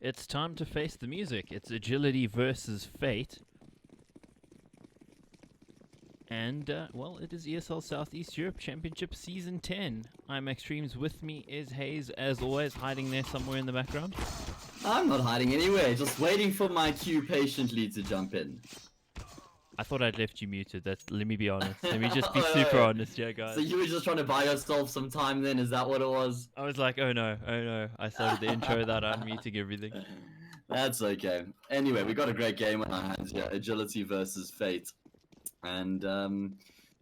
It's time to face the music. It's agility versus fate. And, well, it is ESL Southeast Europe Championship Season 10. I'm Extremes. With me is Hayes, as always, hiding there somewhere in the background. I'm not hiding anywhere, just waiting for my cue patiently to jump in. I thought I'd left you muted. Let me be honest. Let me just be super honest here, guys. So you were just trying to buy yourself some time then? Is that what it was? I was like, oh no. I started the intro without unmuting everything. That's okay. Anyway, we got a great game on our hands here. Agility versus fate. And,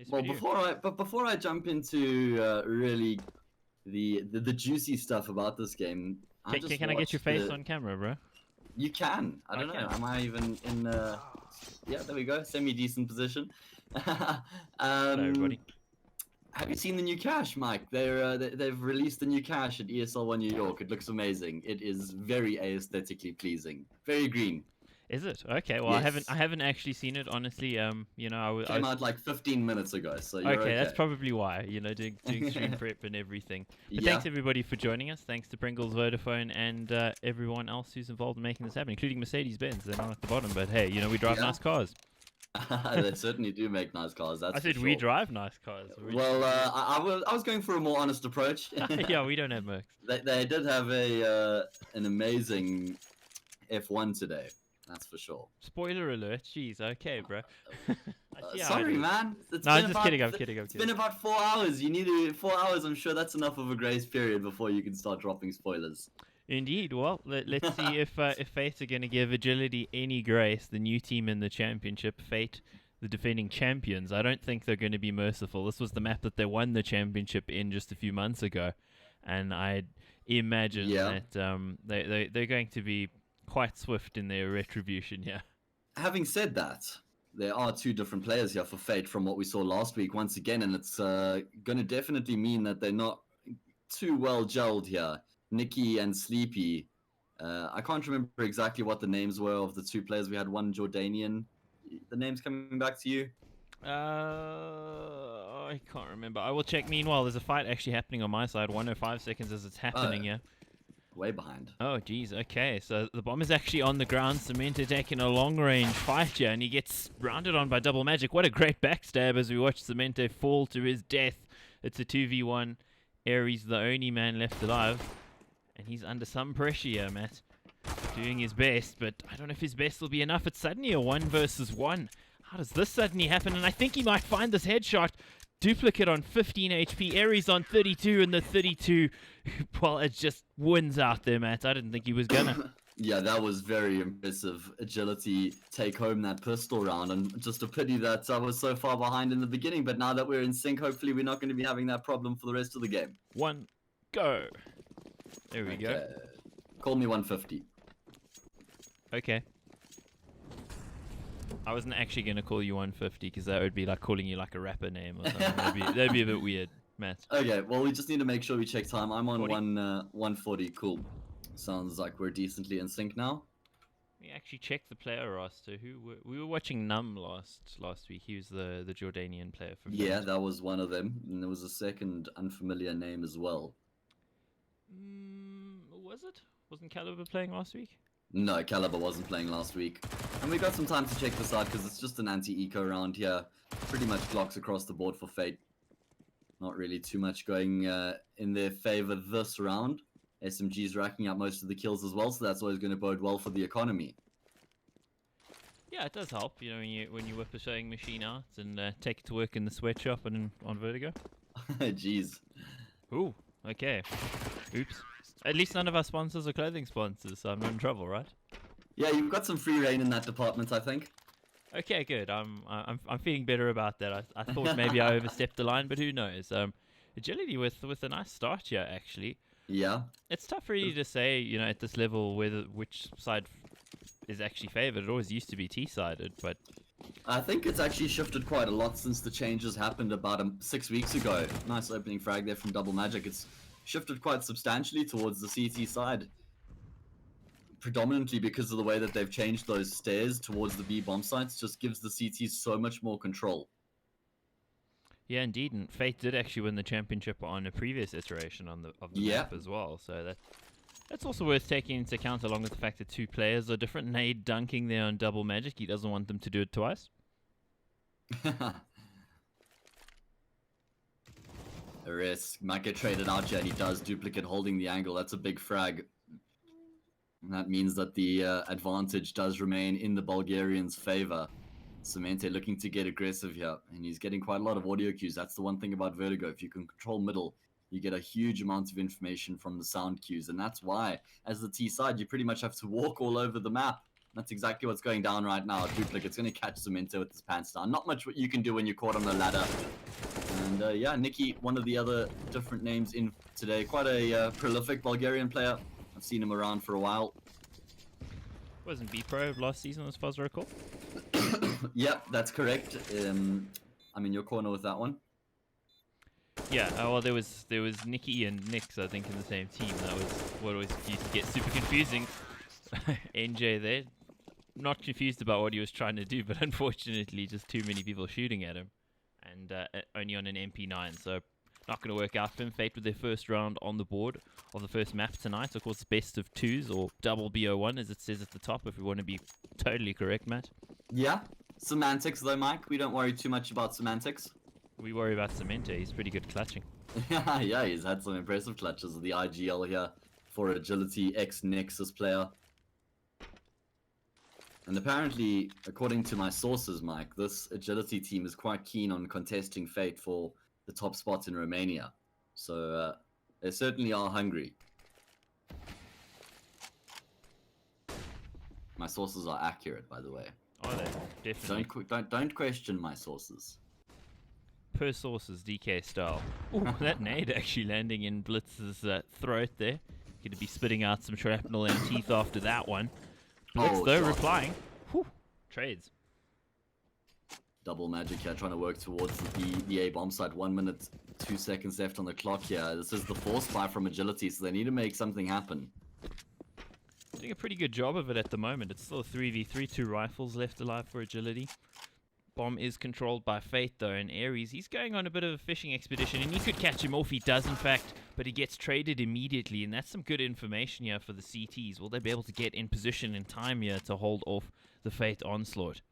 well, before I jump into really the juicy stuff about this game... Can I get your face on camera, bro? You can. I don't know. Am I even in... Yeah, there we go. Semi-decent position. Hello, everybody. Have you seen the new cache, Mike? They've released the new cache at ESL 1 New York. It looks amazing. It is very aesthetically pleasing. Very green. Is it? Okay. Well, yes. I haven't actually seen it, honestly. You know, I came out like 15 minutes ago, so you're okay. That's probably why. You know, doing stream prep and everything. But thanks everybody for joining us. Thanks to Pringles, Vodafone, and everyone else who's involved in making this happen, including Mercedes-Benz. They're not at the bottom, but hey, you know, we drive nice cars. They certainly do make nice cars. That's I said we drive nice cars. Well, I was going for a more honest approach. Yeah, we don't have Mercs. They did have an amazing F1 today. That's for sure. Spoiler alert. Jeez. Okay, bro. Sorry, man. I'm kidding. It's been about 4 hours. You need 4 hours. I'm sure that's enough of a grace period before you can start dropping spoilers. Indeed. Well, let's see if Fate are going to give Agility any grace. The new team in the championship, Fate, the defending champions. I don't think they're going to be merciful. This was the map that they won the championship in just a few months ago, and I imagine that they're going to be quite swift in their retribution here. Having said that, there are two different players here for Fate from what we saw last week once again, and it's going to definitely mean that they're not too well gelled here. Nikki and Sleepy. I can't remember exactly what the names were of the two players. We had one Jordanian. The name's coming back to you? I can't remember. I will check. Meanwhile, there's a fight actually happening on my side. 105 seconds as it's happening here. Way behind. Oh, geez. Okay, so the bomb is actually on the ground. Cemento taking a long-range fight here, and he gets rounded on by Double Magic. What a great backstab as we watch Cemento fall to his death. It's a 2v1. Aries, the only man left alive, and he's under some pressure here, Matt. Doing his best, but I don't know if his best will be enough. It's suddenly a 1 versus 1. How does this suddenly happen? And I think he might find this headshot. Duplicate on 15 HP, Aries on 32, and the 32, well, it just wins out there, Matt. I didn't think he was gonna. Yeah, that was very impressive. Agility take home that pistol round, and just a pity that I was so far behind in the beginning, but now that we're in sync, hopefully we're not going to be having that problem for the rest of the game. 1, go. There we go. Call me 150. Okay. I wasn't actually going to call you 150 because that would be like calling you like a rapper name or something. That'd be a bit weird, Matt. Okay, well, we just need to make sure we check time. I'm on 140. Cool. Sounds like we're decently in sync now. We actually checked the player roster. We were watching Num last week. He was the Jordanian player from. Yeah, that was one of them. And there was a second unfamiliar name as well. Was it? Wasn't Caliber playing last week? No, Caliber wasn't playing last week. And we got some time to check this out because it's just an anti-eco round here. Pretty much blocks across the board for Fate. Not really too much going in their favor this round. SMG's racking up most of the kills as well, so that's always going to bode well for the economy. Yeah, it does help, you know, when you whip a showing machine out and take it to work in the sweatshop and on Vertigo. Jeez. Ooh, okay. Oops. At least none of our sponsors are clothing sponsors, so I'm not in trouble, right? Yeah, you've got some free reign in that department, I think. Okay, good. I'm feeling better about that. I thought maybe I overstepped the line, but who knows? Agility with a nice start here, actually. Yeah. It's tough really to say, you know, at this level which side is actually favored. It always used to be T-sided, but I think it's actually shifted quite a lot since the changes happened about 6 weeks ago. Nice opening frag there from Double Magic. It's shifted quite substantially towards the CT side. Predominantly because of the way that they've changed those stairs towards the B bomb sites, just gives the CTs so much more control. yeah, indeed. And Fate did actually win the championship on a previous iteration of the map as well. So that's also worth taking into account, along with the fact that two players are different. Nade dunking there on Double Magic. He doesn't want them to do it twice. Risk might get traded out here, and he does duplicate holding the angle. That's a big frag. And that means that the advantage does remain in the Bulgarians' favor. Cemente looking to get aggressive here, and he's getting quite a lot of audio cues. That's the one thing about Vertigo. If you can control middle, you get a huge amount of information from the sound cues, and that's why, as the T side, you pretty much have to walk all over the map. That's exactly what's going down right now. Duplicate's going to catch Cemente with his pants down. Not much what you can do when you're caught on the ladder. And yeah, Nikki, one of the other different names in today. Quite a prolific Bulgarian player. I've seen him around for a while. Wasn't B Pro last season, as far as I recall? Yep, that's correct. I'm in your corner with that one. Yeah, well, there was Nikki and Nix, I think, in the same team. That was what always used to get super confusing. NJ there, not confused about what he was trying to do, but unfortunately, just too many people shooting at him, and only on an MP9. So not going to work out for him. Fate with their first round on the board of the first map tonight. Of course, best of twos, or double BO1 as it says at the top, if we want to be totally correct, Matt. Yeah, semantics though, Mike. We don't worry too much about semantics. We worry about Cemente. He's pretty good clutching. Yeah, he's had some impressive clutches of the IGL here for Agility ex-Nexus player. And apparently, according to my sources, Mike, this Agility team is quite keen on contesting Fate for the top spots in Romania. So they certainly are hungry. My sources are accurate, by the way. Are they? Definitely. Don't question my sources. Per sources, DK style. Ooh, that nade actually landing in Blitz's throat there. Going to be spitting out some shrapnel and teeth after that one. Blitz, though, replying. Whew. Trades. Double Magic here, trying to work towards the A bomb site. 1 minute, 2 seconds left on the clock here. This is the force buy from Agility, so they need to make something happen. Doing a pretty good job of it at the moment. It's still a 3v3, 2 rifles left alive for Agility. Bomb is controlled by Fate, though, and Ares, he's going on a bit of a fishing expedition, and you could catch him off. He does, in fact, but he gets traded immediately, and that's some good information here for the CTs. Will they be able to get in position in time here to hold off the Fate onslaught?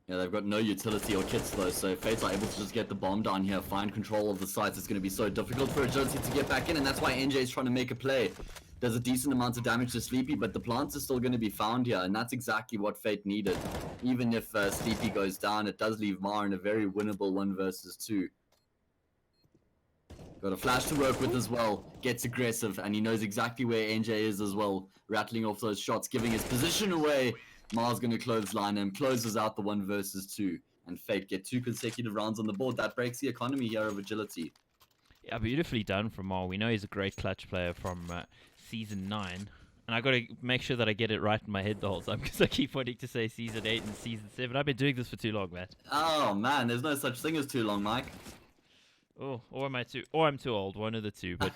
Yeah, they've got no utility or kits, though, so Fates are able to just get the bomb down here, find control of the sites. It's going to be so difficult for Agility to get back in, and that's why NJ is trying to make a play. Does a decent amount of damage to Sleepy, but the plants are still going to be found here, and that's exactly what Fate needed. Even if Sleepy goes down, it does leave Mar in a very winnable 1 versus 2. Got a flash to work with as well. Gets aggressive, and he knows exactly where NJ is as well. Rattling off those shots, giving his position away. Mar's going to clothesline him, closes out the 1 versus 2. And Fate get 2 consecutive rounds on the board. That breaks the economy here of Agility. Yeah, beautifully done from Mar. We know he's a great clutch player from Season 9. And I got to make sure that I get it right in my head the whole time, because I keep wanting to say Season 8 and Season 7. I've been doing this for too long, Matt. Oh, man, there's no such thing as too long, Mike. Oh, or I'm too old, one of the two. But,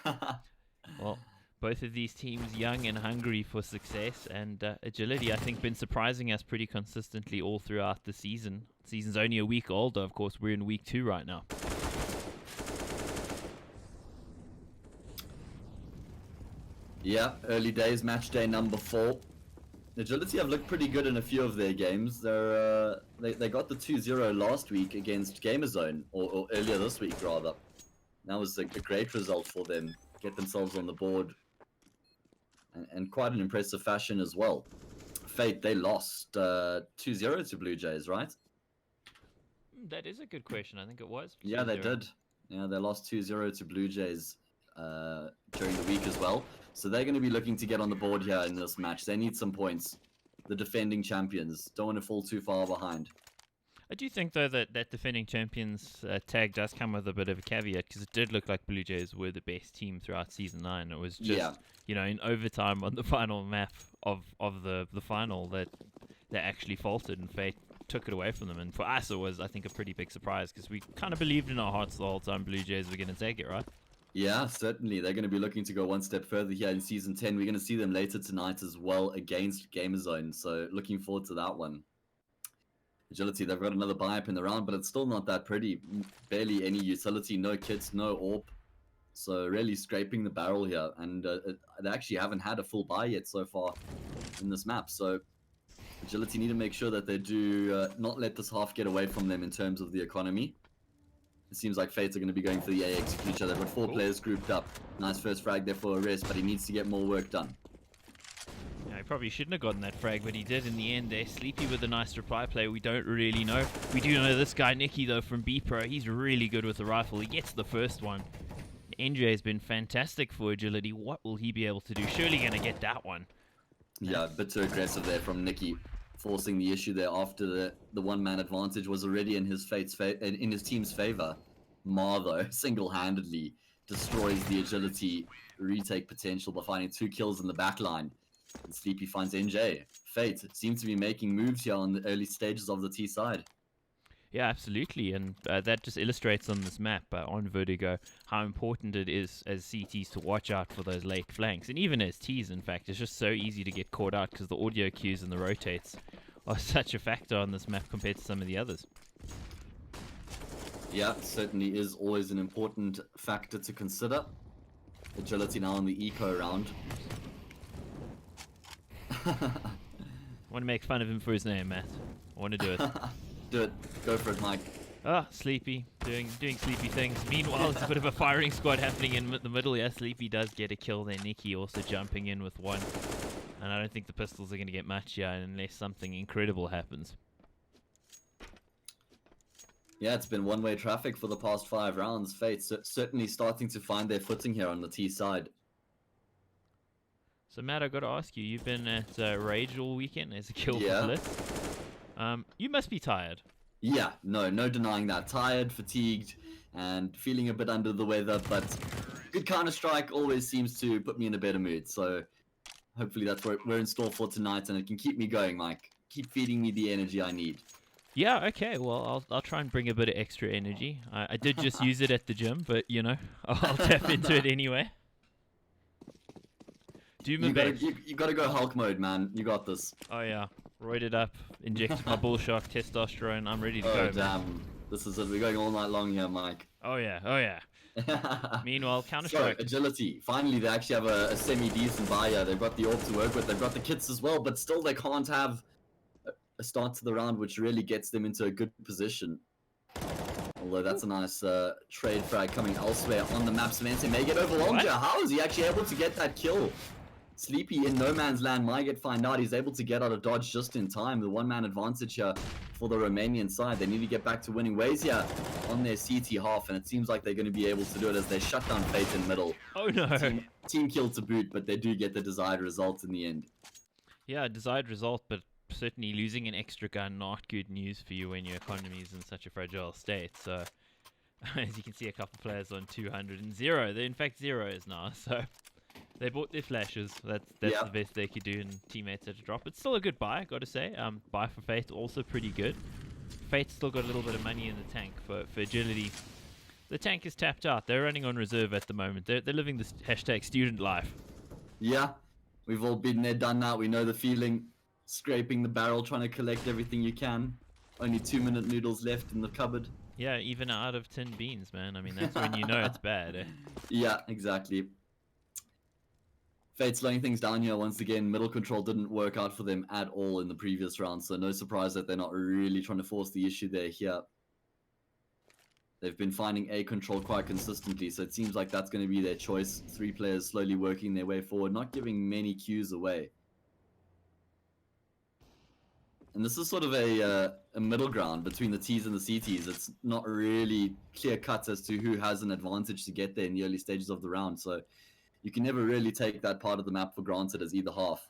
well, both of these teams young and hungry for success, and Agility, I think, been surprising us pretty consistently all throughout the season. Season's only a week old, though, of course. We're in week 2 right now. Yeah, early days, match day number 4. Agility have looked pretty good in a few of their games. They got the 2-0 last week against Gamerzone, or earlier this week rather. That was a great result for them. Get themselves on the board. And quite an impressive fashion as well. Fate, they lost 2-0 to Blue Jays, right? That is a good question. I think it was. Yeah, they 2-0. did. Yeah, they lost 2-0 to Blue Jays during the week as well. So they're going to be looking to get on the board here in this match. They need some points. The defending champions don't want to fall too far behind. I do think, though, that defending champions tag does come with a bit of a caveat, because it did look like Blue Jays were the best team throughout Season 9. It was just, in overtime on the final map of the final that they actually faltered, and Fate took it away from them. And for us, it was, I think, a pretty big surprise, because we kind of believed in our hearts the whole time Blue Jays were going to take it, right? Yeah, certainly. They're going to be looking to go one step further here in Season 10. We're going to see them later tonight as well against Gamerzone. So looking forward to that one. Agility, they've got another buy up in the round, but it's still not that pretty. Barely any utility, no kits, no AWP. So really scraping the barrel here. And they actually haven't had a full buy yet so far in this map. So Agility need to make sure that they do not let this half get away from them in terms of the economy. It seems like Fates are going to be going for the A execution. They've got 4 players grouped up. Nice first frag there for Arrest, but he needs to get more work done. Yeah, he probably shouldn't have gotten that frag, but he did in the end there. Sleepy with a nice reply play. We don't really know. We do know this guy, Nicky, though, from B-Pro. He's really good with the rifle. He gets the first one. NJ has been fantastic for Agility. What will he be able to do? Surely going to get that one. Yeah, a bit too aggressive there from Nicky, forcing the issue there after the one-man advantage was already in his in his team's favor. Ma, though, single-handedly destroys the Agility retake potential by finding 2 kills in the back line. And Sleepy finds NJ. Fate seems to be making moves here on the early stages of the T side. Yeah, absolutely, and that just illustrates on this map, on Vertigo, how important it is as CTs to watch out for those late flanks, and even as Ts, in fact. It's just so easy to get caught out because the audio cues and the rotates are such a factor on this map compared to some of the others. Yeah, certainly is always an important factor to consider. Agility now in the eco round. I want to make fun of him for his name, Matt. I want to do it. Do it. Go for it, Mike. Ah, Sleepy, doing Sleepy things. Meanwhile, there's a bit of a firing squad happening in the middle. Yeah, Sleepy does get a kill there. Nicky also jumping in with 1. And I don't think the pistols are going to get much here unless something incredible happens. Yeah, it's been one-way traffic for the past 5 rounds. Fate certainly starting to find their footing here on the T side. So, Matt, I've got to ask you, you've been at Rage all weekend as a kill Yeah. for Blitz. You must be tired. Yeah, no denying that. Tired, fatigued, and feeling a bit under the weather, but good Counter-Strike always seems to put me in a better mood. So hopefully that's what we're in store for tonight, and it can keep me going, Mike. Keep feeding me the energy I need. Yeah, okay. Well, I'll try and bring a bit of extra energy. I did just use it at the gym, but, I'll tap into it anyway. Do my best. You gotta go Hulk mode, man. You got this. Oh, yeah. Roided up, injected my bullshock, testosterone. I'm ready to go. Oh, damn. This is it. We're going all night long here, Mike. Oh, yeah. Meanwhile, So, Counter-Strike. Agility. Finally, they actually have a semi-decent buyer. They've got the AWP to work with. They've got the kits as well, but still they can't have a start to the round, which really gets them into a good position. Although that's a nice trade frag coming elsewhere on the map. Semente may get overwhelmed here. How is he actually able to get that kill? Sleepy in no man's land might get found out. He's able to get out of dodge just in time. The one-man advantage here for the Romanian side. They need to get back to winning ways here on their CT half, and it seems like they're going to be able to do it as they shut down Fate in middle. Oh, no. Team kill to boot, but they do get the desired result in the end. Yeah, desired result, but certainly losing an extra gun, not good news for you when your economy is in such a fragile state. So, as you can see, a couple players on 200 and 0. They're in fact 0s now, so they bought their flashes. That's Yeah. the best they could do, and teammates had to drop. It's still a good buy, got to say. Buy for Fate, also pretty good. Fate's still got a little bit of money in the tank for Agility. The tank is tapped out. They're running on reserve at the moment. They're living this hashtag student life. Yeah, we've all been there, done that. We know the feeling. Scraping the barrel, trying to collect everything you can. Only 2-minute noodles left in the cupboard. Yeah, even out of tin beans, man. I mean, that's when you know it's bad. Eh? Yeah, exactly. Fate slowing things down here once again. Middle control didn't work out for them at all in the previous round, so no surprise that they're not really trying to force the issue there here. They've been finding A control quite consistently, so it seems like that's going to be their choice. 3 players slowly working their way forward, not giving many cues away. And this is sort of a middle ground between the T's and the CTs. It's not really clear cut as to who has an advantage to get there in the early stages of the round. So you can never really take that part of the map for granted as either half.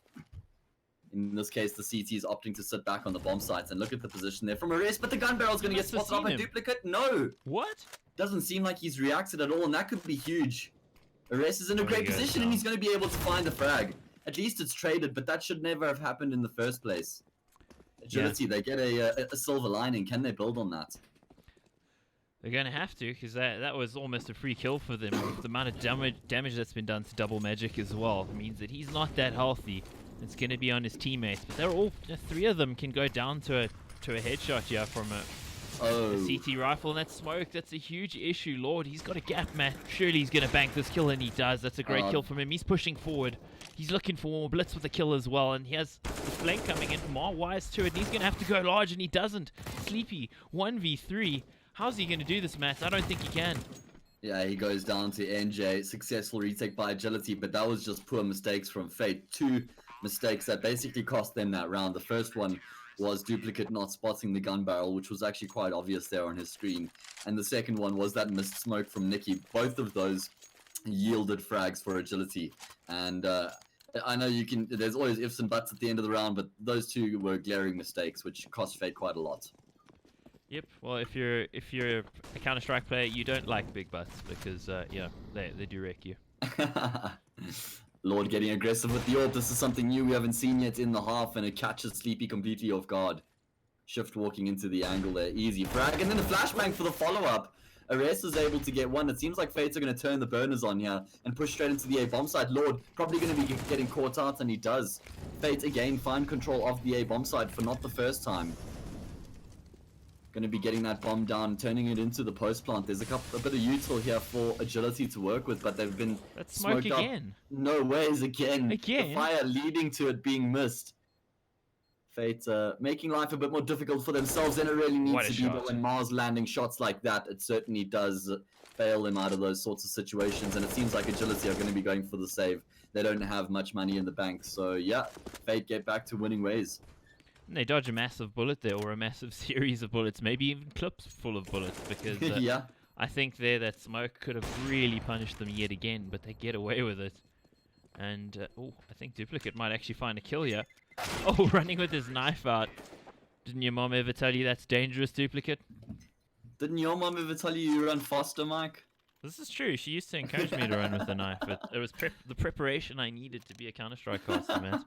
In this case, the CT is opting to sit back on the bomb sites and look at the position there from Arrest, but the gun barrel's going to get spotted off a duplicate. No! What? Doesn't seem like he's reacted at all, and that could be huge. Arrest is in a great position, and he's going to be able to find the frag. At least it's traded, but that should never have happened in the first place. Agility, they get a silver lining. Can they build on that? They're going to have to, because that was almost a free kill for them. The amount of damage that's been done to Double Magic as well means that he's not that healthy. It's going to be on his teammates, but they're all 3 of them can go down to a headshot here from a CT rifle, and that smoke, that's a huge issue. Lord, he's got a gap, Matt. Surely he's going to bank this kill, and he does. That's a great kill from him. He's pushing forward. He's looking for more blitz with the kill as well, and he has the flank coming in. Mar wise to it, and he's going to have to go large, and he doesn't. Sleepy, 1v3. How's he going to do this, Matt? I don't think he can. Yeah, he goes down to NJ. Successful retake by Agility, but that was just poor mistakes from Fate. 2 mistakes that basically cost them that round. The first one was Duplicate not spotting the gun barrel, which was actually quite obvious there on his screen. And the second one was that missed smoke from Nicky. Both of those yielded frags for Agility. And I know there's always ifs and buts at the end of the round, but those 2 were glaring mistakes, which cost Fate quite a lot. Yep. Well, if you're a Counter-Strike player, you don't like big butts because yeah, they do wreck you. Lord getting aggressive with the AWP. This is something new we haven't seen yet in the half, and it catches Sleepy completely off guard. Shift walking into the angle there. Easy frag, and then a flashbang for the follow-up. Arrest is able to get one. It seems like Fates are going to turn the burners on here and push straight into the A bomb site. Lord probably going to be getting caught out, and he does. Fate again find control of the A bomb site for not the first time. Going to be getting that bomb down, turning it into the post plant. There's a bit of util here for Agility to work with, but they've been smoked again. No ways again. The fire leading to it being missed. Fate making life a bit more difficult for themselves, and it really needs to be. But when Mars landing shots like that, it certainly does bail them out of those sorts of situations. And it seems like Agility are going to be going for the save. They don't have much money in the bank, so yeah, Fate get back to winning ways. And they dodge a massive bullet there, or a massive series of bullets, maybe even clips full of bullets, because yeah. I think that smoke could have really punished them yet again, but they get away with it. And, I think Duplicate might actually find a kill here. Oh, running with his knife out. Didn't your mom ever tell you that's dangerous, Duplicate? Didn't your mom ever tell you run faster, Mike? This is true. She used to encourage me to run with a knife, but it was the preparation I needed to be a Counter-Strike caster, man.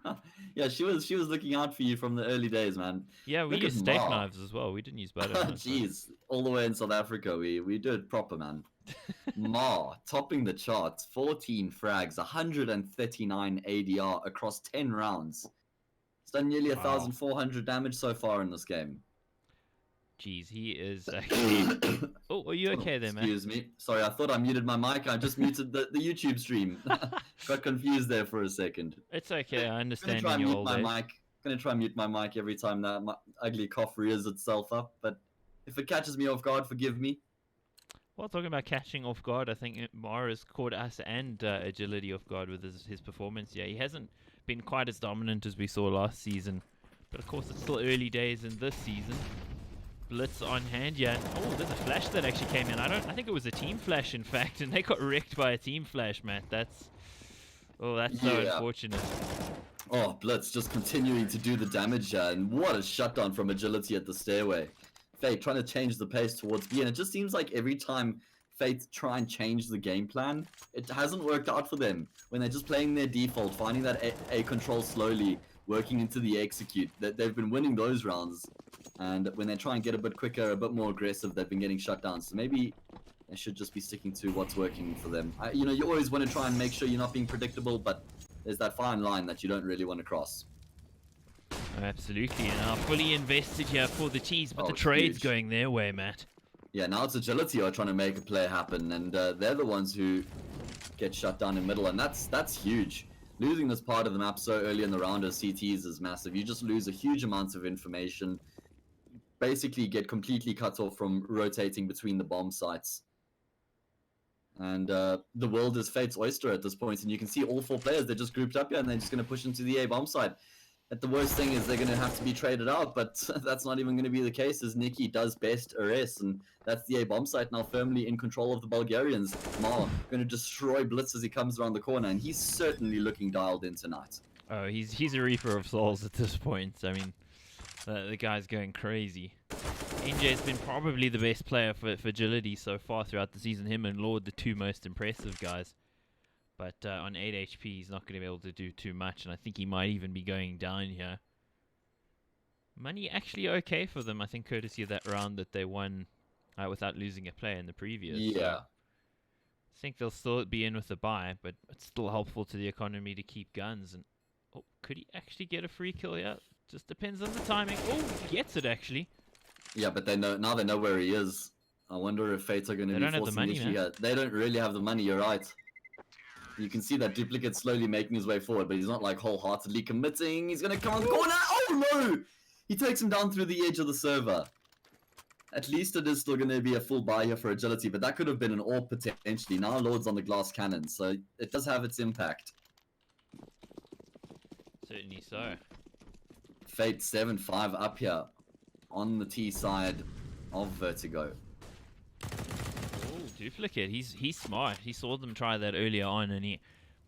Yeah, she was looking out for you from the early days, man. Yeah, we used steak knives as well. We didn't use butter knives. Jeez, all the way in South Africa, we do it proper, man. Ma, topping the charts, 14 frags, 139 ADR across 10 rounds. He's done nearly 1,400 damage so far in this game. Jeez, he is actually... Oh, are you okay there, man? Excuse me. Sorry, I thought I muted my mic. I just muted the YouTube stream. Got confused there for a second. It's okay, I understand in your old age. Gonna try and mute my mic every time that ugly cough rears itself up, but if it catches me off guard, forgive me. Well, talking about catching off guard, I think Mara's caught us and Agility off guard with his performance. Yeah, he hasn't been quite as dominant as we saw last season, but of course it's still early days in this season. Blitz on hand, yeah. Oh, there's a flash that actually came in. I think it was a team flash, in fact, and they got wrecked by a team flash, Matt. That's so unfortunate. Oh, Blitz just continuing to do the damage, and what a shutdown from Agility at the stairway. Fate trying to change the pace towards B, and it just seems like every time Fate try and change the game plan, it hasn't worked out for them. When they're just playing their default, finding that A control slowly, working into the execute, they've been winning those rounds. And when they try and get a bit quicker, a bit more aggressive, they've been getting shut down. So maybe they should just be sticking to what's working for them. You always want to try and make sure you're not being predictable, but there's that fine line that you don't really want to cross. Oh, absolutely, and are fully invested here for the T's, but the trade's going their way, Matt. Yeah, now it's Agility are trying to make a play happen, and they're the ones who get shut down in middle, and that's huge. Losing this part of the map so early in the round as CTs is massive. You just lose a huge amount of information. basically get completely cut off from rotating between the bomb sites. And the world is Fate's oyster at this point, and you can see all 4 players, they're just grouped up here, and they're just going to push into the A bomb site. At the worst thing is they're going to have to be traded out, but that's not even going to be the case, as Nikki does best arrest, and that's the A bomb site now firmly in control of the Bulgarians. Ma going to destroy Blitz as he comes around the corner, and he's certainly looking dialed in tonight. Oh, he's a reaper of souls at this point. I mean, the guy's going crazy. ENG's been probably the best player for agility so far throughout the season. Him and Lord, the 2 most impressive guys. But on 8 HP, he's not going to be able to do too much, and I think he might even be going down here. Money actually okay for them, I think, courtesy of that round that they won without losing a player in the previous. Yeah. So I think they'll still be in with a buy, but it's still helpful to the economy to keep guns. And oh, could he actually get a free kill? Yeah, just depends on the timing. Oh, he gets it actually. Yeah, but they know now. They know where he is. I wonder if Fates are going to be forcing money, Nikki here. They don't really have the money. You're right. You can see that Duplicate slowly making his way forward, but he's not like wholeheartedly committing. He's going to come on the corner. Oh no! He takes him down through the edge of the server. At least it is still going to be a full buy here for agility, but that could have been an AWP potentially. Now Lord's on the glass cannon, so it does have its impact. Certainly so. Fate 7-5 up here on the T side of Vertigo. Oh, Duplicate. He's smart. He saw them try that earlier on, and he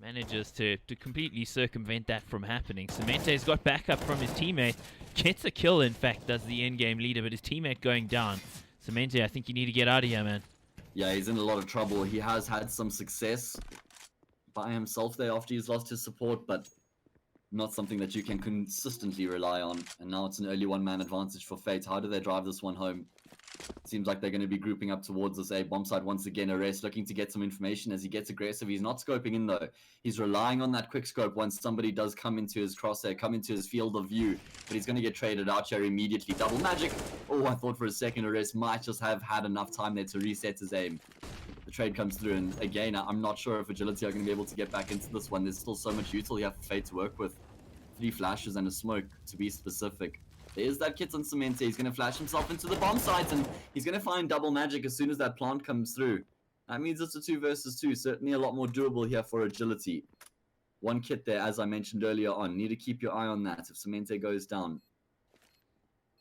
manages to completely circumvent that from happening. Cemente's got backup from his teammate. Gets a kill, in fact, does the in-game leader, but his teammate going down. Cemente, I think you need to get out of here, man. Yeah, he's in a lot of trouble. He has had some success by himself there after he's lost his support, but not something that you can consistently rely on. And now it's an early one-man advantage for Fate. How do they drive this one home? Seems like they're going to be grouping up towards this A bomb site once again. Arrest looking to get some information as he gets aggressive. He's not scoping in though. He's relying on that quick scope once somebody does come into his crosshair, come into his field of view. But he's going to get traded out here immediately. Double magic. Oh, I thought for a second Arrest might just have had enough time there to reset his aim. The trade comes through, and again, I'm not sure if Agility are going to be able to get back into this one. There's still so much util here for Fate to work with. 3 flashes and a smoke, to be specific. There's that kit on Cemente. He's going to flash himself into the bomb site, and he's going to find double magic as soon as that plant comes through. That means it's a 2 versus 2. Certainly a lot more doable here for Agility. 1 kit there, as I mentioned earlier on. Need to keep your eye on that if Cemente goes down.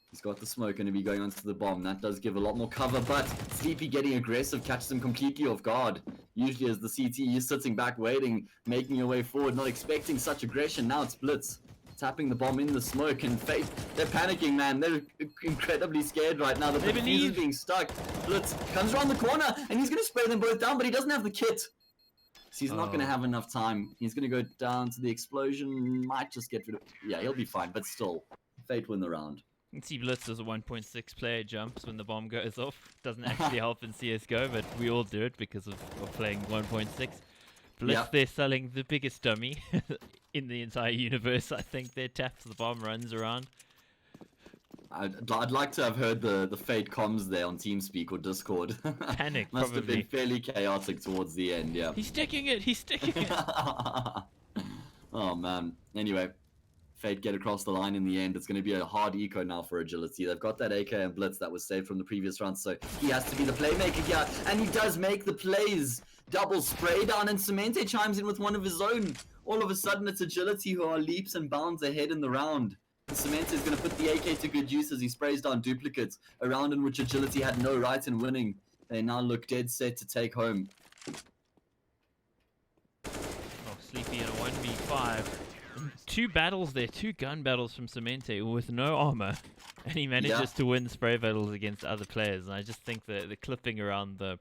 He's got the smoke, going to be going onto the bomb. That does give a lot more cover, but Sleepy getting aggressive catches him completely off guard. Usually as the CT, he's sitting back, waiting, making your way forward, not expecting such aggression. Now it's Blitz. Tapping the bomb in the smoke, and Fate, they're panicking, man. They're incredibly scared right now. The defuse is being stuck. Blitz comes around the corner, and he's going to spray them both down, but he doesn't have the kit. So he's not going to have enough time. He's going to go down to the explosion. Might just get rid of... Yeah, he'll be fine, but still, Fate win the round. You can see Blitz as a 1.6 player jumps when the bomb goes off. Doesn't actually help in CSGO, but we all do it because of playing 1.6. Blitz, they're selling the biggest dummy in the entire universe. I think their taps the bomb runs around. I'd like to have heard the Fate comms there on TeamSpeak or Discord. Panic, Must have been fairly chaotic towards the end, yeah. He's sticking it, he's sticking it. Oh, man. Anyway, Fate get across the line in the end. It's going to be a hard eco now for Agility. They've got that AK and Blitz that was saved from the previous round, so he has to be the playmaker here, and he does make the plays. Double spray down, and Cemente chimes in with one of his own. All of a sudden, it's Agility who are leaps and bounds ahead in the round. And Cemente is going to put the AK to good use as he sprays down Duplicates, a round in which Agility had no right in winning. They now look dead set to take home. Oh, Sleepy in a 1v5. 2 battles there, 2 gun battles from Cemente with no armor. And he manages to win spray battles against other players. And I just think the clipping around the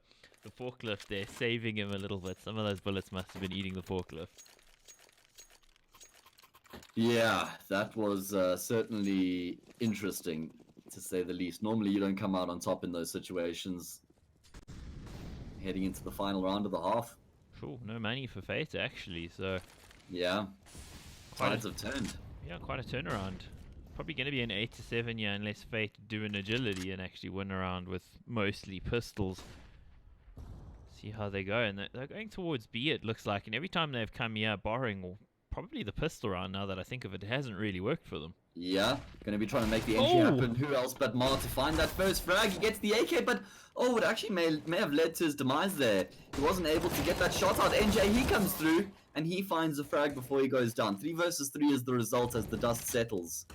forklift there, saving him a little bit. Some of those bullets must have been eating the forklift. Yeah, that was certainly interesting, to say the least. Normally you don't come out on top in those situations. Heading into the final round of the half. Cool, no money for Fate actually, so... Yeah, tides have turned. Yeah, quite a turnaround. Probably going to be an 8-7 here unless Fate do an Agility and actually win around with mostly pistols. See how they go, and they're going towards B, it looks like, and every time they've come here, barring probably the pistol round, now that I think of it. It hasn't really worked for them. Yeah, going to be trying to make the entry happen. Who else but Mar to find that first frag? He gets the AK, but it actually may have led to his demise there. He wasn't able to get that shot out. NJ, he comes through, and he finds the frag before he goes down. 3 versus 3 is the result as the dust settles.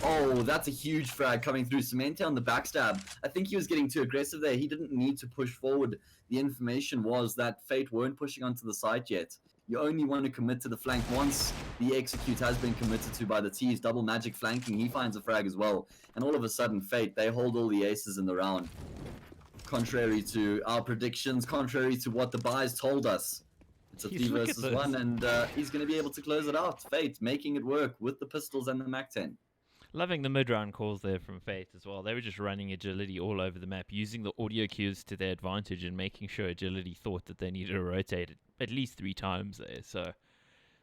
Oh, that's a huge frag coming through. Semente on the backstab. I think he was getting too aggressive there. He didn't need to push forward. The information was that Fate weren't pushing onto the site yet. You only want to commit to the flank once the execute has been committed to by the T's. Double magic flanking. He finds a frag as well. And all of a sudden, Fate, they hold all the aces in the round. Contrary to our predictions, contrary to what the buys told us. It's a 3 versus 1, and he's going to be able to close it out. Fate making it work with the pistols and the MAC-10. Loving the mid-round calls there from Fate as well. They were just running Agility all over the map, using the audio cues to their advantage and making sure Agility thought that they needed to rotate it at least 3 times there. So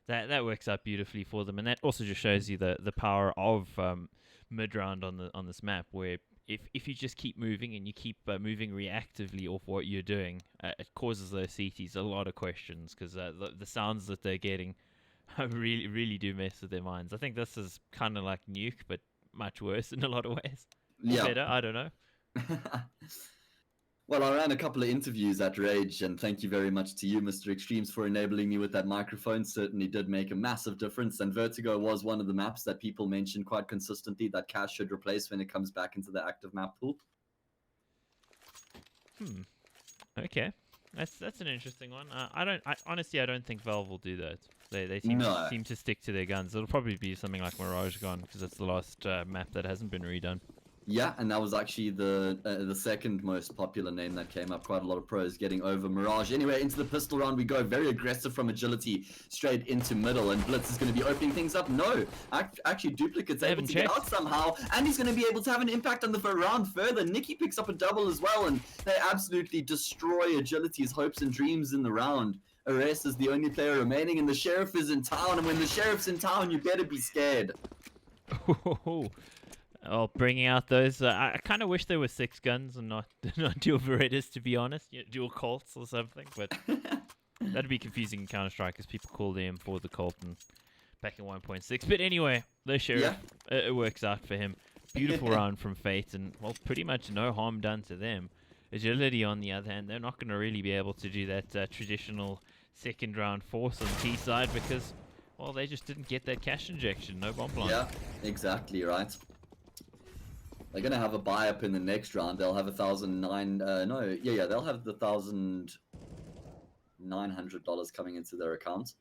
that works out beautifully for them, and that also just shows you the power of mid-round on this map, where if you just keep moving and you keep moving reactively off what you're doing, it causes those CTs a lot of questions, because the sounds that they're getting really do mess with their minds. I think this is kind of like Nuke, but much worse in a lot of ways. Yeah. Better, I don't know. Well, I ran a couple of interviews at Rage, and thank you very much to you, Mr. Extremes, for enabling me with that microphone. Certainly did make a massive difference, and Vertigo was one of the maps that people mentioned quite consistently that Cash should replace when it comes back into the active map pool. Okay. That's an interesting one. I honestly don't think Valve will do that. They seem to stick to their guns. It'll probably be something like Mirage Gone, because it's the last map that hasn't been redone. Yeah, and that was actually the second most popular name that came up. Quite a lot of pros getting over Mirage. Anyway, into the pistol round we go. Very aggressive from Agility, straight into middle, and Blitz is going to be opening things up. No, actually Duplicate's able to get out somehow, and he's going to be able to have an impact on the round further. Nicky picks up a double as well, and they absolutely destroy Agility's hopes and dreams in the round. Arrest is the only player remaining, and the Sheriff is in town, and when the Sheriff's in town, you better be scared. Oh, bringing out those. I kind of wish there were 6 guns and not dual Berettas, to be honest. Dual Colts or something, but that'd be confusing in Counter-Strike, because people call the M4 the Colt and back in 1.6. But anyway, the Sheriff, it works out for him. Beautiful round from Fate, and well, pretty much no harm done to them. Agility, on the other hand, they're not going to really be able to do that traditional second round force on T side, because, well, they just didn't get that cash injection. No bomb blind. Yeah, exactly right. They're gonna have a buy up in the next round. They'll have they'll have the $1,900 coming into their account.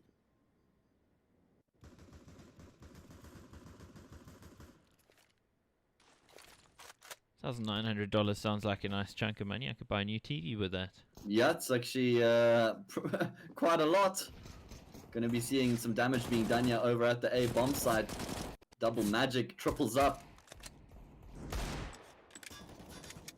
$1,900 sounds like a nice chunk of money. I could buy a new TV with that. Yeah, it's actually quite a lot. Gonna be seeing some damage being done here over at the A bomb site. Double magic triples up.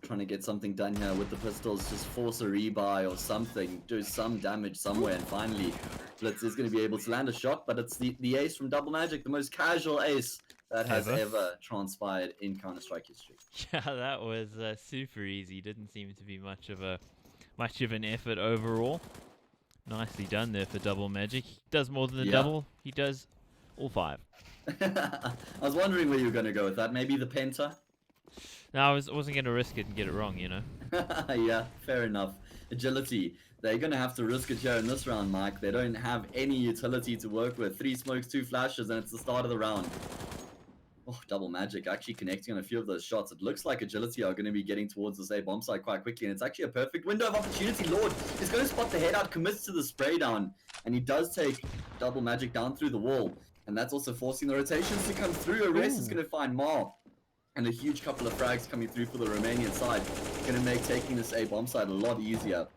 Trying to get something done here with the pistols, just force a rebuy or something, do some damage somewhere, and finally Blitz is going to be able to land a shot, but it's the ace from Double Magic, the most casual ace that has ever transpired in Counter-Strike history. Yeah, that was super easy. Didn't seem to be much of an effort overall. Nicely done there for Double Magic. He does more than the double. He does all 5. I was wondering where you were going to go with that. Maybe the Penta? No, I wasn't going to risk it and get it wrong, you know? Yeah, fair enough. Agility. They're going to have to risk it here in this round, Mike. They don't have any utility to work with. 3 smokes, 2 flashes, and it's the start of the round. Oh, Double Magic actually connecting on a few of those shots. It looks like Agility are going to be getting towards this A bomb site quite quickly, and it's actually a perfect window of opportunity. Lord is going to spot the head out, commits to the spray down, and he does take Double Magic down through the wall. And that's also forcing the rotations to come through. Arrest is going to find Mar. And a huge couple of frags coming through for the Romanian side. Going to make taking this A bomb side a lot easier.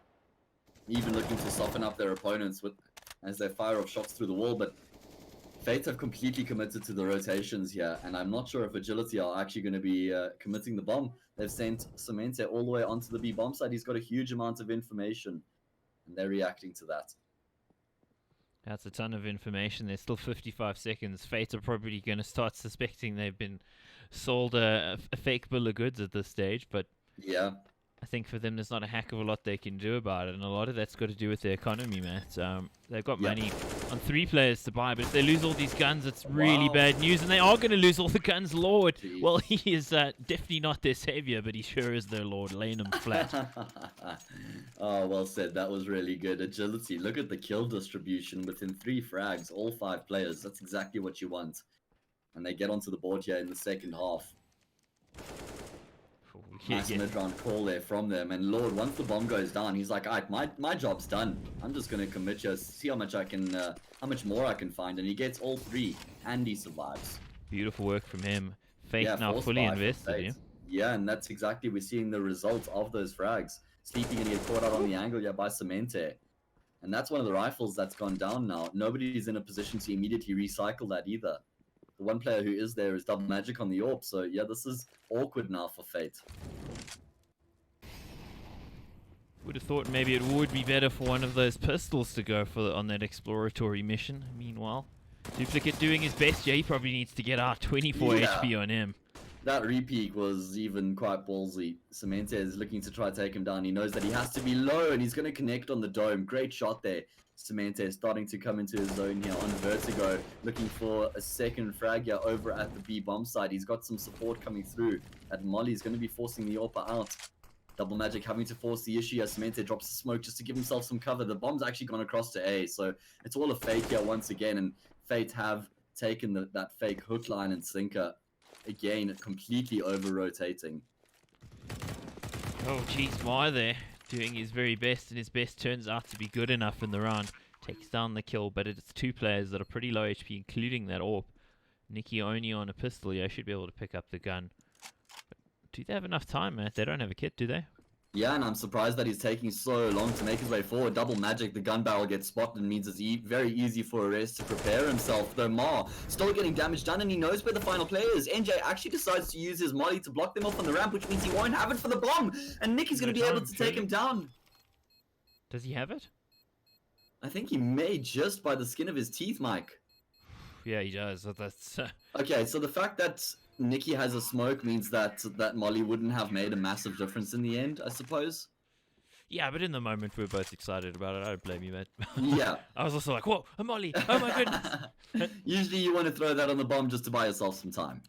Even looking to soften up their opponents as they fire off shots through the wall. But Fate have completely committed to the rotations here. And I'm not sure if Agility are actually going to be committing the bomb. They've sent Semente all the way onto the B bomb side. He's got a huge amount of information. And they're reacting to that. That's a ton of information. There's still 55 seconds. Fate are probably going to start suspecting they've been sold a fake bill of goods at this stage, but yeah, I think for them, there's not a heck of a lot they can do about it, and a lot of that's got to do with their economy, Matt. They've got money on 3 players to buy, but if they lose all these guns, it's really bad news, and they are going to lose all the guns, Lord. Jeez. Well, he is definitely not their savior, but he sure is their Lord, laying them flat. Oh, well said. That was really good. Agility. Look at the kill distribution within 3 frags, all 5 players. That's exactly what you want. And they get onto the board here in the second half. Nice mid-round call there from them. And Lord, once the bomb goes down, he's like, alright, my job's done. I'm just going to commit here, see how much I can, how much more I can find. And he gets all 3, and he survives. Beautiful work from him. Faith now fully invested. Yeah, and that's exactly, we're seeing the results of those frags. Sleepy going to get caught out on the angle by Cemente. And that's one of the rifles that's gone down now. Nobody's in a position to immediately recycle that either. The one player who is there is Double Magic on the AWP, so yeah, this is awkward now for Fate. Would have thought maybe it would be better for one of those pistols to go on that exploratory mission. Meanwhile, Duplicate doing his best. Yeah, he probably needs to get out 24 HP on him. That repeat was even quite ballsy. Cemente is looking to try to take him down. He knows that he has to be low, and he's going to connect on the dome. Great shot there. Cemente is starting to come into his zone here on Vertigo, looking for a second frag here over at the B bomb side. He's got some support coming through. And Molly's going to be forcing the AWP out. Double Magic having to force the issue as Cemente drops the smoke just to give himself some cover. The bomb's actually gone across to A, so it's all a fake here once again. And Fate have taken that fake hook, line, and sinker. Again, completely over-rotating. Oh, geez, why there? Doing his very best, and his best turns out to be good enough in the round. Takes down the kill, but it's 2 players that are pretty low HP, including that AWP. Nicky only on a pistol here. Should be able to pick up the gun. But do they have enough time, Matt? They don't have a kit, do they? Yeah, and I'm surprised that he's taking so long to make his way forward. Double Magic, the gun barrel gets spotted and means it's very easy for Arrest to prepare himself. Though Ma still getting damage done, and he knows where the final player is. NJ actually decides to use his molly to block them off on the ramp, which means he won't have it for the bomb. And Nicky's going to be able to take him down. Does he have it? I think he may, just by the skin of his teeth, Mike. Yeah, he does. That's Okay, so the fact that Nicky has a smoke means that Molly wouldn't have made a massive difference in the end, I suppose. Yeah, but in the moment we were both excited about it. I don't blame you, mate. Yeah. I was also like, whoa, a Molly! Oh my goodness! Usually you want to throw that on the bomb just to buy yourself some time.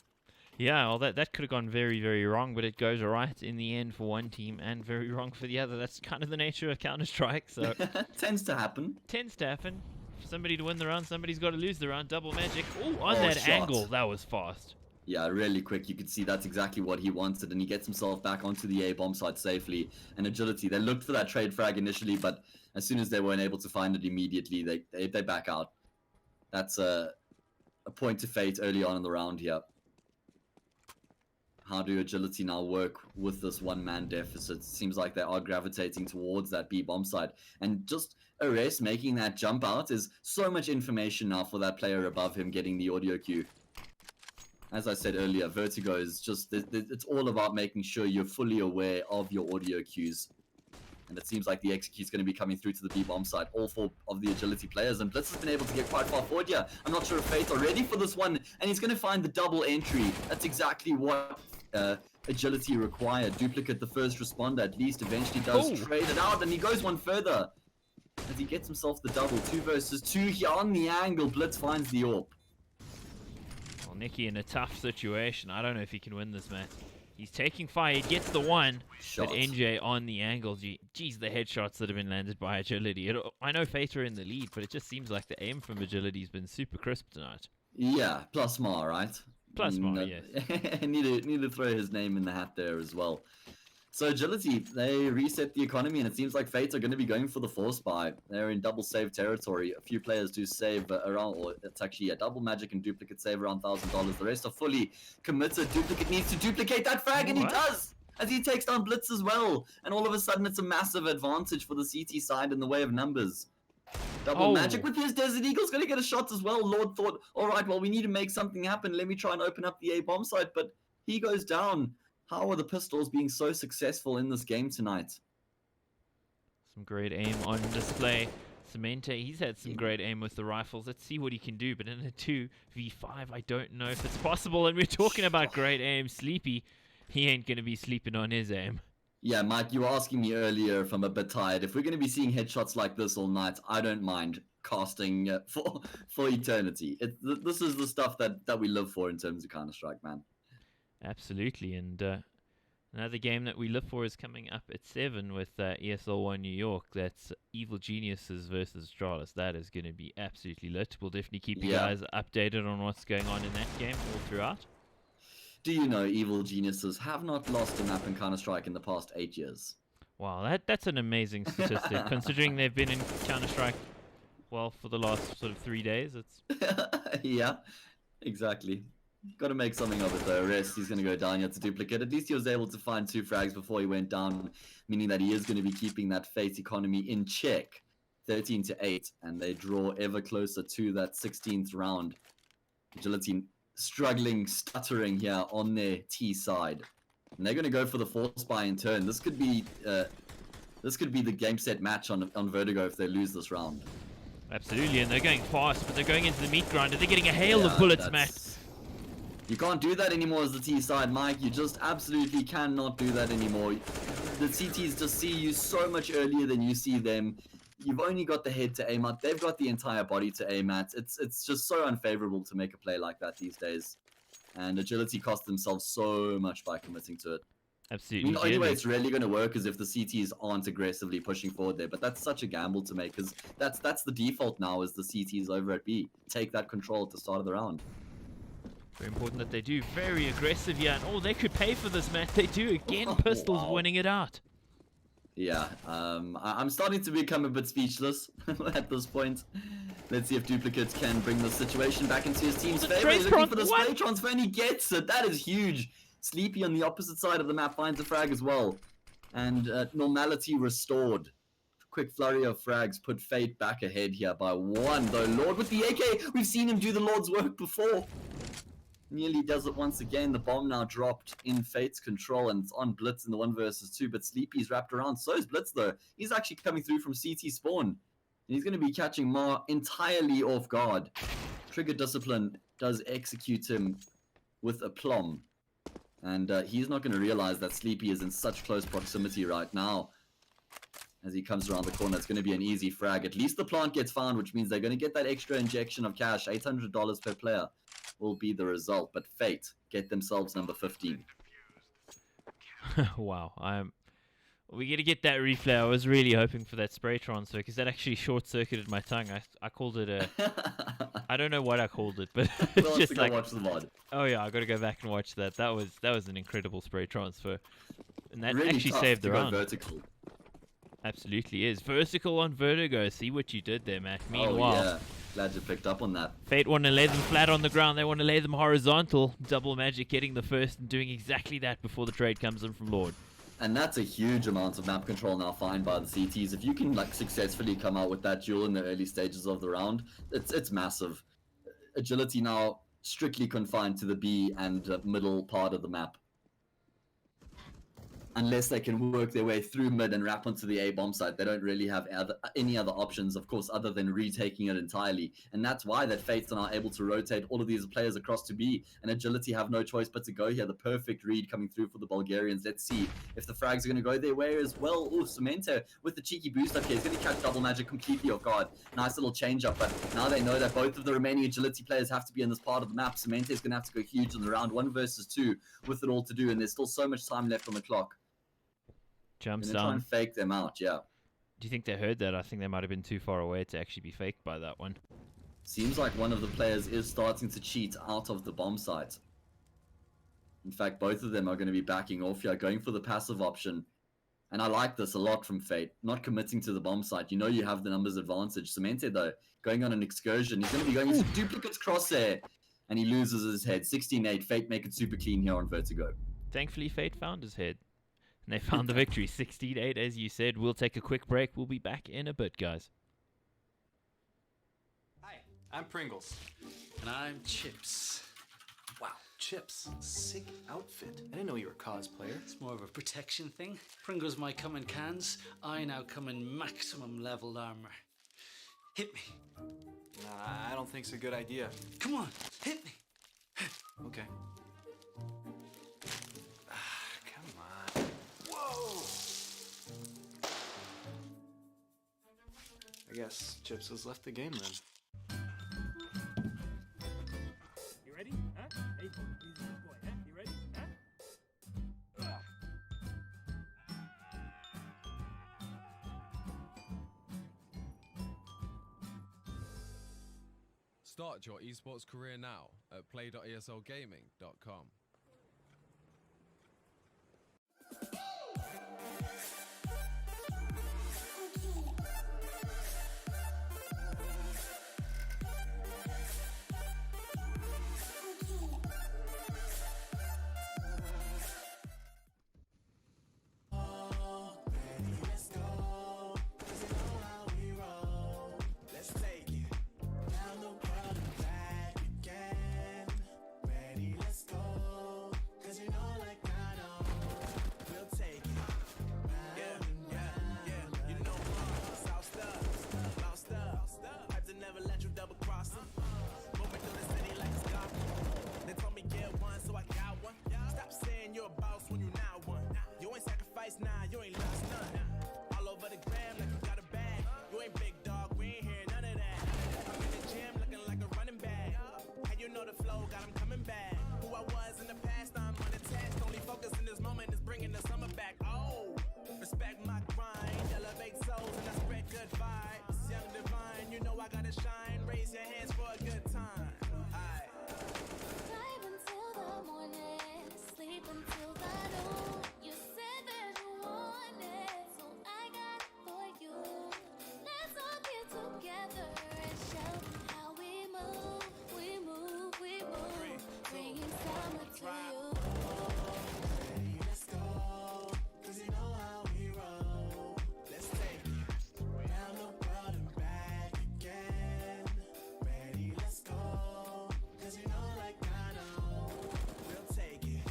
Yeah, well, that could have gone very, very wrong, but it goes right in the end for one team and very wrong for the other. That's kind of the nature of Counter-Strike, so... Tends to happen. Tends to happen. For somebody to win the round, somebody's got to lose the round. Double Magic. Ooh, on that angle, that was fast. Yeah, really quick. You could see that's exactly what he wanted, and he gets himself back onto the A bomb site safely. And Agility, they looked for that trade frag initially, but as soon as they weren't able to find it immediately, they back out. That's a point to Fate early on in the round here. How do Agility now work with this one-man deficit? Seems like they are gravitating towards that B bomb site. And just Arrest making that jump out is so much information now for that player above him getting the audio cue. As I said earlier, Vertigo is just, it's all about making sure you're fully aware of your audio cues. And it seems like the execute's going to be coming through to the B bomb side. All 4 of the Agility players, and Blitz has been able to get quite far forward here. I'm not sure if Fate are ready for this one, and he's going to find the double entry. That's exactly what Agility required. Duplicate, the first responder, at least eventually does trade it out, and he goes one further as he gets himself the double. 2 versus 2 here on the angle. Blitz finds the AWP. Well, Nicky in a tough situation. I don't know if he can win this match. He's taking fire. He gets the one. Shot. But NJ on the angle. Geez, the headshots that have been landed by Agility. I know Fate are in the lead, but it just seems like the aim from Agility has been super crisp tonight. Yeah, plus Ma, right? Plus Ma, yes. need to throw his name in the hat there as well. So Agility, they reset the economy, and it seems like Fates are going to be going for the force buy. They're in double save territory. A few players do save around, or it's actually a double Magic and Duplicate save around $1,000. The rest are fully committed. Duplicate needs to duplicate that frag, and he does! As he takes down Blitz as well. And all of a sudden, it's a massive advantage for the CT side in the way of numbers. Double Magic with his Desert Eagle's going to get a shot as well. Lord thought, all right, well, we need to make something happen. Let me try and open up the A bomb site, but he goes down. How are the pistols being so successful in this game tonight? Some great aim on display. Cemente, he's had some great aim with the rifles. Let's see what he can do. But in a 2v5, I don't know if it's possible. And we're talking about great aim. Sleepy, he ain't going to be sleeping on his aim. Yeah, Mike, you were asking me earlier if I'm a bit tired. If we're going to be seeing headshots like this all night, I don't mind casting for eternity. This is the stuff that we live for in terms of Counter-Strike, man. Absolutely, and another game that we live for is coming up at 7 with ESL 1 New York. That's Evil Geniuses versus Astralis. That is going to be absolutely lit. We'll definitely keep you guys updated on what's going on in that game all throughout. Do you know Evil Geniuses have not lost a map in Counter-Strike in the past 8 years? Wow, that's an amazing statistic, considering they've been in Counter-Strike, well, for the last sort of 3 days. It's Yeah, exactly. Got to make something of it though. Rest, he's going to go down here to duplicate. At least he was able to find 2 frags before he went down, meaning that he is going to be keeping that Fate economy in check. 13-8, and they draw ever closer to that 16th round. Agility struggling, stuttering here on their T side. And they're going to go for the force buy in turn. This could be the game set match on Vertigo if they lose this round. absolutely, and they're going fast, but they're going into the meat grinder. They're getting a hail of bullets, Matt. You can't do that anymore as the T side, Mike. You just absolutely cannot do that anymore. The CTs just see you so much earlier than you see them. You've only got the head to aim at. They've got the entire body to aim at. It's just so unfavorable to make a play like that these days. And Agility cost themselves so much by committing to it. Absolutely. I mean, the only way it's really going to work is if the CTs aren't aggressively pushing forward there. But that's such a gamble to make, because that's the default now, is the CTs over at B. Take that control at the start of the round. Very important that they do. Very aggressive here. And they could pay for this, Matt. They do. Again, Pistols winning it out. Yeah, I'm starting to become a bit speechless at this point. Let's see if Duplicates can bring the situation back into his team's favor. He's looking for the spray transfer and he gets it. That is huge. Sleepy on the opposite side of the map finds a frag as well. And normality restored. Quick flurry of frags put Fate back ahead here by 1. Though Lord with the AK, we've seen him do the Lord's work before. Nearly does it once again. The bomb now dropped in Fate's control, and it's on Blitz in the 1 versus 2. But Sleepy's wrapped around. So is Blitz though. He's actually coming through from CT spawn. And he's going to be catching Ma entirely off guard. Trigger Discipline does execute him with aplomb. And he's not going to realize that Sleepy is in such close proximity right now. As he comes around the corner, it's going to be an easy frag. At least the plant gets found, which means they're going to get that extra injection of cash. $800 per player will be the result. But Fate get themselves number 15. Wow. We're going to get that replay. I was really hoping for that spray transfer, because that actually short-circuited my tongue. I called it a... I don't know what I called it, but it's just like... watch the VOD. Oh yeah, I got to go back and watch that. That was an incredible spray transfer. And that really actually saved the round. Vertical. Absolutely is. Vertical on Vertigo. See what you did there, Mac. Meanwhile... Oh, yeah. Glad you picked up on that. Fate want to lay them flat on the ground. They want to lay them horizontal. Double Magic getting the first and doing exactly that before the trade comes in from Lord. And that's a huge amount of map control now found by the CTs. If you can successfully come out with that duel in the early stages of the round, it's massive. Agility now strictly confined to the B and middle part of the map. Unless they can work their way through mid and wrap onto the A bomb site, they don't really have any other options, of course, other than retaking it entirely. And that's why that Fates are now able to rotate all of these players across to B, and Agility have no choice but to go here. The perfect read coming through for the Bulgarians. Let's see if the frags are going to go their way as well. Oh, Cemento with the cheeky boost up here. He's going to catch Double Magic completely off guard. Nice little change up, but now they know that both of the remaining Agility players have to be in this part of the map. Cemento is going to have to go huge in the round 1 versus 2 with it all to do, and there's still so much time left on the clock. Jumps down. Try and fake them out, yeah. Do you think they heard that? I think they might have been too far away to actually be faked by that one. Seems like one of the players is starting to cheat out of the bomb site. In fact, both of them are going to be backing off here, going for the passive option. And I like this a lot from Fate, not committing to the bomb site. You know you have the numbers advantage. Cemente, though, going on an excursion. He's going to be going into Duplicate's crosshair. And he loses his head. 16-8. Fate make it super clean here on Vertigo. Thankfully, Fate found his head. And they found the victory, 16-8, as you said. We'll take a quick break. We'll be back in a bit, guys. Hi, I'm Pringles. And I'm Chips. Wow, Chips. Sick outfit. I didn't know you were a cosplayer. It's more of a protection thing. Pringles might come in cans. I now come in maximum leveled armor. Hit me. Nah, I don't think it's a good idea. Come on, hit me. Okay. Come on. Whoa! I guess Chips has left the game then. You ready? Huh? Hey, he's a good boy, huh? You ready? Huh? Start your esports career now at play.eslgaming.com. Nah, you ain't lost none. All over the gram like you got a bag. You ain't big dog, we ain't hear none of that. I'm in the gym looking like a running back. How you know the flow got him coming back? Who I was in the past, I'm unattached. Only focus in this moment is bringing the summer back. Oh, respect my grind, elevate souls and I spread good vibes. Young divine, you know I gotta shine. Raise your hands for a good time. Aight. Drive until the morning, sleep until the noon. You said that you want it, so I got it for you. Let's all get together and show them how we move. We move, we move, bringing summer to you. Ready, let's go, 'cause you know how we roll. Let's take it round the world and back again. Ready, let's go, 'cause you know like I know. We'll take it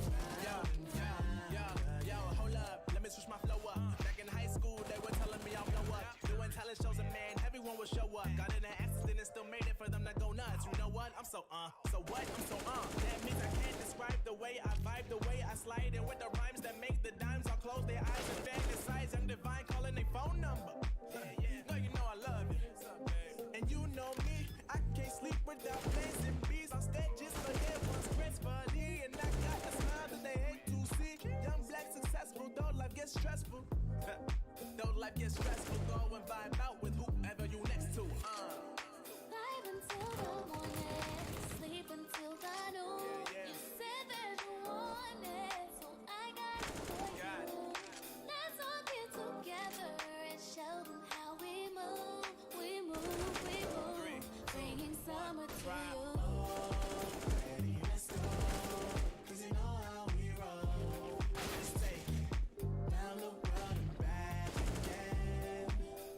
round and round. Yo, hold up, let me switch my flow up. Back in high school, they were telling me I'll blow up. Doing talent shows and man, everyone will show up. Got in an accident and still made it for them to go nuts. You know what? I'm so what? I'm so That means I can't describe the way I vibe, the way I slide in with the rhymes that make the dimes all close their eyes and fantasize. Young divine calling their phone number. No, you know I love it. And you know me, I can't sleep without dancing beats on stages for everyone's gracefully. And I got the smile that they hate to see. Young black successful, though life gets stressful. Though life gets stressful, go and vibe out with whoever you next to. Live until the morning, sleep until the noon. You said that you want it, so I got it for you. Let's all get together and show them how we move. We move, we move, bringing summer to you. Ready, let's go, 'cause you know how we roll. Let's take it round the world and back again.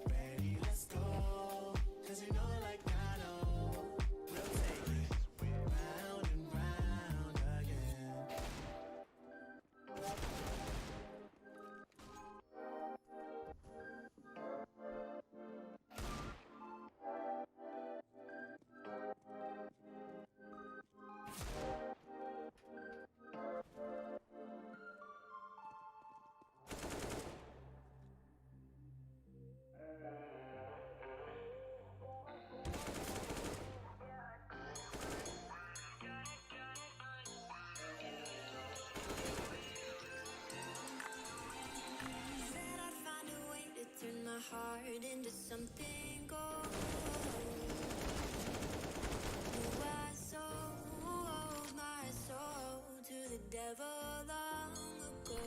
Ready, let's go, 'cause you know like I know. We'll take it round and round again. Said I'd find a way to turn my heart into something gold. I sold my soul to the devil long ago.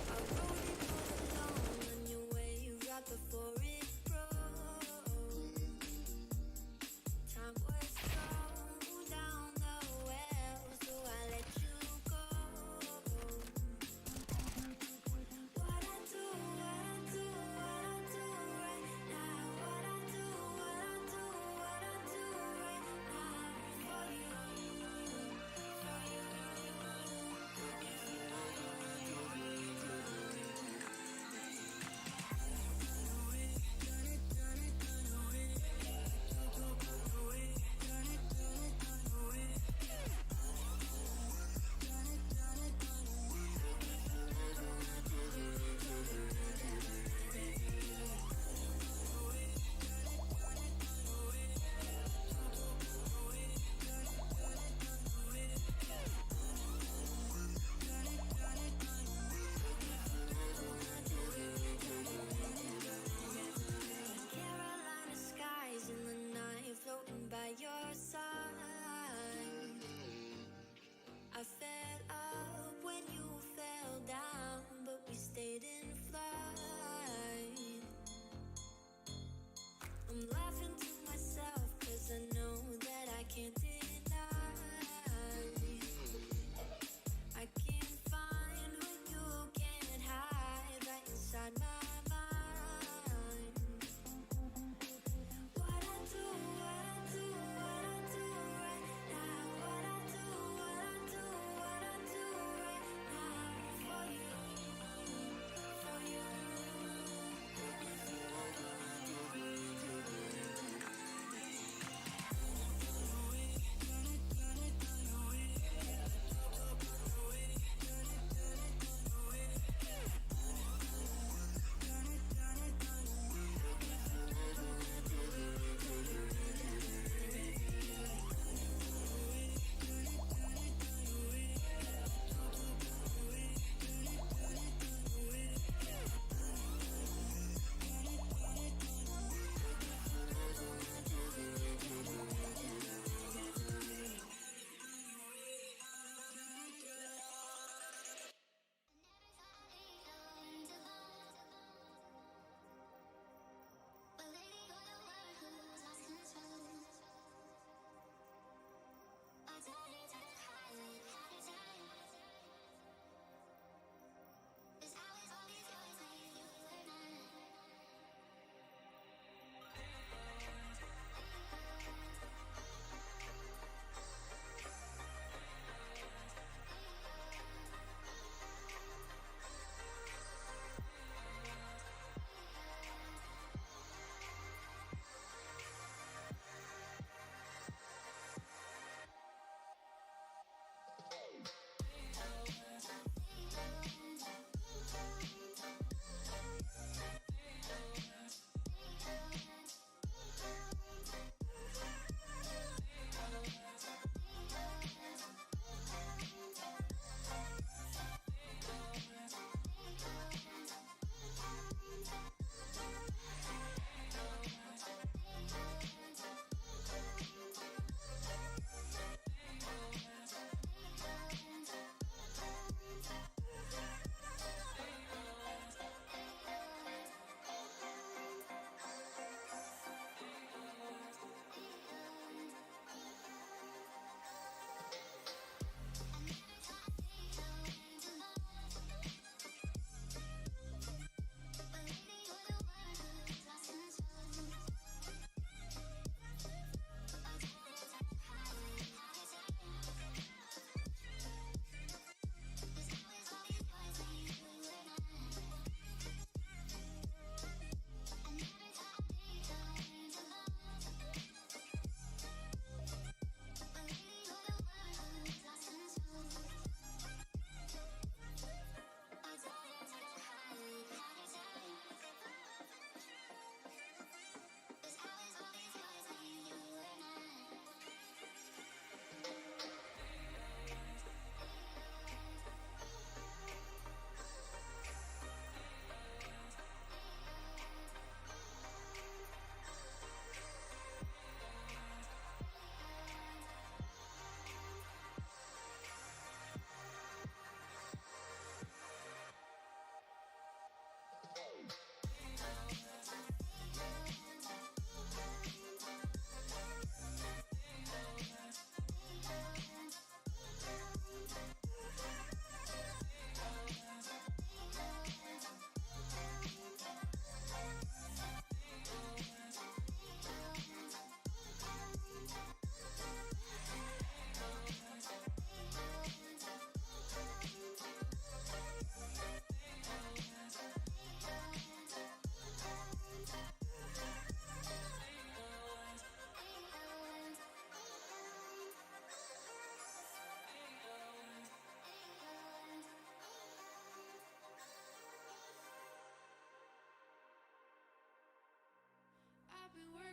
I rode it all alone on your wave right before it broke. Time was thrown down the well, so I let you go. What I do,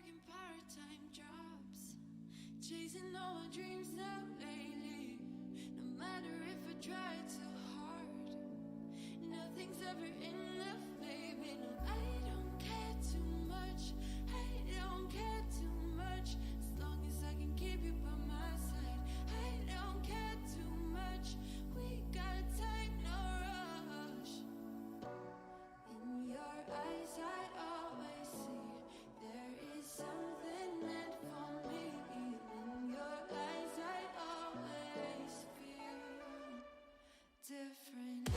fucking part-time jobs, chasing all my dreams out lately. No matter if I try too hard, nothing's ever enough, baby. No, I don't care too much. I don't care too much. As long as I can keep you by my side, I don't care too much. We got time, no rush. In your eyes, I always see there is something meant for me. In your eyes, I always feel different.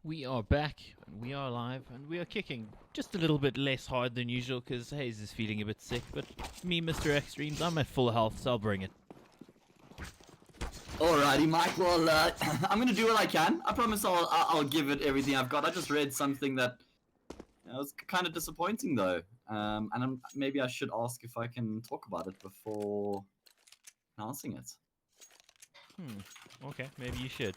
We are back, and we are live, and we are kicking just a little bit less hard than usual because Hayes is feeling a bit sick. But me, Mr. Extremes, I'm at full health, so I'll bring it. Alrighty, Mike. Well, I'm gonna do what I can. I promise I'll give it everything I've got. I just read something that was kind of disappointing, though, and maybe I should ask if I can talk about it before announcing it. Okay, maybe you should.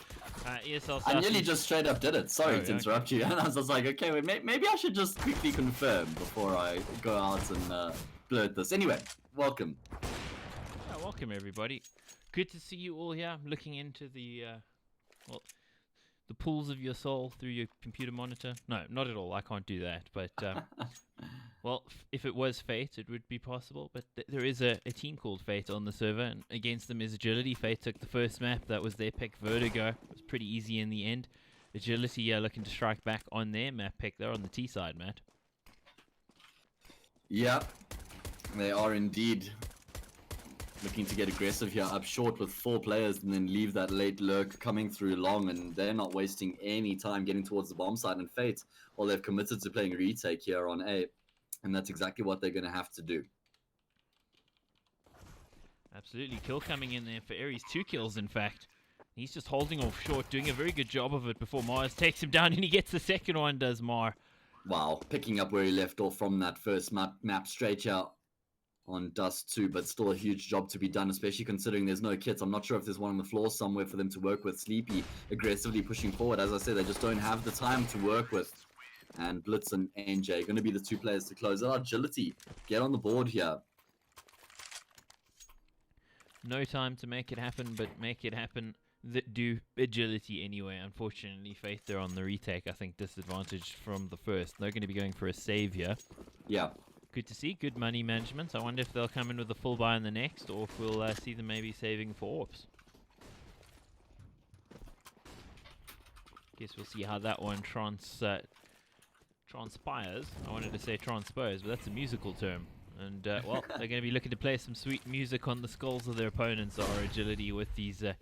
ESL I nearly Southeast- just straight up did it. Sorry Oh, to interrupt you. And I was just like, okay, wait, maybe I should just quickly confirm before I go out and blurt this. Anyway, welcome. Yeah, welcome everybody. Good to see you all here. I'm looking into the the pools of your soul through your computer monitor. No, not at all. I can't do that. But well, if it was Fate, it would be possible. But there is a team called Fate on the server, and against them is Agility. Fate took the first map. That was their pick, Vertigo. It was pretty easy in the end. Agility looking to strike back on their map pick. They're on the T side, Matt. Yep, they are indeed looking to get aggressive here, up short with 4 players, and then leave that late lurk coming through long, and they're not wasting any time getting towards the bomb side. And Fate, well, they've committed to playing retake here on A, and that's exactly what they're going to have to do. Absolutely. Kill coming in there for Aries. 2 kills, in fact. He's just holding off short, doing a very good job of it before Mars takes him down, and he gets the second one, does Mar. Wow, picking up where he left off from that first map straight out on Dust 2, but still a huge job to be done, especially considering there's no kits. I'm not sure if there's one on the floor somewhere for them to work with. Sleepy aggressively pushing forward. As I said, they just don't have the time to work with. And Blitz and ENG going to be the 2 players to close out. Agility, get on the board here. No time to make it happen, but make it happen that do Agility anyway. Unfortunately, Faith, they're on the retake. I think disadvantaged from the first. They're going to be going for a save here. Yeah. Good to see. Good money management. I wonder if they'll come in with a full buy in the next, or if we'll see them maybe saving for AWPs. Guess we'll see how that one transpires. I wanted to say transpose, but that's a musical term. And, well, they're going to be looking to play some sweet music on the skulls of their opponents, our Agility, with these, the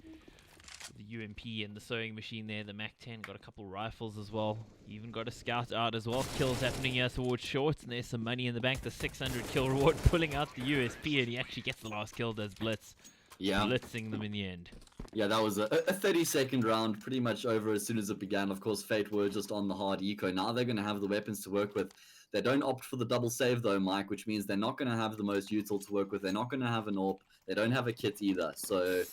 UMP and the sewing machine there, the MAC-10, got a couple rifles as well. Even got a scout out as well. Kills happening here towards shorts, and there's some money in the bank. The 600 kill reward pulling out the USP, and he actually gets the last kill, does Blitz. Yeah. Blitzing them in the end. Yeah, that was a 30-second round, pretty much over as soon as it began. Of course, Fate were just on the hard eco. Now they're going to have the weapons to work with. They don't opt for the double save, though, Mike, which means they're not going to have the most util to work with. They're not going to have an AWP. They don't have a kit either. So,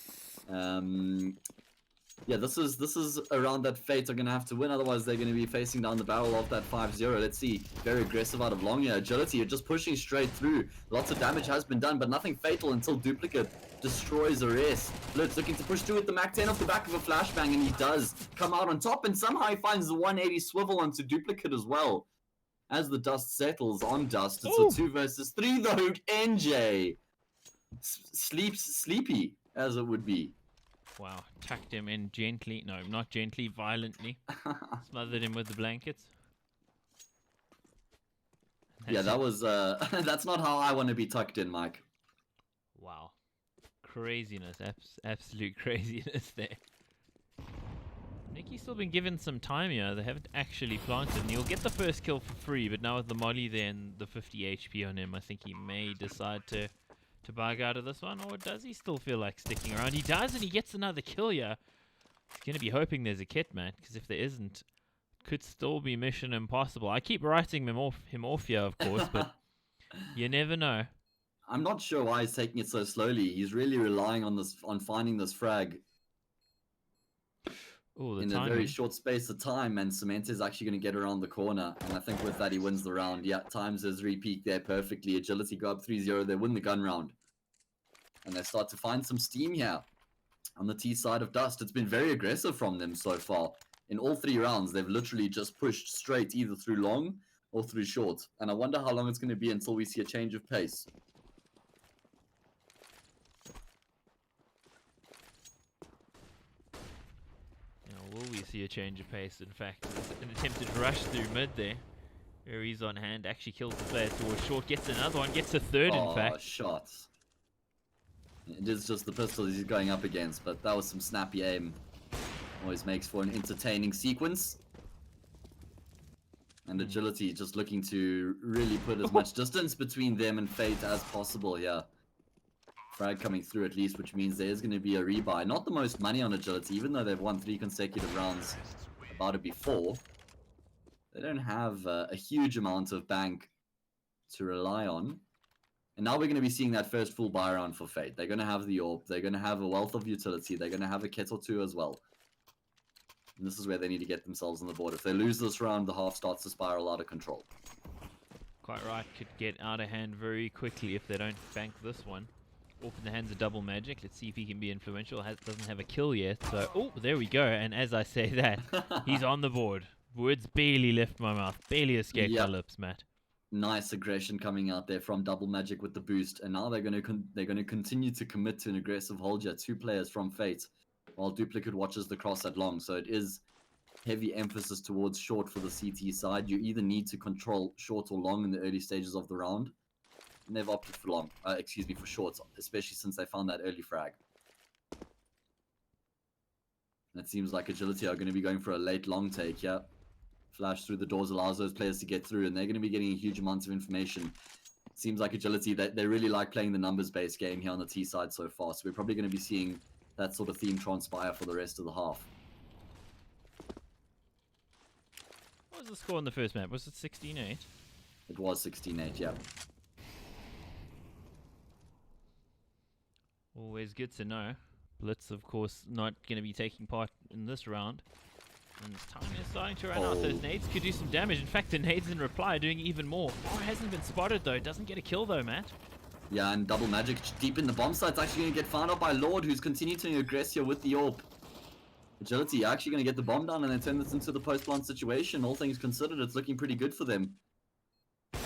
yeah, this is a round that Fate are going to have to win. Otherwise, they're going to be facing down the barrel of that 5-0. Let's see. Very aggressive out of long here. Agility are just pushing straight through. Lots of damage has been done, but nothing fatal until Duplicate destroys Arrest. Blitz looking to push through with the MAC-10 off the back of a flashbang, and he does come out on top, and somehow he finds the 180 swivel onto Duplicate as well. As the dust settles on Dust, it's a 2 versus 3, though. NJ sleeps sleepy, as it would be. Wow, tucked him in gently. No, not gently, violently. Smothered him with the blankets. Yeah, that was, that's not how I want to be tucked in, Mike. Wow. Craziness, absolute craziness there. Nicky's still been given some time here. They haven't actually planted, and he'll get the first kill for free, but now with the molly there and the 50 HP on him, I think he may decide to bug out of this one, or does he still feel like sticking around? He does, and he gets another kill here. He's going to be hoping there's a kit, man, because if there isn't, it could still be mission impossible. I keep writing him off here, of course, but you never know. I'm not sure why he's taking it so slowly. He's really relying on finding this frag Ooh, in a very short space of time, and Cement is actually going to get around the corner, and I think with that he wins the round. Yeah, Times has repeat there perfectly. Agility go up 3-0, they win the gun round. And they start to find some steam here on the T side of Dust. It's been very aggressive from them so far. In all 3 rounds, they've literally just pushed straight either through long or through short. And I wonder how long it's going to be until we see a change of pace. Will we see a change of pace? In fact, an attempted rush through mid there. Where he's on hand, actually kills the player towards short, gets another one, gets a third in fact. Shots. It is just the pistols he's going up against, but that was some snappy aim. Always makes for an entertaining sequence. And Agility just looking to really put as much distance between them and Fate as possible here. Frag coming through at least, which means there's going to be a rebuy. Not the most money on Agility, even though they've won 3 consecutive rounds about it before. They don't have a huge amount of bank to rely on. And now we're going to be seeing that first full buy round for Fate. They're going to have the AWP. They're going to have a wealth of utility. They're going to have a kit or two as well. And this is where they need to get themselves on the board. If they lose this round, the half starts to spiral out of control. Quite right, could get out of hand very quickly if they don't bank this one. Off in the hands of Double Magic. Let's see if he can be influential. Doesn't have a kill yet. So, oh, there we go. And as I say that, he's on the board. Words barely left my mouth. Barely escaped my lips, Matt. Nice aggression coming out there from Double Magic with the boost. And now they're going to continue to commit to an aggressive hold here. 2 players from Fate, while Duplicate watches the cross at long. So it is heavy emphasis towards short for the CT side. You either need to control short or long in the early stages of the round. And they've opted for long, for shorts, especially since they found that early frag. And it seems like Agility are going to be going for a late long take here. Flash through the doors allows those players to get through, and they're going to be getting a huge amount of information. It seems like Agility, they really like playing the numbers-based game here on the T side so far, so we're probably going to be seeing that sort of theme transpire for the rest of the half. What was the score on the first map? Was it 16-8? It was 16-8, yeah. Always good to know. Blitz, of course, not going to be taking part in this round. And time is starting to run out. Those nades could do some damage. In fact, the nades in reply are doing even more. Oh, it hasn't been spotted, though. Doesn't get a kill, though, Matt. Yeah, and Double Magic deep in the bomb site. It's actually going to get found out by Lord, who's continuing to aggress here with the AWP. Agility actually going to get the bomb down and then turn this into the post-plant situation. All things considered, it's looking pretty good for them.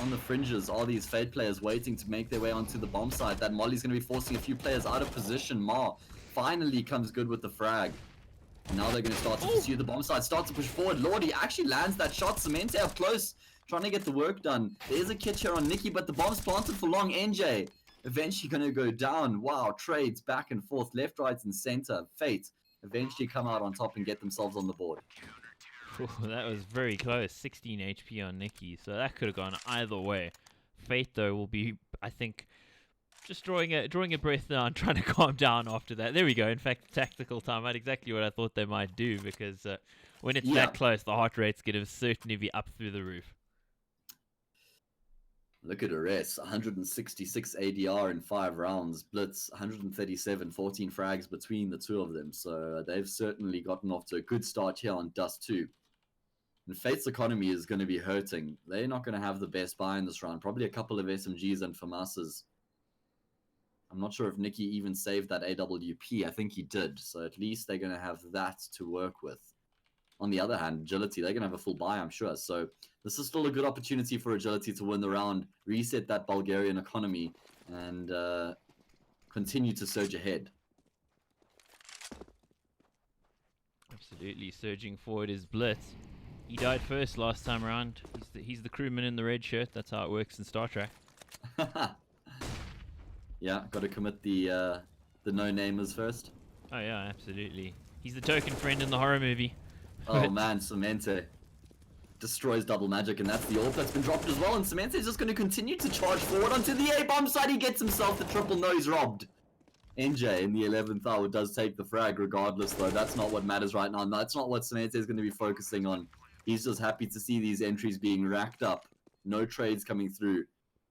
On the fringes are these Fade players waiting to make their way onto the bomb site. That Molly's going to be forcing a few players out of position. Ma finally comes good with the frag. And now they're going to start to pursue the bomb site, start to push forward. Lord, he actually lands that shot. Cemente up close, trying to get the work done. There's a catch here on Nikki, but the bomb's planted for long. NJ eventually going to go down. Wow, trades back and forth, left, right, and center. Fate eventually come out on top and get themselves on the board. Ooh, that was very close. 16 HP on Nikki, so that could have gone either way. Fate, though, will be, I think, just drawing a breath now and trying to calm down after that. There we go. In fact, tactical timeout, exactly what I thought they might do, because when it's that close, the heart rate's going to certainly be up through the roof. Look at Arrest, 166 ADR in 5 rounds. Blitz, 137, 14 frags between the two of them. So they've certainly gotten off to a good start here on Dust 2. And Fate's economy is going to be hurting. They're not going to have the best buy in this round. Probably a couple of SMGs and FAMASs. I'm not sure if Nikki even saved that AWP. I think he did. So at least they're going to have that to work with. On the other hand, Agility, they're going to have a full buy, I'm sure. So this is still a good opportunity for Agility to win the round, reset that Bulgarian economy, and continue to surge ahead. Absolutely. Surging forward is Blitz. He died first last time around. He's the crewman in the red shirt. That's how it works in Star Trek. Yeah, got to commit the no-namers first. Oh yeah, absolutely. He's the token friend in the horror movie. Oh man, Cemente destroys Double Magic, and that's the AWP that's been dropped as well. And Cemente is just going to continue to charge forward onto the A-bomb side. He gets himself the triple nose robbed. NJ in the 11th hour does take the frag regardless, though. That's not what matters right now. That's not what Cemente is going to be focusing on. He's just happy to see these entries being racked up. No trades coming through.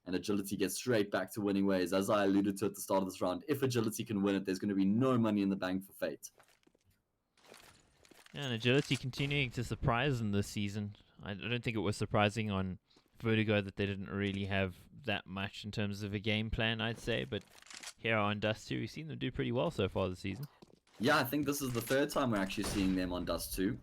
And Agility gets straight back to winning ways. As I alluded to at the start of this round, if Agility can win it, there's going to be no money in the bank for Fate. Yeah, and Agility continuing to surprise them this season. I don't think it was surprising on Vertigo that they didn't really have that much in terms of a game plan, I'd say. But here on Dust 2, we've seen them do pretty well so far this season. Yeah, I think this is the 3rd time we're actually seeing them on Dust 2.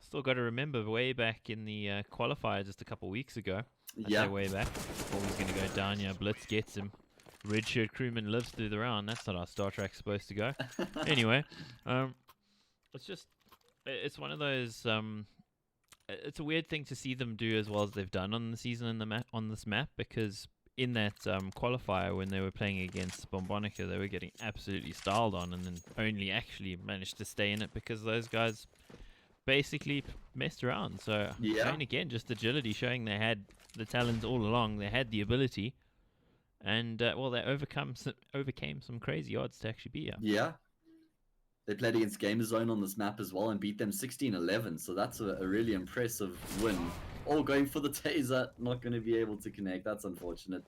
Still got to remember way back in the qualifier just a couple weeks ago. I say way back. Before he's going to go down, yeah, Blitz gets him. Red shirt crewman lives through the round. That's not how Star Trek's supposed to go. Anyway, it's one of those. It's a weird thing to see them do as well as they've done on the season on this map, because in that qualifier when they were playing against Bombonica, they were getting absolutely styled on, and then only actually managed to stay in it because those guys basically messed around. So Yeah. and again, just agility, showing they had the talent all along. They had the ability, and well, they overcame some crazy odds to actually be here. Yeah. They played against Gamer Zone on this map as well and beat them 16-11. So that's a really impressive win. All going for the taser, not going to be able to connect. That's unfortunate.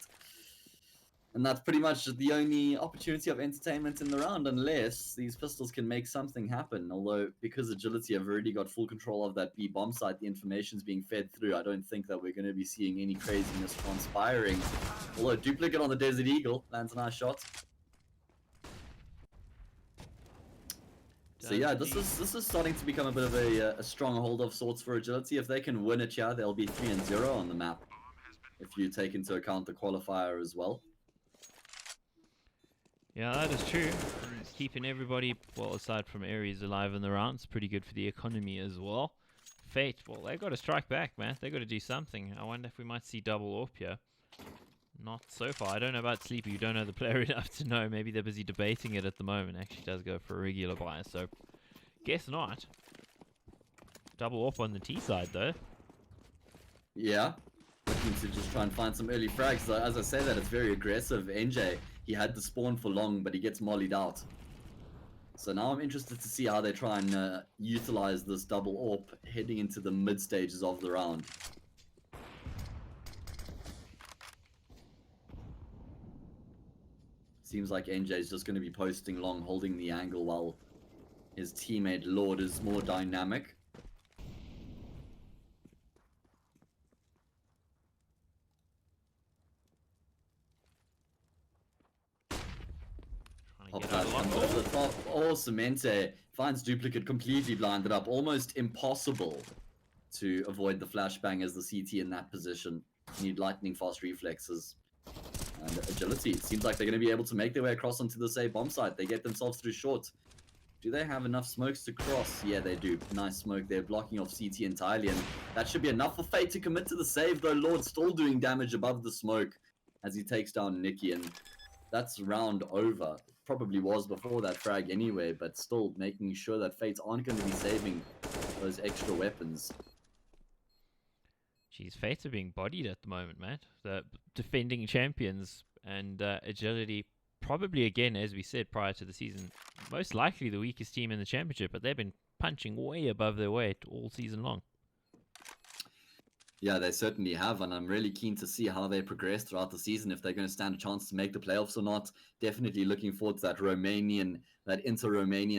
And that's pretty much the only opportunity of entertainment in the round, unless these pistols can make something happen. Although, because Agility have already got full control of that B bomb site, the information's being fed through. I don't think that we're going to be seeing any craziness transpiring. Although, Duplicate on the Desert Eagle lands a nice shot. So yeah, this is starting to become a bit of a stronghold of sorts for Agility. If they can win it here, they'll be 3-0 on the map. If you take into account the qualifier as well. Yeah, that is true. It's keeping everybody, well, aside from Ares, alive in the round. It's pretty good for the economy as well. Fate, well, they got to strike back, man. They got to do something. I wonder if we might see double AWP here. Not so far. I don't know about Sleepy. You don't know the player enough to know. Maybe they're busy debating it at the moment. Actually does go for a regular buy, so guess not. Double AWP on the T side, though. Yeah. Looking to just try and find some early frags. So as I say that, it's very aggressive. NJ, he had the spawn for long, but he gets mollied out. So now I'm interested to see how they try and utilize this double AWP heading into the mid stages of the round. Seems like NJ is just going to be posting long, holding the angle, while his teammate Lord is more dynamic. Trying to Pop get that out of comes luck. over the top. Oh, Cemente finds Duplicate completely blinded up. Almost impossible to avoid the flashbang as the CT in that position. Need lightning fast reflexes and agility. It seems like they're going to be able to make their way across onto the safe bomb site. They get themselves through short. Do they have enough smokes to cross? Yeah, they do. Nice smoke there, blocking off CT entirely, and that should be enough for Fate to commit to the save, though Lord still doing damage above the smoke as he takes down Nikki, and that's round over. Probably was before that frag anyway, but still making sure that Fates aren't going to be saving those extra weapons. Jeez, Fates are being bodied at the moment, man. The defending champions and Agility, probably again, as we said prior to the season, most likely the weakest team in the championship, but they've been punching way above their weight all season long. Yeah, they certainly have, and I'm really keen to see how they progress throughout the season, if they're going to stand a chance to make the playoffs or not. Definitely looking forward to that inter-Romanian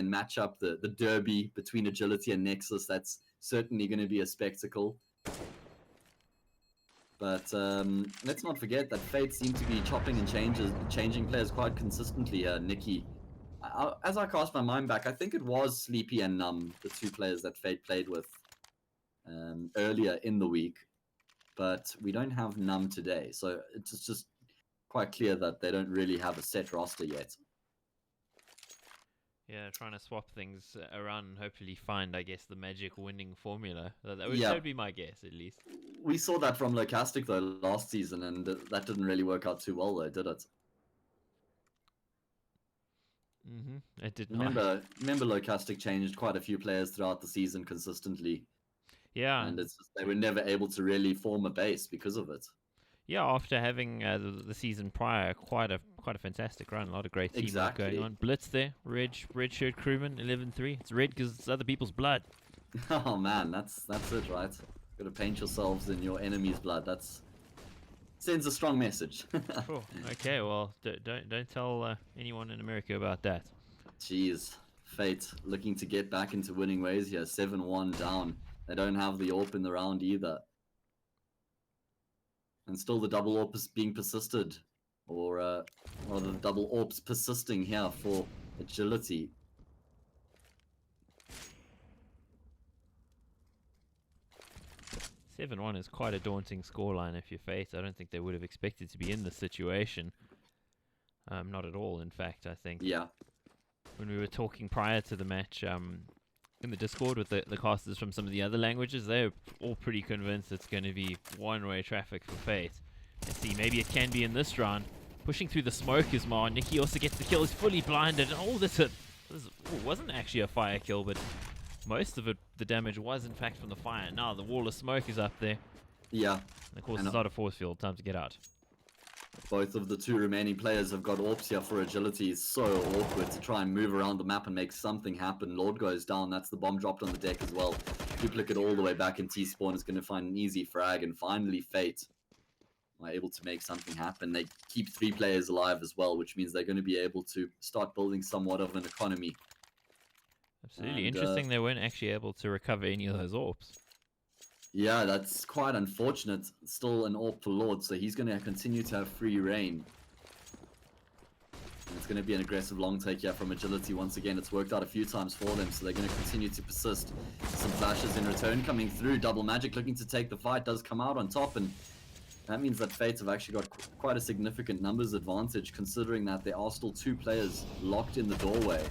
matchup, the derby between Agility and Nexus. That's certainly going to be a spectacle. But let's not forget that Fate seem to be chopping and changing players quite consistently. Nikki, as I cast my mind back, I think it was Sleepy and Numb, the two players that Fate played with earlier in the week. But we don't have Numb today, so it's just quite clear that they don't really have a set roster yet. Yeah, trying to swap things around and hopefully find, I guess, the magic winning formula. That Yeah. would be my guess, at least. We saw that from Locastic, though, last season, and that didn't really work out too well, though, did it? It did not. Remember Locastic changed quite a few players throughout the season consistently, Yeah, and it's just, they were never able to really form a base because of it. yeah. After having the season prior, quite a fantastic run. A lot of great teamwork Exactly. going on. Blitz there, red shirt crewman, 11-3. It's red because it's other people's blood. Oh man, that's it, right? Got to paint yourselves in your enemy's blood. That's sends a strong message. Cool. Okay, well, don't tell anyone in America about that. Jeez, Fate looking to get back into winning ways here. 7-1 down. They don't have the AWP in the round either. And still the double AWP is being persisted. Or rather, the double AWP's persisting here for Agility. Seven 1 is quite a daunting scoreline if you're Fate. I don't think they would have expected to be in this situation. Not at all, in fact, I think. Yeah. When we were talking prior to the match in the Discord with the casters from some of the other languages, they're all pretty convinced it's going to be one-way traffic for Fate. Let's see, maybe it can be in this round. Pushing through the smoke is Mar. Nikki also gets the kill. He's fully blinded. Oh, this wasn't actually a fire kill, but Most of it, the damage was in fact from the fire. Now the wall of smoke is up there. Yeah, And of course, And, it's not a force field. Time to get out. both of the two remaining players have got AWPs here for agility. It's so awkward to try and move around the map and make something happen. Lord goes down. That's the bomb dropped on the deck as well. Duplicate all the way back in T-spawn is going to find an easy frag. And finally, Fate are able to make something happen. They keep 3 players alive as well, which means they're going to be able to start building somewhat of an economy. Absolutely. And, Interesting they weren't actually able to recover any of those AWPs. Yeah, that's quite unfortunate. Still an AWP for Lord, so he's going to continue to have free reign. And it's going to be an aggressive long take here from agility. Once again, it's worked out a few times for them, so they're going to continue to persist. Some flashes in return coming through. Double Magic looking to take the fight, does come out on top, and that means that Fates have actually got quite a significant numbers advantage, considering that there are still 2 players locked in the doorway.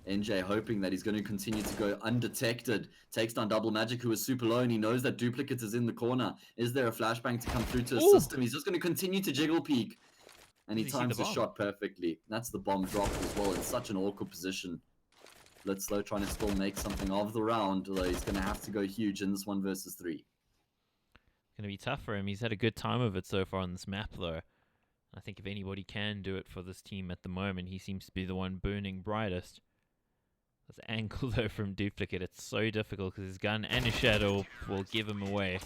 NJ hoping that he's going to continue to go undetected. Takes down Double Magic, who is super low, and he knows that Duplicate is in the corner. Is there a flashbang to come through to assist him? He's just going to continue to jiggle peek. And he Does he see times the the bomb? shot perfectly. That's the bomb drop as well in such an awkward position. Blitzlow trying to still make something of the round, although he's going to have to go huge in this 1 versus 3. Gonna be tough for him. He's had a good time of it so far on this map, though. I think if anybody can do it for this team at the moment, he seems to be the one burning brightest. This angle, though, from Duplicate, it's so difficult because his gun and his shadow will give him away.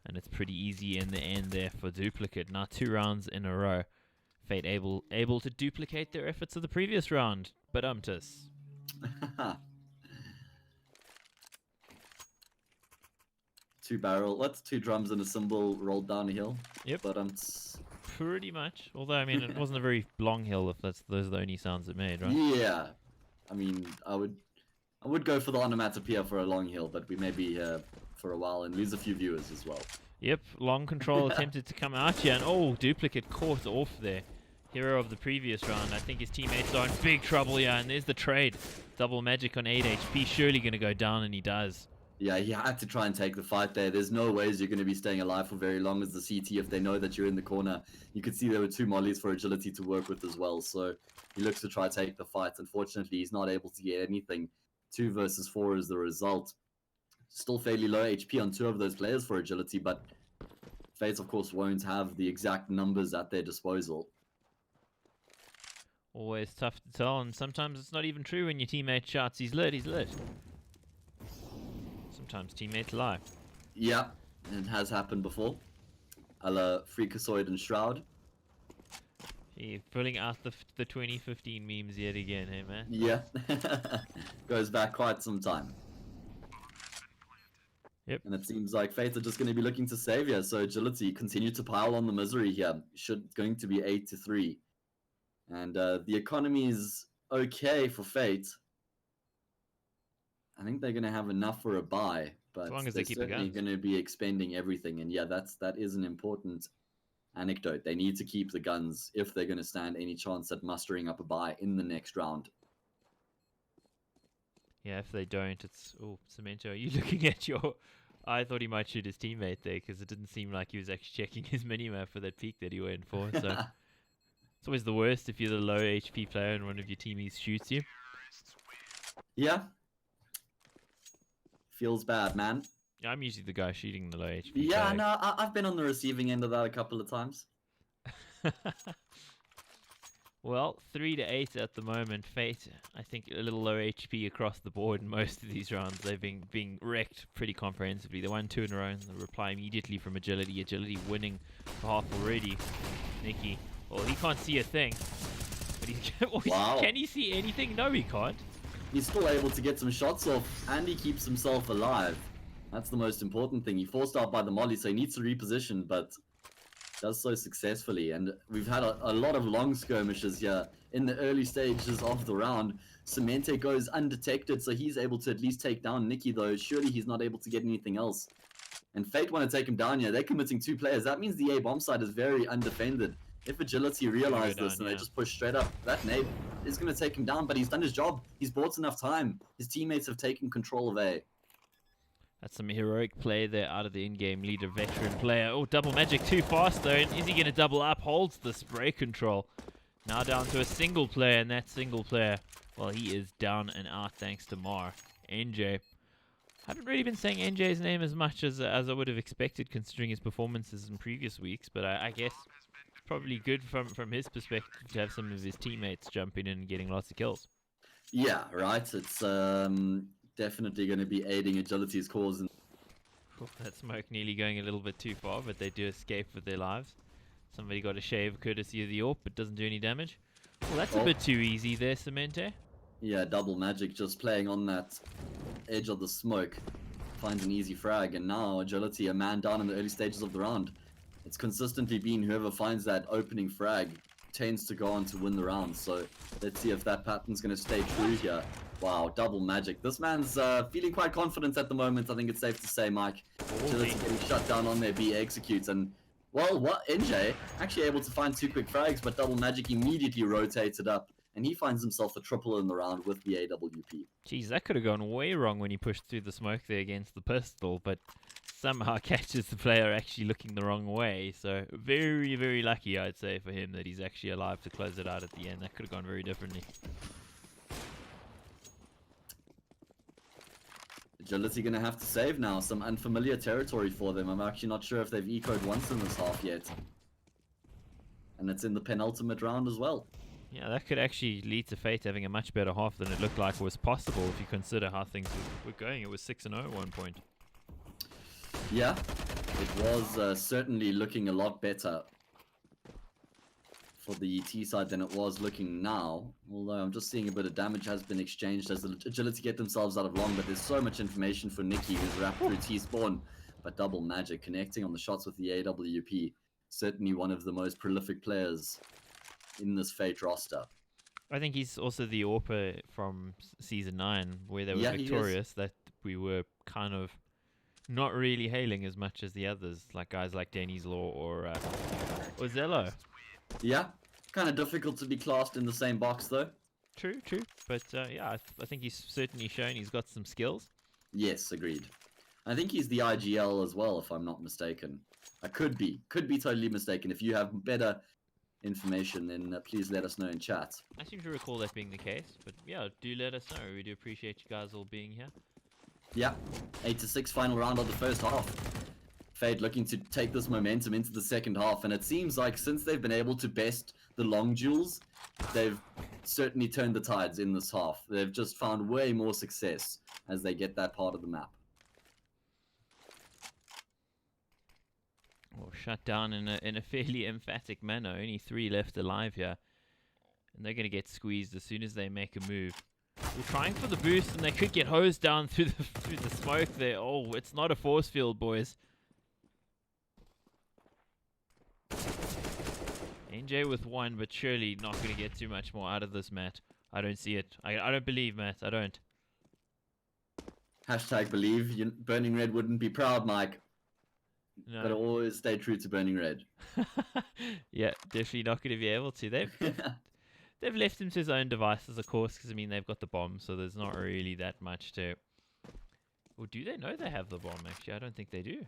And it's pretty easy in the end there for Duplicate. Now 2 rounds in a row. Fate able to duplicate their efforts of the previous round. But Two barrel, what's 2 drums and a cymbal rolled down a hill? Yep. But pretty much. Although, I mean, it wasn't a very long hill if those are the only sounds it made, right? yeah, I mean, I would go for the onomatopoeia for a long hill, but we may be here for a while and lose a few viewers as well. Yep, long control attempted to come out here, and oh, Duplicate caught off there. Hero of the previous round. I think his teammates are in big trouble here, and there's the trade. Double Magic on 8 HP, surely going to go down, and he does. Yeah, he had to try and take the fight there. There's no ways you're going to be staying alive for very long as the CT if they know that you're in the corner. You could see there were 2 mollies for agility to work with as well, so he looks to try to take the fight. Unfortunately, he's not able to get anything. 2 versus 4 is the result. Still fairly low HP on 2 of those players for agility, but Fates, of course, won't have the exact numbers at their disposal. Always tough to tell, and sometimes it's not even true when your teammate shouts, he's lit, he's lit. Sometimes teammates lie. Yeah, it has happened before. A la Freakazoid and Shroud. He pulling out the 2015 memes yet again, hey man? Yeah. Goes back quite some time. Yep. And it seems like Fate are just going to be looking to save here, so agility continue to pile on the misery here. Going to be 8-3. And the economy is okay for Fate. I think they're going to have enough for a buy, but As long as they they're keep the certainly guns. going to be expending everything. And yeah, that is an important anecdote. They need to keep the guns if they're going to stand any chance at mustering up a buy in the next round. Yeah, if they don't, it's... Oh, Cemento, are you looking at your... I thought he might shoot his teammate there, because it didn't seem like he was actually checking his minimap for that peak that he went for, so... It's always the worst if you're the low HP player and one of your teammates shoots you. Yeah. Feels bad, man. Yeah, I'm usually the guy shooting the low HP Yeah, player. no, I've been on the receiving end of that a couple of times. Well, 3-8 at the moment. Fate, I think, a little low HP across the board in most of these rounds. They've been being wrecked pretty comprehensively. They won 2 in a row, and the reply immediately from Agility. Agility winning for half already. Nikki, well, he can't see a thing. But Wow. Can he see anything? No, he can't. He's still able to get some shots off, and he keeps himself alive. That's the most important thing. He forced out by the molly, so he needs to reposition, but does so successfully. And we've had a lot of long skirmishes here in the early stages of the round. Cemente goes undetected, so he's able to at least take down Nikki, though surely he's not able to get anything else. And Fate want to take him down here. They're committing 2 players. That means the A bomb side is very undefended. If Agility realize this and they just push straight up, that nade is going to take him down, but he's done his job. He's bought enough time. His teammates have taken control of A. That's some heroic play there out of the in-game leader, veteran player. Oh, double magic too fast though. And is he going to double up? Holds the spray control. Now down to a single player, and that single player Well, he is down and out thanks to Mar. NJ. I haven't really been saying NJ's name as much as I would have expected considering his performances in previous weeks, but I guess probably good from his perspective to have some of his teammates jumping in and getting lots of kills. Yeah, right. It's definitely going to be aiding Agility's cause. And Oof, that smoke nearly going a little bit too far, but they do escape with their lives. Somebody got a shave courtesy of the AWP, but doesn't do any damage. Well, that's a bit too easy there, Cemente. yeah, double magic just playing on that edge of the smoke. Finds an easy frag, and now Agility a man down in the early stages of the round. It's consistently been whoever finds that opening frag tends to go on to win the round. So let's see if that pattern's going to stay true here. Wow, double magic. This man's feeling quite confident at the moment, I think it's safe to say, Mike. Agility getting shut down on their B executes, and well, what NJ actually able to find 2 quick frags, but double magic immediately rotates it up, and he finds himself a triple in the round with the AWP. Jeez, that could have gone way wrong when he pushed through the smoke there against the pistol, but somehow catches the player actually looking the wrong way. So very, very lucky, I'd say, for him that he's actually alive to close it out at the end. That could have gone very differently. Agility going to have to save now. Some unfamiliar territory for them. I'm actually not sure if they've ecoed once in this half yet. And it's in the penultimate round as well. Yeah, that could actually lead to Fate having a much better half than it looked like was possible if you consider how things were going. It was 6-0 at one point. Yeah, it was certainly looking a lot better for the ET side than it was looking now. Although I'm just seeing a bit of damage has been exchanged as the Agility get themselves out of long, but there's so much information for Nikki who's wrapped through T-spawn. But double magic connecting on the shots with the AWP. Certainly one of the most prolific players in this Fate roster. I think he's also the AWP from Season 9, where they were Yeah, he is. victorious, that we were kind of not really hailing as much as the others, like guys like Denny's Law or Zello. Yeah, kind of difficult to be classed in the same box though. True. But yeah, I think he's certainly shown he's got some skills. Yes, agreed. I think he's the IGL as well, if I'm not mistaken. I could be totally mistaken. If you have better information, then please let us know in chat. I seem to recall that being the case, but yeah, do let us know. We do appreciate you guys all being here. Yeah, 8-6 final round of the first half. Fade looking to take this momentum into the second half, and it seems like since they've been able to best the long duels, they've certainly turned the tides in this half. They've just found way more success as they get that part of the map. Well, shut down in a fairly emphatic manner. Only 3 left alive here, and they're going to get squeezed as soon as they make a move. We're trying for the boost, and they could get hosed down through the smoke there. Oh, it's not a force field, boys. NJ with 1, but surely not going to get too much more out of this, Matt. I don't see it. I don't believe, Matt. I don't. Hashtag believe. Burning Red wouldn't be proud, Mike. No. But always stay true to Burning Red. Yeah, definitely not going to be able to. They've left him to his own devices, of course, because I mean they've got the bomb, so there's not really that much to. Or do they know they have the bomb? Actually, I don't think they do.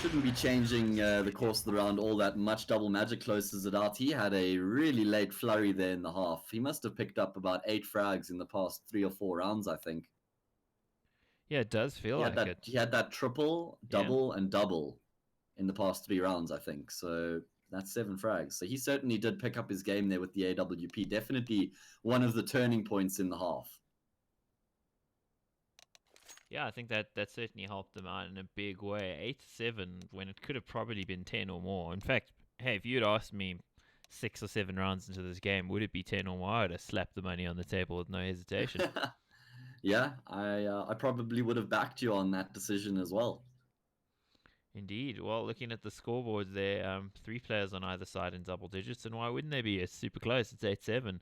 Shouldn't be changing the course of the round all that much. Double magic closes it out. He had a really late flurry there in the half. He must have picked up about 8 frags in the past 3 or 4 rounds, I think. Yeah, it does feel like it. He had that triple, double, and double in the past 3 rounds, I think. So that's 7 frags. So he certainly did pick up his game there with the AWP. Definitely one of the turning points in the half. Yeah, I think that certainly helped them out in a big way. 8-7 when it could have probably been 10 or more. In fact, hey, if you'd asked me 6 or 7 rounds into this game, would it be 10 or more? I'd have slapped the money on the table with no hesitation. Yeah, I probably would have backed you on that decision as well. Indeed. Well, looking at the scoreboards there, 3 players on either side in double digits, and why wouldn't they be? It's super close. It's 8-7.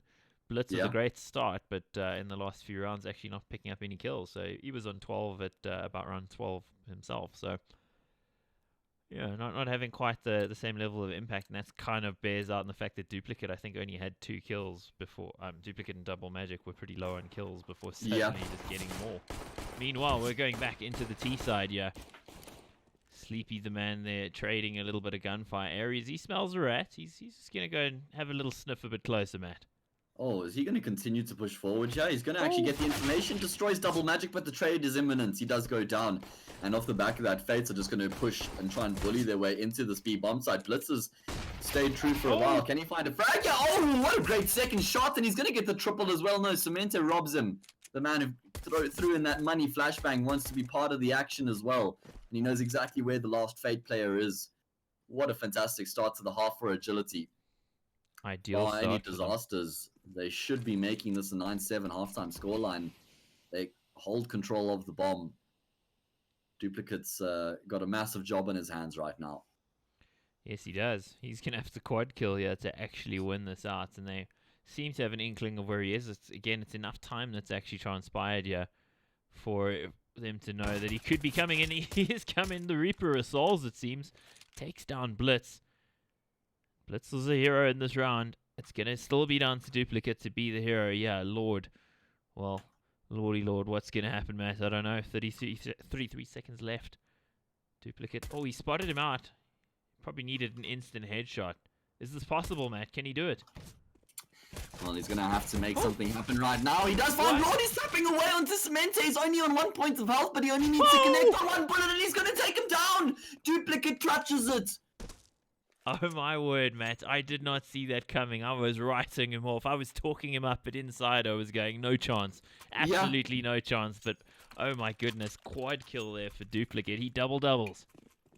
Blitz with a great start, but in the last few rounds actually not picking up any kills. So he was on 12 at about round 12 himself. So yeah, not having quite the same level of impact, and that's kind of bears out in the fact that Duplicate I think only had 2 kills before. Duplicate and Double Magic were pretty low on kills before suddenly just getting more. Meanwhile, we're going back into the T side. Yeah, Sleepy the man there trading a little bit of gunfire. Aries, he smells a rat. He's just gonna go and have a little sniff a bit closer, Matt. Oh, is he going to continue to push forward here? He's going to actually get the information, destroys double magic, but the trade is imminent. He does go down. And off the back of that, Fates are just going to push and try and bully their way into this B bomb site. Blitz has stayed true for a while. Can he find a frag? Yeah, oh, what a great second shot. And he's going to get the triple as well. No, Cemento robs him. The man who threw in that money flashbang wants to be part of the action as well. And he knows exactly where the last Fate player is. What a fantastic start to the half for Agility. Ideal Bar any start for them. disasters, they should be making this a 9-7 halftime scoreline. They hold control of the bomb. Duplicate's got a massive job on his hands right now. Yes, he does. He's going to have to quad kill here to actually win this out, and they seem to have an inkling of where he is. It's enough time that's actually transpired here for them to know that he could be coming in. He is coming. The Reaper of Souls, it seems, takes down Blitz. Blitz was a hero in this round. It's going to still be down to Duplicate to be the hero. Yeah, Lord. Well, lordy lord, what's going to happen, Matt? I don't know. 33 seconds left. Duplicate. Oh, he spotted him out. Probably needed an instant headshot. Is this possible, Matt? Can he do it? Well, he's going to have to make something happen right now. He does find Lord. He's tapping away onto Cemente. He's only on 1 point of health, but he only needs to connect on 1 bullet, and he's going to take him down. Duplicate clutches it. Oh my word, Matt. I did not see that coming. I was writing him off. I was talking him up, but inside I was going, no chance. Absolutely no chance. But oh my goodness, quad kill there for Duplicate. He doubles.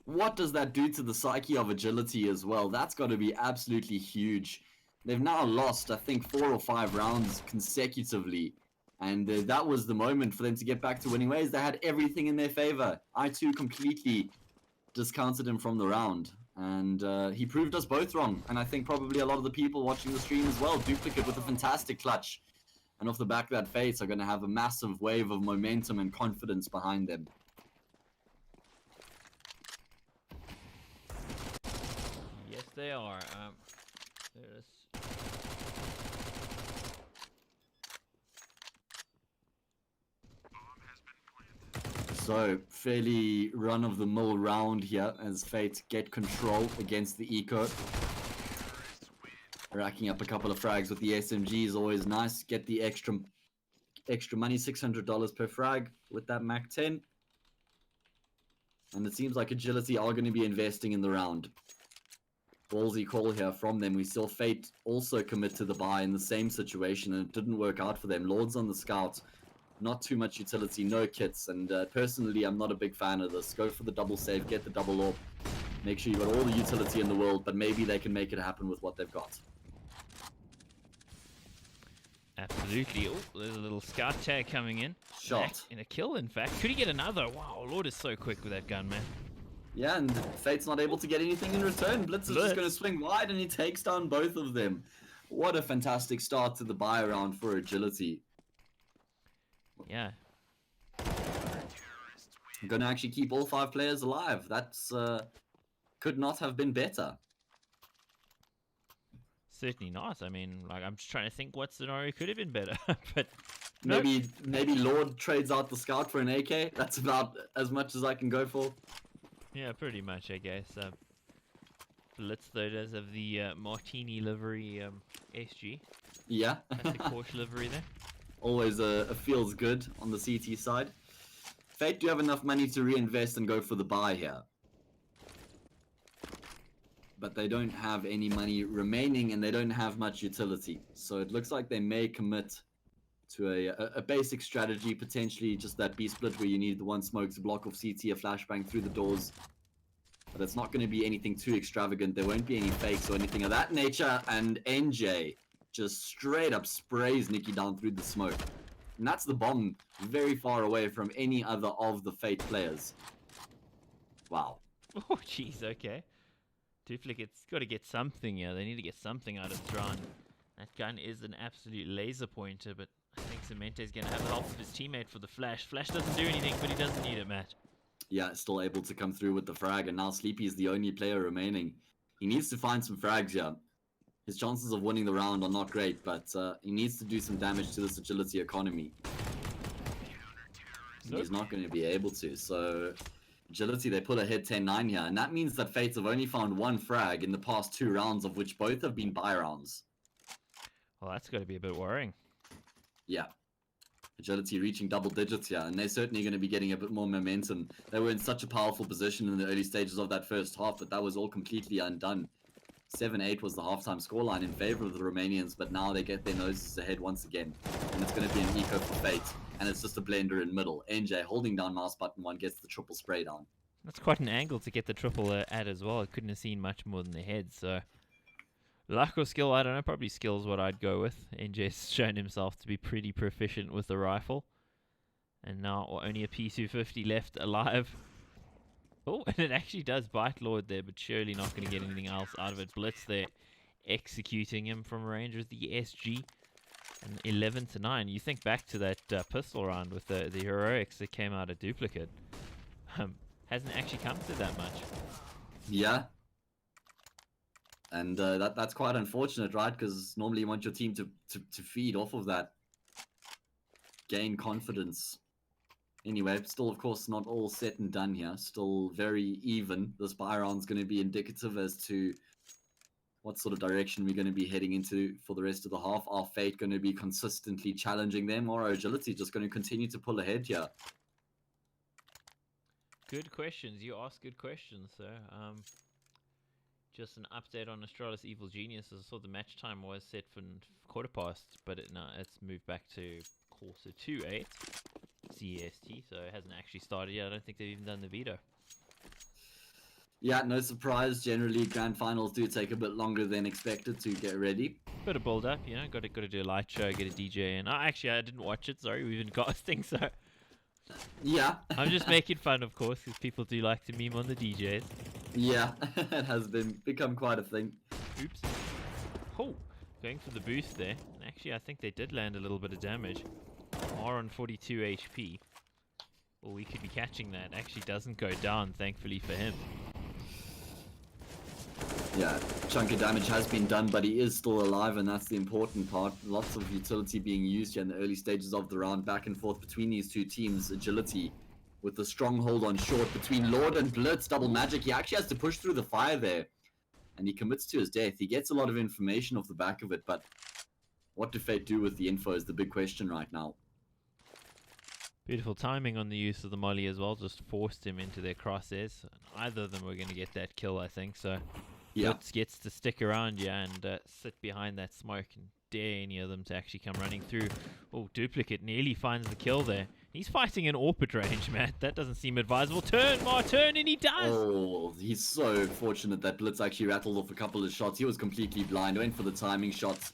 What does that do to the psyche of Agility as well? That's got to be absolutely huge. They've now lost, I think, 4 or 5 rounds consecutively. And that was the moment for them to get back to winning ways. They had everything in their favor. I, too, completely discounted him from the round. And he proved us both wrong. And I think probably a lot of the people watching the stream as well. Duplicate with a fantastic clutch. And off the back of that, Fates are going to have a massive wave of momentum and confidence behind them. Yes, they are. There it is. So, fairly run-of-the-mill round here as Fate get control against the Eco. Racking up a couple of frags with the SMG is always nice. Get the extra money, $600 per frag with that Mac 10. And it seems like Agility are going to be investing in the round. Ballsy call here from them. We saw Fate also commit to the buy in the same situation, and it didn't work out for them. Lords on the scout. Not too much utility, no kits, and personally I'm not a big fan of this. Go for the double save, get the double orb, make sure you've got all the utility in the world, but maybe they can make it happen with what they've got. Absolutely. Oh, there's a little scout tag coming in. Shot. In a kill, in fact. Could he get another? Wow, Lord is so quick with that gun, man. Yeah, and Fate's not able to get anything in return. Blitz is just going to swing wide, and he takes down both of them. What a fantastic start to the buy round for Agility. Yeah. I'm going to actually keep all 5 players alive. That's could not have been better. Certainly not. I mean, like, I'm just trying to think what scenario could have been better. But nope. Maybe Lord trades out the scout for an AK. That's about as much as I can go for. Yeah, pretty much, I guess. Blitz, though, does have the Martini livery SG. Yeah. That's the Porsche livery there. Always feels good on the CT side. Fate, do you have enough money to reinvest and go for the buy here? But they don't have any money remaining, and they don't have much utility. So it looks like they may commit to a basic strategy, potentially just that B split where you need the one smoke to block off CT, a flashbang through the doors. But it's not going to be anything too extravagant. There won't be any fakes or anything of that nature. And NJ just straight up sprays Nikki down through the smoke. And that's the bomb very far away from any other of the Fate players. Wow. Oh, jeez, okay. Duplicate's got to get something here. They need to get something out of this round. That gun is an absolute laser pointer, but I think Cemente's going to have the help of his teammate for the flash. Flash doesn't do anything, but he doesn't need it, Matt. Yeah, still able to come through with the frag, and now Sleepy is the only player remaining. He needs to find some frags here. His chances of winning the round are not great, but he needs to do some damage to this Agility economy. Nope. He's not going to be able to, so Agility, they pull ahead 10-9 here, and that means that Fates have only found 1 frag in the past 2 rounds, of which both have been buy rounds. Well, that's got to be a bit worrying. Yeah. Agility reaching double digits here, and they're certainly going to be getting a bit more momentum. They were in such a powerful position in the early stages of that first half, but that was all completely undone. 7-8 was the halftime scoreline in favor of the Romanians, but now they get their noses ahead once again. And it's going to be an eco for fate, and it's just a blender in middle. NJ holding down mouse button 1 gets the triple spray down. That's quite an angle to get the triple at as well. I couldn't have seen much more than the head, so... Luck or skill, I don't know. Probably skill is what I'd go with. NJ's shown himself to be pretty proficient with the rifle. And now only a P250 left alive. Oh, and it actually does bite Lord there, but surely not going to get anything else out of it. Blitz there, executing him from range with the SG. And 11-9. You think back to that pistol round with the heroics that came out of Duplicate. Hasn't actually come to that much. Yeah. And that's quite unfortunate, right? Because normally you want your team to feed off of that. Gain confidence. Anyway, still, of course, not all set and done here. Still very even. This buy round's going to be indicative as to what sort of direction we're going to be heading into for the rest of the half. Are Fate going to be consistently challenging them, or are Agility just going to continue to pull ahead here? Good questions. You ask good questions, sir. Just an update on Astralis Evil Genius. I saw the match time was set for quarter past, but it's moved back to quarter to 8 CEST, so it hasn't actually started yet. I don't think they've even done the veto. Yeah, no surprise. Generally, grand finals do take a bit longer than expected to get ready. Bit of build up, you know. Got to do a light show, get a DJ in. Actually, I didn't watch it. Sorry, we've been casting, so Yeah. I'm just making fun, of course, because people do like to meme on the DJs. Yeah, it has become quite a thing. Oops. Oh, going for the boost there. And actually, I think they did land a little bit of damage. R on 42 HP. Well, we could be catching that. Actually doesn't go down, thankfully for him. Yeah, chunk of damage has been done, but he is still alive, and that's the important part. Lots of utility being used here in the early stages of the round, back and forth between these two teams. Agility with the stronghold on short between Lord and Blitz. Double magic. He actually has to push through the fire there, and he commits to his death. He gets a lot of information off the back of it, but what do Fate do with the info is the big question right now. Beautiful timing on the use of the molly as well, just forced him into their crosshairs. Either of them were going to get that kill, I think, so Yeah. Blitz gets to stick around, yeah, and sit behind that smoke and dare any of them to actually come running through. Oh, Duplicate nearly finds the kill there. He's fighting in AWP range, Matt. That doesn't seem advisable. Turn, Mar, turn, and he does! Oh, he's so fortunate that Blitz actually rattled off a couple of shots. He was completely blind, went for the timing shots.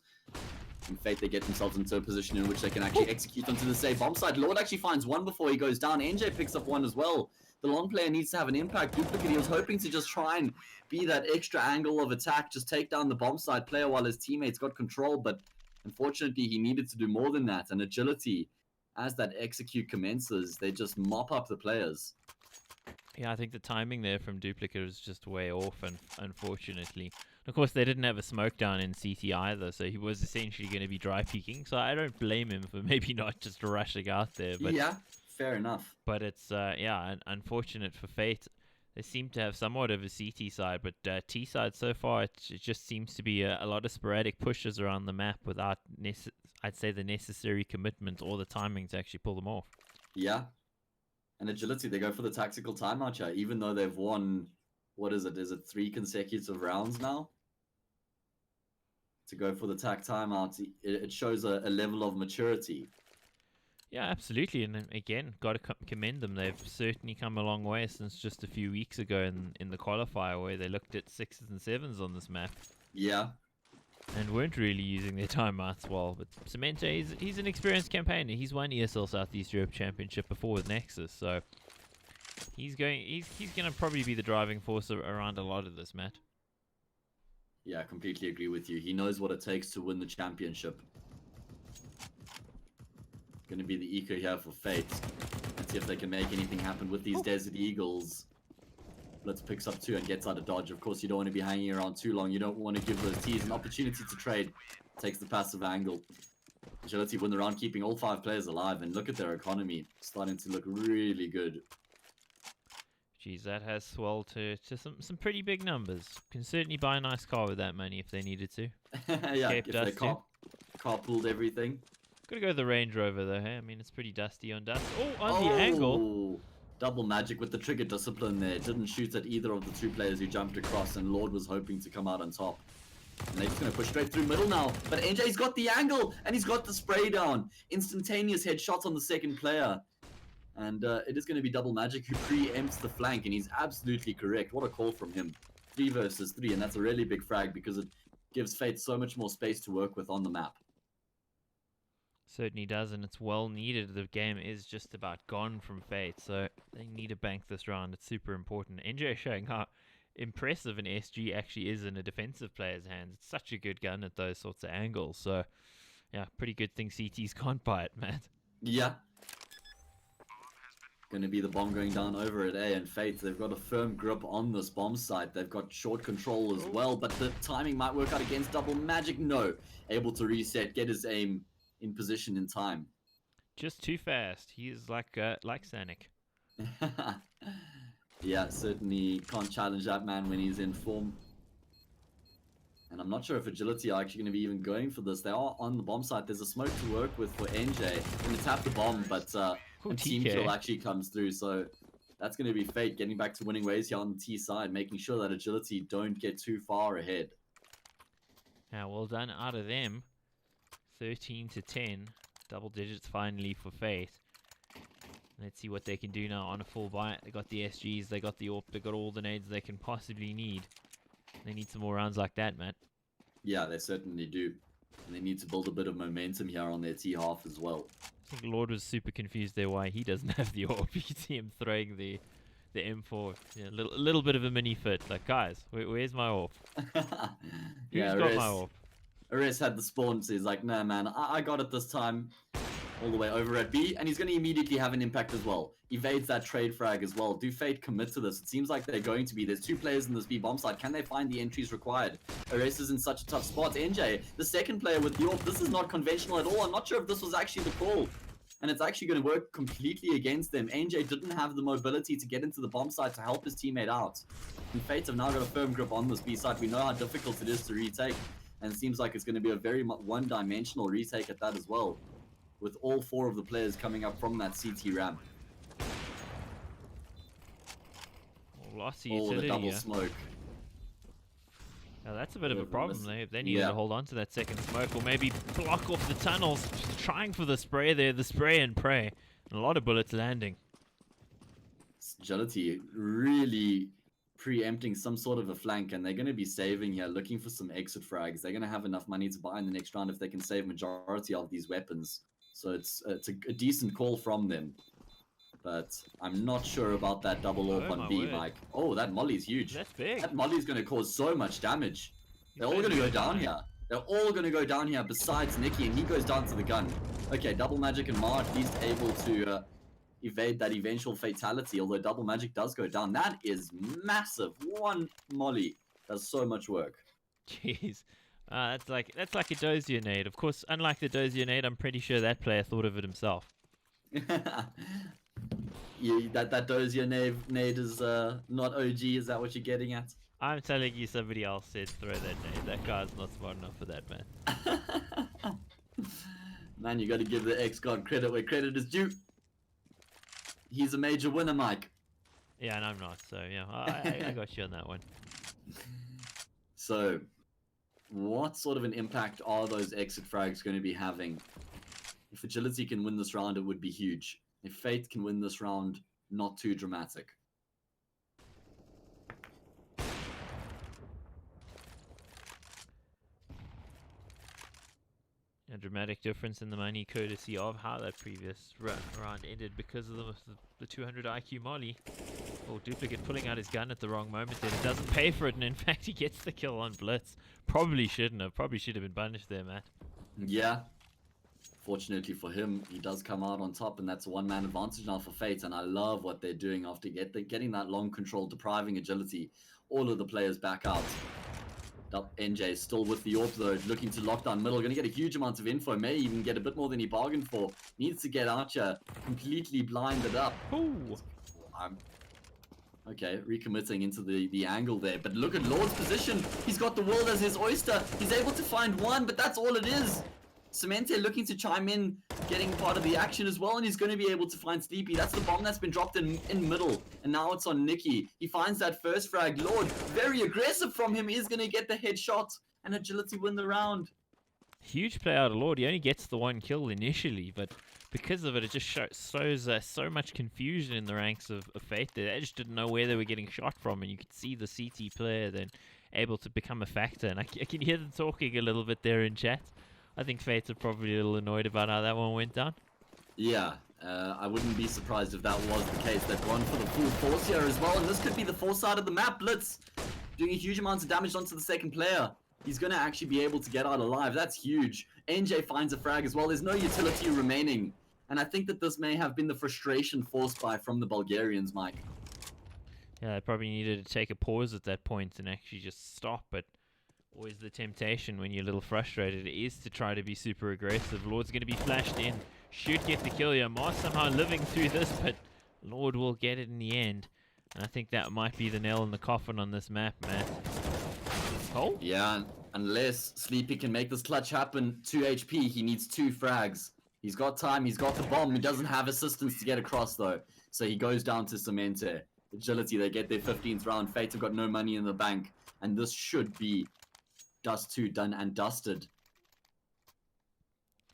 In Fate, they get themselves into a position in which they can actually execute onto the safe bomb site. Lord actually finds one before he goes down. NJ picks up one as well. The long player needs to have an impact. Duplicate, he was hoping to just try and be that extra angle of attack, just take down the bomb site player while his teammates got control, but unfortunately he needed to do more than that. And Agility, as that execute commences, they just mop up the players. Yeah, I think the timing there from Duplicate was just way off, and unfortunately. Of course, they didn't have a smoke down in CT either, so he was essentially going to be dry peeking. So I don't blame him for maybe not just rushing out there. But Yeah, fair enough. But it's, yeah, unfortunate for Fate. They seem to have somewhat of a CT side, but T side so far, it just seems to be a lot of sporadic pushes around the map without, I'd say, the necessary commitment or the timing to actually pull them off. Yeah. And Agility, they go for the tactical timeout here, even though they've won, what is it? Is it 3 consecutive rounds now? To go for the tac timeout, it shows a level of maturity. Yeah, absolutely. And again, got to commend them. They've certainly come a long way since just a few weeks ago in the qualifier where they looked at 6s and 7s on this map. Yeah. And weren't really using their timeouts well. But Cemente, he's an experienced campaigner. He's won ESL Southeast Europe Championship before with Nexus, so he's gonna probably be the driving force around a lot of this, Matt. Yeah, I completely agree with you. He knows what it takes to win the championship. Going to be the eco here for Fate. Let's see if they can make anything happen with these Desert Eagles. Blitz picks up 2 and gets out of dodge. Of course, you don't want to be hanging around too long. You don't want to give those T's an opportunity to trade. Takes the passive angle. Agility win the round, keeping all 5 players alive. And look at their economy. Starting to look really good. Geez, that has swelled to some pretty big numbers. Can certainly buy a nice car with that money if they needed to. Yeah, Escape if dust they can't, carpooled everything. Gotta go the Range Rover though, hey? I mean, it's pretty dusty on dust. Oh, on the angle. Double magic with the trigger discipline there. Didn't shoot at either of the two players who jumped across, and Lord was hoping to come out on top. And they're just going to push straight through middle now. But NJ's got the angle, and he's got the spray down. Instantaneous headshots on the second player. And it is going to be Double Magic who preempts the flank, and he's absolutely correct. What a call from him. 3 versus 3, and that's a really big frag because it gives Fate so much more space to work with on the map. Certainly does, and it's well needed. The game is just about gone from Fate, so they need to bank this round. It's super important. NJ showing how impressive an SG actually is in a defensive player's hands. It's such a good gun at those sorts of angles. So, yeah, pretty good thing CTs can't buy it, man. Yeah. Going to be the bomb going down over at A, and Fate, they've got a firm grip on this bomb site. They've got short control as well, but the timing might work out against Double Magic. No. Able to reset, get his aim in position in time. Just too fast. He is like Sanic. Yeah, certainly can't challenge that man when he's in form. And I'm not sure if Agility are actually going to be even going for this. They are on the bomb site. There's a smoke to work with for NJ. Going to tap the bomb, but a team TK. kill actually comes through. So that's going to be Fate getting back to winning ways here on the T side, making sure that Agility don't get too far ahead. Yeah, well done out of them. 13 to 10. Double digits finally for Fate. Let's see what they can do now on a full bite. They got the SGs, they got the AWP, they got all the nades they can possibly need. They need some more rounds like that, man. Yeah, they certainly do. And they need to build a bit of momentum here on their T half as well. I think Lord was super confused there why he doesn't have the AWP. You see him throwing the M4. Yeah, a little bit of a mini fit. Like, guys, where's my AWP? Yeah, Who's got my AWP? Ares had the spawn, so he's like, nah, man, I got it this time. All the way over at B, and he's going to immediately have an impact as well. Evades that trade frag as well. Do Fate commit to this? It seems like they're going to be. There's 2 players in this B bomb site. Can they find the entries required? Ares is in such a tough spot. NJ, the second player with the AWP, this is not conventional at all. I'm not sure if this was actually the call. And it's actually going to work completely against them. NJ didn't have the mobility to get into the bomb site to help his teammate out. And Fate have now got a firm grip on this B site. We know how difficult it is to retake. And it seems like it's going to be a very one-dimensional retake at that as well, with all 4 of the players coming up from that CT ramp. Lots of Oh, the utility, double yeah. smoke. Now that's a bit of a Bit of a problem. miss. They needed Yeah. to hold on to that second smoke, or maybe block off the tunnels. Just trying for the spray there, the spray and pray. And a lot of bullets landing. Agility really preempting some sort of a flank, and they're going to be saving here, looking for some exit frags. They're going to have enough money to buy in the next round if they can save majority of these weapons. So it's a decent call from them. But I'm not sure about that double AWP Oh on my B, word. Mike. Oh, that molly's huge. That's big. That molly's going to cause so much damage. They're all better going to go go down down. here. They're all going to go down here besides Nicky, and he goes down to the gun. Okay, Double Magic and Mar at least able to evade that eventual fatality, although Double Magic does go down. That is massive. 1 molly does so much work. Jeez. That's like a dozier nade. Of course, unlike the dozier nade, I'm pretty sure that player thought of it himself. Yeah, that dozier nade is not OG, is that what you're getting at? I'm telling you, somebody else said throw that nade. That guy's not smart enough for that, man. Man, you gotta give the ex-god credit where credit is due. He's a major winner, Mike. Yeah, and I'm not, so yeah, I got you on that one. So, what sort of an impact are those exit frags going to be having? If Agility can win this round, it would be huge. If Fate can win this round, not too dramatic. A dramatic difference in the money courtesy of how that previous round ended because of the 200 IQ molly. Or Duplicate pulling out his gun at the wrong moment then. It doesn't pay for it, and in fact he gets the kill on Blitz. Probably shouldn't have. Probably should have been punished there, Matt. Yeah. Fortunately for him, he does come out on top, and that's a one-man advantage now for Fate, and I love what they're doing after getting that long control, depriving Agility. All of the players back out. NJ still with the AWP though, looking to lock down middle, going to get a huge amount of info, may even get a bit more than he bargained for. Needs to get out here, completely blinded up. Ooh. Okay, recommitting into the angle there, but look at Lord's position. He's got the world as his oyster. He's able to find one, but that's all it is. Cemente looking to chime in, getting part of the action as well, and he's going to be able to find Sleepy. That's the bomb that's been dropped in middle, and now it's on Nicky. He finds that first frag. Lord, very aggressive from him. He's going to get the headshot, and Agility win the round. Huge play out of Lord. He only gets the one kill initially, but because of it, it just shows so much confusion in the ranks of Fate. They just didn't know where they were getting shot from, and you could see the CT player then able to become a factor. And I can hear them talking a little bit there in chat. I think Fates are probably a little annoyed about how that one went down. Yeah, I wouldn't be surprised if that was the case. They've gone for the full force here as well, and this could be the force side of the map. Blitz doing a huge amount of damage onto the second player. He's going to actually be able to get out alive. That's huge. NJ finds a frag as well. There's no utility remaining. And I think that this may have been the frustration forced from the Bulgarians, Mike. Yeah, they probably needed to take a pause at that point and actually just stop. But always the temptation when you're a little frustrated is to try to be super aggressive. Lord's going to be flashed in. Should get the kill here. Mars somehow living through this, but Lord will get it in the end. And I think that might be the nail in the coffin on this map, Matt. Oh? Yeah, unless Sleepy can make this clutch happen, 2 HP, he needs 2 frags. He's got time, he's got the bomb, he doesn't have assistance to get across though. So he goes down to Cemente. Agility, they get their 15th round. Fate have got no money in the bank. And this should be Dust 2 done and dusted.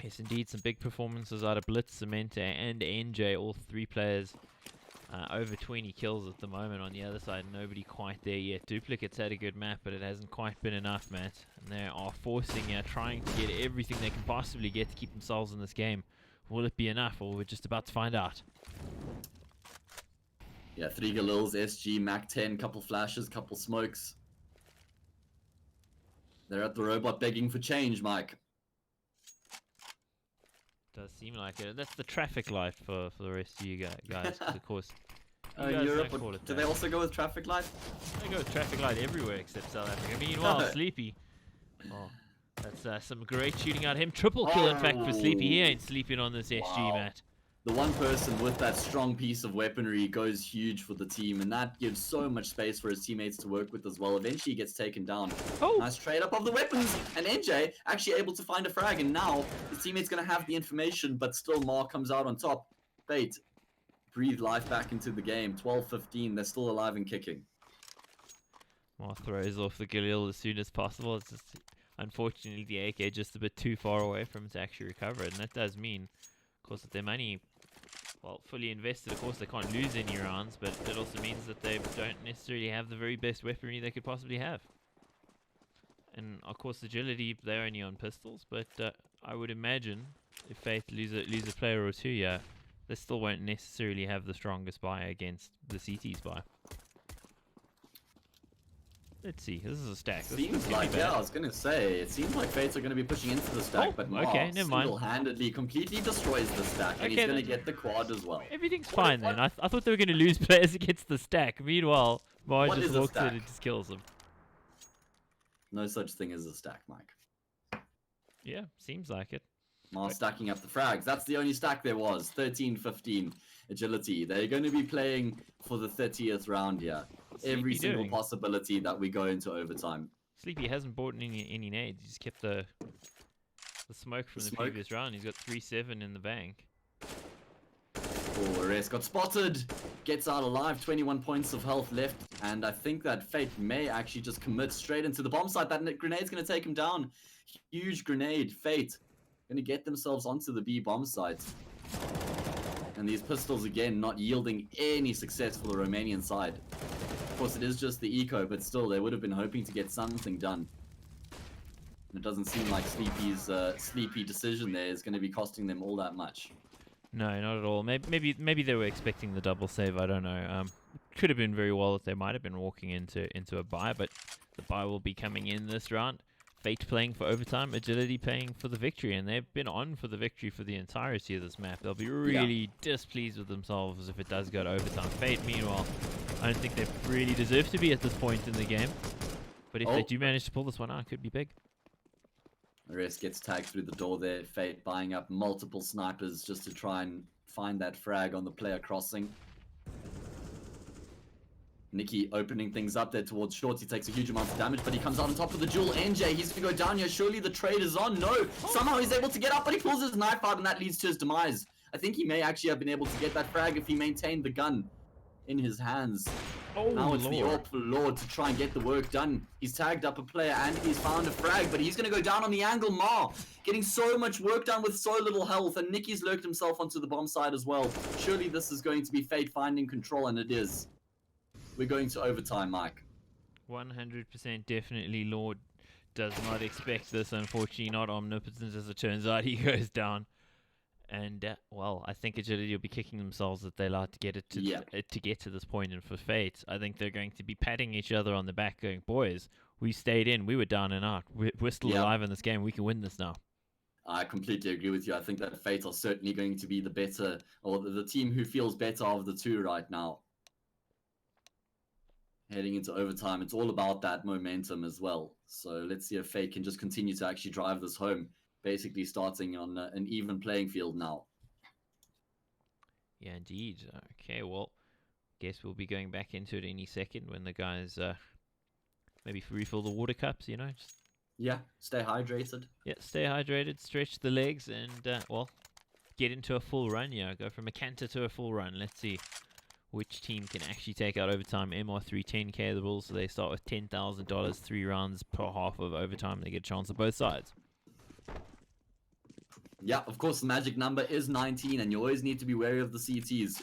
Yes, indeed, some big performances out of Blitz, Cemente, and NJ, all 3 players. Over 20 kills at the moment on the other side. Nobody quite there yet. Duplicates had a good map, but it hasn't quite been enough, Matt. And they are forcing, trying to get everything they can possibly get to keep themselves in this game. Will it be enough, or we're just about to find out? Yeah, 3 Galils, SG, Mac 10, couple flashes, couple smokes. They're at the robot begging for change, Mike. Does seem like it. That's the traffic light for the rest of you guys, 'cause of course. You In guys Europe, don't call it do that. they also go with traffic light? They go with traffic light everywhere except South Africa. Meanwhile, Sleepy. Oh, that's some great shooting out of him. Triple kill, in fact, for Sleepy. He ain't sleeping on this SG, Matt. The one person with that strong piece of weaponry goes huge for the team, and that gives so much space for his teammates to work with as well. Eventually he gets taken down. Oh. Nice trade up of the weapons, and NJ actually able to find a frag, and now his teammate's going to have the information, but still Mar comes out on top. Fate breathe life back into the game. 12-15, they're still alive and kicking. Mar throws off the Galil as soon as possible. It's just, unfortunately, the AK just a bit too far away from him to actually recover it, and that does mean, of course, that their money, well, fully invested. Of course, they can't lose any rounds, but it also means that they don't necessarily have the very best weaponry they could possibly have. And of course, agility, they're only on pistols, but I would imagine if Faith lose a player or two, yeah, they still won't necessarily have the strongest buy against the CT's buy. Let's see. This is a stack. Seems like, yeah, I was going to say, it seems like Fates are going to be pushing into the stack, but Mar okay, never mind. single-handedly completely destroys the stack, and Okay, he's going to then. get the quad as well. Everything's fine then. I thought they were going to lose players against the stack. Meanwhile, Mar What just is a walks in stack? and just kills them. No such thing as a stack, Mike. Yeah, seems like it. Mar stacking up the frags. That's the only stack there was. 13-15 agility. They're going to be playing for the 30th round here. Every Sleepy single doing? possibility that we go into overtime. Sleepy hasn't bought any nades. He's kept the smoke from the Smoke? previous round. He's got 3-7 in the bank. Oh, Arrest got spotted. Gets out alive. 21 points of health left. And I think that Fate may actually just commit straight into the bomb site. That grenade's going to take him down. Huge grenade. Fate going to get themselves onto the B bomb site. And these pistols, again, not yielding any success for the Romanian side. Of course, it is just the eco, but still, they would have been hoping to get something done. And it doesn't seem like Sleepy's sleepy decision there is going to be costing them all that much. No, not at all. Maybe they were expecting the double save. I don't know. Could have been very well that they might have been walking into a buy, but the buy will be coming in this round. Fate playing for overtime, Agility playing for the victory, and they've been on for the victory for the entirety of this map. They'll be really displeased with themselves if it does go to overtime. Fate, meanwhile, I don't think they really deserve to be at this point in the game. But if they do manage to pull this one out, it could be big. Arrest gets tagged through the door there. Fate buying up multiple snipers just to try and find that frag on the player crossing. Nikki opening things up there towards shorts. He takes a huge amount of damage, but he comes out on top of the duel. NJ, he's going to go down here. Surely the trade is on. No, somehow he's able to get up, but he pulls his knife out, and that leads to his demise. I think he may actually have been able to get that frag if he maintained the gun in his hands. Oh, Now it's the Lord. AWP for Lord to try and get the work done. He's tagged up a player and he's found a frag, but he's going to go down on the angle. Ma getting so much work done with so little health, and Nicky's lurked himself onto the bomb side as well. Surely this is going to be Fate finding control, and it is. We're going to overtime, Mike. 100% definitely Lord does not expect this. Unfortunately, not omnipotent as it turns out. He goes down. And, well, I think Agility will be kicking themselves that they allowed to get it to get to this point. And for Fate, I think they're going to be patting each other on the back going, boys, we stayed in. We were down and out. We're still alive in this game. We can win this now. I completely agree with you. I think that Fate are certainly going to be the better, or the team who feels better of the two right now. Heading into overtime, it's all about that momentum as well. So let's see if Fate can just continue to actually drive this home. Basically starting on an even playing field now. Yeah, indeed. Okay, well, guess we'll be going back into it any second when the guys maybe refill the water cups, you know. Just, Yeah, stay hydrated. yeah, stay hydrated, stretch the legs, and, well, get into a full run, yeah. Go from a canter to a full run. Let's see which team can actually take out overtime. MR3 10k the rules, so they start with $10,000, 3 rounds per half of overtime. They get a chance on both sides. Yeah, of course, the magic number is 19, and you always need to be wary of the CTs.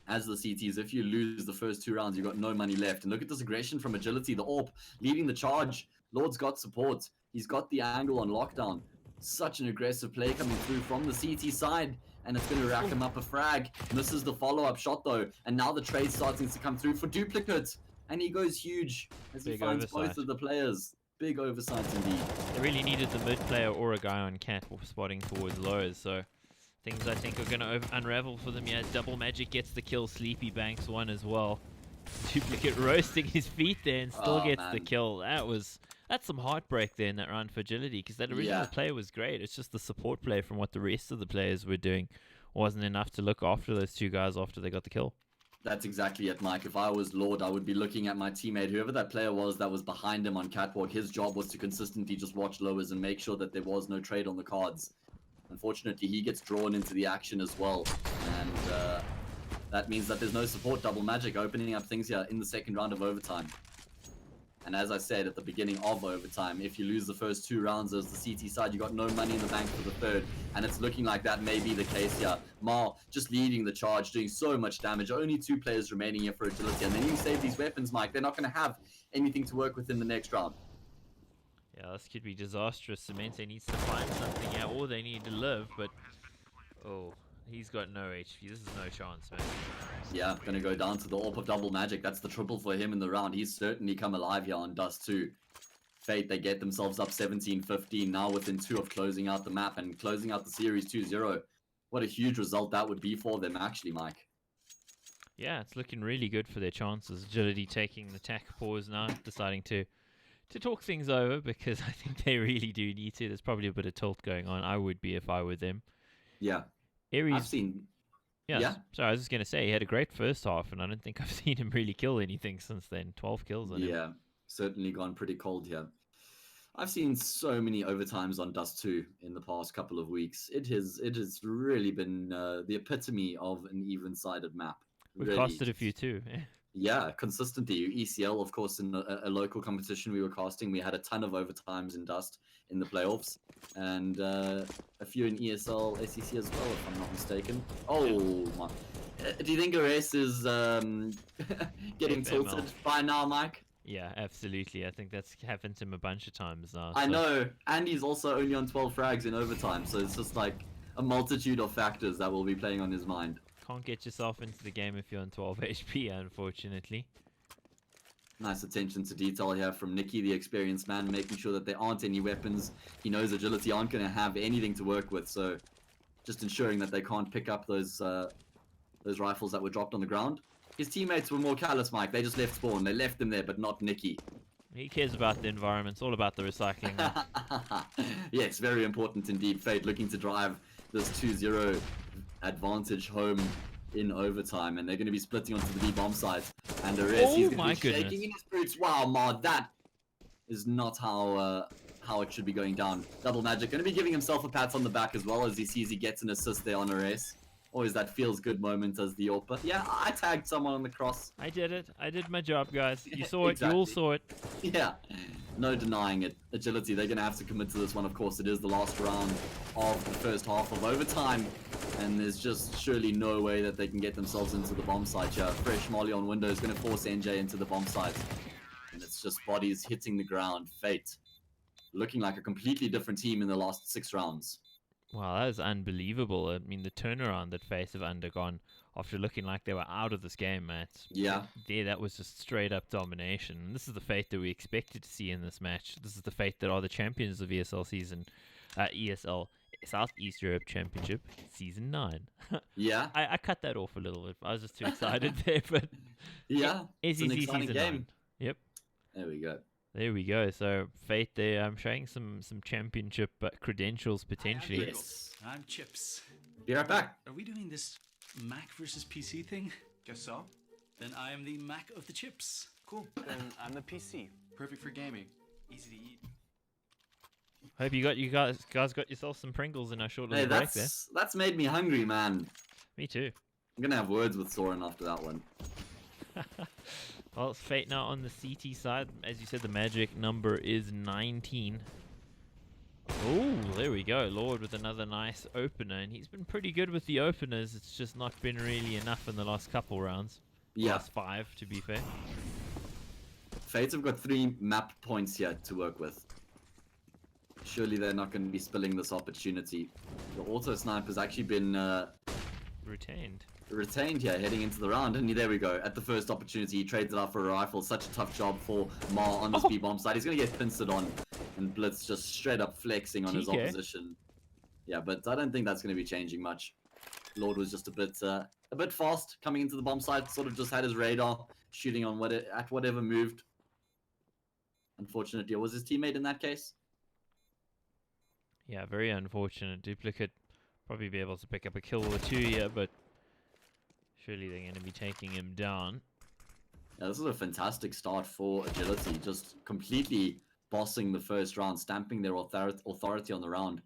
As the CTs, if you lose the first 2 rounds, you've got no money left. And look at this aggression from Agility, the AWP, leading the charge. Lord's got support. He's got the angle on lockdown. Such an aggressive play coming through from the CT side, and it's going to rack him up a frag. Misses the follow-up shot, though, and now the trade's starting to come through for duplicate. And he goes huge as he Big finds oversight. both of the players. Big oversight indeed. They really needed the mid player or a guy on cat spotting towards lows, so things I think are going to unravel for them. Yeah, Double Magic gets the kill, Sleepy banks one as well. Duplicate roasting his feet there and still gets the kill. That's some heartbreak there in that round for Agility, because that original play was great. It's just the support play from what the rest of the players were doing wasn't enough to look after those 2 guys after they got the kill. That's exactly it, Mike. If I was Lord, I would be looking at my teammate, whoever that player was that was behind him on catwalk. His job was to consistently just watch lowers and make sure that there was no trade on the cards. Unfortunately, he gets drawn into the action as well. And that means that there's no support. Double Magic opening up things here in the second round of overtime. And as I said at the beginning of overtime, if you lose the first 2 rounds as the CT side, you got no money in the bank for the third. And it's looking like that may be the case here. Ma just leading the charge, doing so much damage. Only 2 players remaining here for Agility. And then you save these weapons, Mike. They're not going to have anything to work with in the next round. Yeah, this could be disastrous. Cemento needs to find something out, or they need to live, but... Oh, he's got no HP. This is no chance, man. Yeah, gonna go down to the AWP of Double Magic. That's the triple for him in the round. He's certainly come alive here on Dust 2. Fate, they get themselves up 17-15, now within 2 of closing out the map and closing out the series 2-0. What a huge result that would be for them, actually, Mike. Yeah, it's looking really good for their chances. Agility taking the tack pause now, deciding to talk things over, because I think they really do need to. There's probably a bit of tilt going on. I would be if I were them. Yeah, Aries, I've seen... yeah. Sorry, I was just going to say, he had a great first half, and I don't think I've seen him really kill anything since then. 12 kills on him. Yeah, certainly gone pretty cold here. I've seen so many overtimes on Dust 2 in the past couple of weeks. It has really been the epitome of an even-sided map. We've Really. casted a few too. Yeah, consistently. ECL, of course, in a local competition we were casting, we had a ton of overtimes in Dust in the playoffs, and a few in ESL, SEC as well, if I'm not mistaken. Oh my! Do you think Ares is getting tilted by now, Mike? Yeah, absolutely. I think that's happened to him a bunch of times now. I know, and he's also only on 12 frags in overtime, so it's just like a multitude of factors that will be playing on his mind. Can't get yourself into the game if you're on 12 HP, unfortunately. Nice attention to detail here from Nicky, the experienced man, making sure that there aren't any weapons. He knows Agility aren't going to have anything to work with, so just ensuring that they can't pick up those rifles that were dropped on the ground. His teammates were more callous, Mike. They just left spawn. They left them there, but not Nicky. He cares about the environment. It's all about the recycling. Yes, very important indeed. Fate looking to drive this 2-0 advantage home in overtime, and they're going to be splitting onto the B bomb side. And the rest, he's Oh going my to be goodness. shaking in his boots. Wow, Ma, that is not how it should be going down. Double Magic going to be giving himself a pat on the back as well as he sees he gets an assist there on a race. Always that feels good moment as the AWPer. Yeah, I tagged someone on the cross. I did it. I did my job, guys. You saw it. You all Exactly. saw it. Yeah, no denying it. Agility, they're going to have to commit to this one. Of course, it is the last round of the first half of overtime. And there's just surely no way that they can get themselves into the bomb site here. Fresh Molly on window is going to force NJ into the bomb site. And it's just bodies hitting the ground. Fate looking like a completely different team in the last 6 rounds. Wow, that is unbelievable. I mean, the turnaround that FaZe have undergone after looking like they were out of this game, Matt. Yeah. There, that was just straight up domination. And this is the Fate that we expected to see in this match. This is the Fate that are the champions of ESL season, ESL Southeast Europe Championship season 9. Yeah. I cut that off a little bit. I was just too excited there, but Yeah. It's an SEC exciting season game. 9. Yep. There we go. There we go. So Fate, there, I'm showing some championship credentials potentially. Yes. I'm Chips. Be right back. Are we doing this Mac versus PC thing? Guess so. Then I am the Mac of the Chips. Cool. Then I'm the PC. Perfect for gaming. Easy to eat. Hope you guys got yourself some Pringles in our short Hey, little break there. that's made me hungry, man. Me too. I'm gonna have words with Soren after that one. Well, it's Fate now on the CT side. As you said, the magic number is 19. Oh, there we go. Lord with another nice opener. And he's been pretty good with the openers. It's just not been really enough in the last couple rounds. Yeah. Last 5, to be fair. Fates have got 3 map points here to work with. Surely they're not going to be spilling this opportunity. The auto snipe has actually been Retained. retained here heading into the round, and there we go. At the first opportunity, he trades it out for a rifle. Such a tough job for Ma on this B-bomb side. He's going to get pincered on, and Blitz just straight up flexing on his TK. opposition. Yeah, but I don't think that's going to be changing much. Lord was just a bit fast coming into the bomb site. Sort of just had his radar shooting on whatever moved. Unfortunately, it was his teammate in that case. Yeah, very unfortunate. Duplicate probably be able to pick up a kill or 2 here, but surely they're going to be taking him down. Yeah, this is a fantastic start for Agility. Just completely bossing the first round, stamping their authority on the round.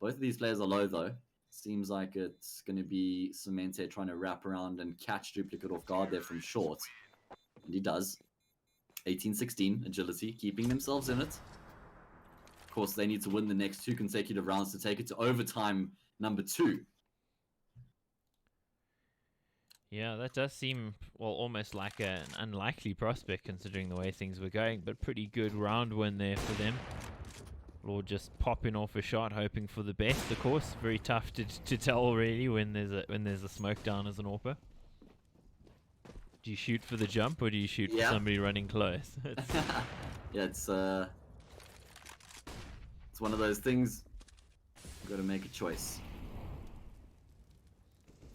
Both of these players are low, though. Seems like it's going to be Cemente trying to wrap around and catch Duplicate off guard there from short. And he does. 18-16, Agility, keeping themselves in it. Of course, they need to win the next 2 consecutive rounds to take it to overtime number 2. Yeah, that does seem, well, almost like an unlikely prospect considering the way things were going, but pretty good round win there for them. Lord just popping off a shot, hoping for the best, of course. Very tough to tell, really, when there's a smoke down as an AWPer. Do you shoot for the jump, or do you shoot for somebody running close? Yeah, it's one of those things. You've got to make a choice.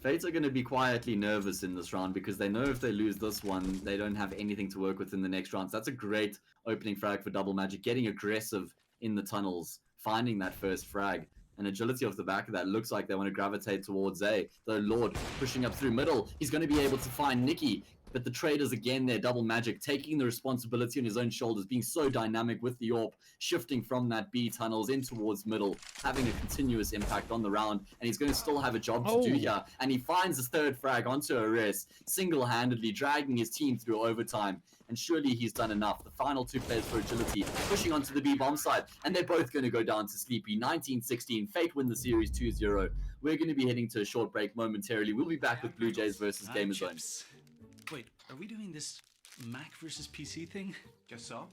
Fates are going to be quietly nervous in this round because they know if they lose this one, they don't have anything to work with in the next round. So that's a great opening frag for Double Magic, getting aggressive in the tunnels, finding that first frag. And Agility off the back of that looks like they want to gravitate towards A. Though Lord pushing up through middle, he's going to be able to find Nikki. But the traders again there, Double Magic, taking the responsibility on his own shoulders, being so dynamic with the AWP, shifting from that B tunnels in towards middle, having a continuous impact on the round, and he's going to still have a job to do here. And he finds his third frag onto a rest, single-handedly dragging his team through overtime. And surely he's done enough. The final 2 players for Agility pushing onto the B bomb side, and they're both going to go down to Sleepy. 19-16, Fate win the series 2-0. We're going to be heading to a short break momentarily. We'll be back with Blue Jays versus I'm Gamer Zone. Chips. Wait, are we doing this Mac versus PC thing? Guess so.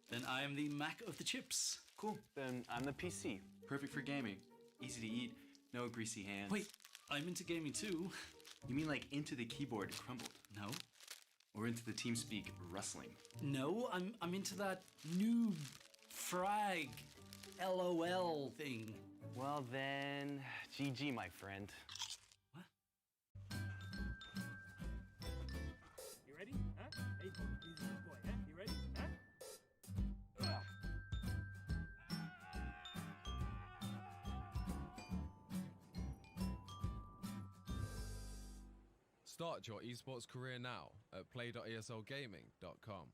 Then I am the Mac of the Chips. Cool. Then I'm the PC. Perfect for gaming. Easy to eat. No greasy hands. Wait, I'm into gaming too. You mean like into the keyboard crumbled? No. Or into the TeamSpeak rustling? No, I'm into that noob frag LOL thing. Well then, GG, my friend. You ready? Huh? Hey, he's a good boy, huh? You ready? Huh? Start your esports career now at play.eslgaming.com.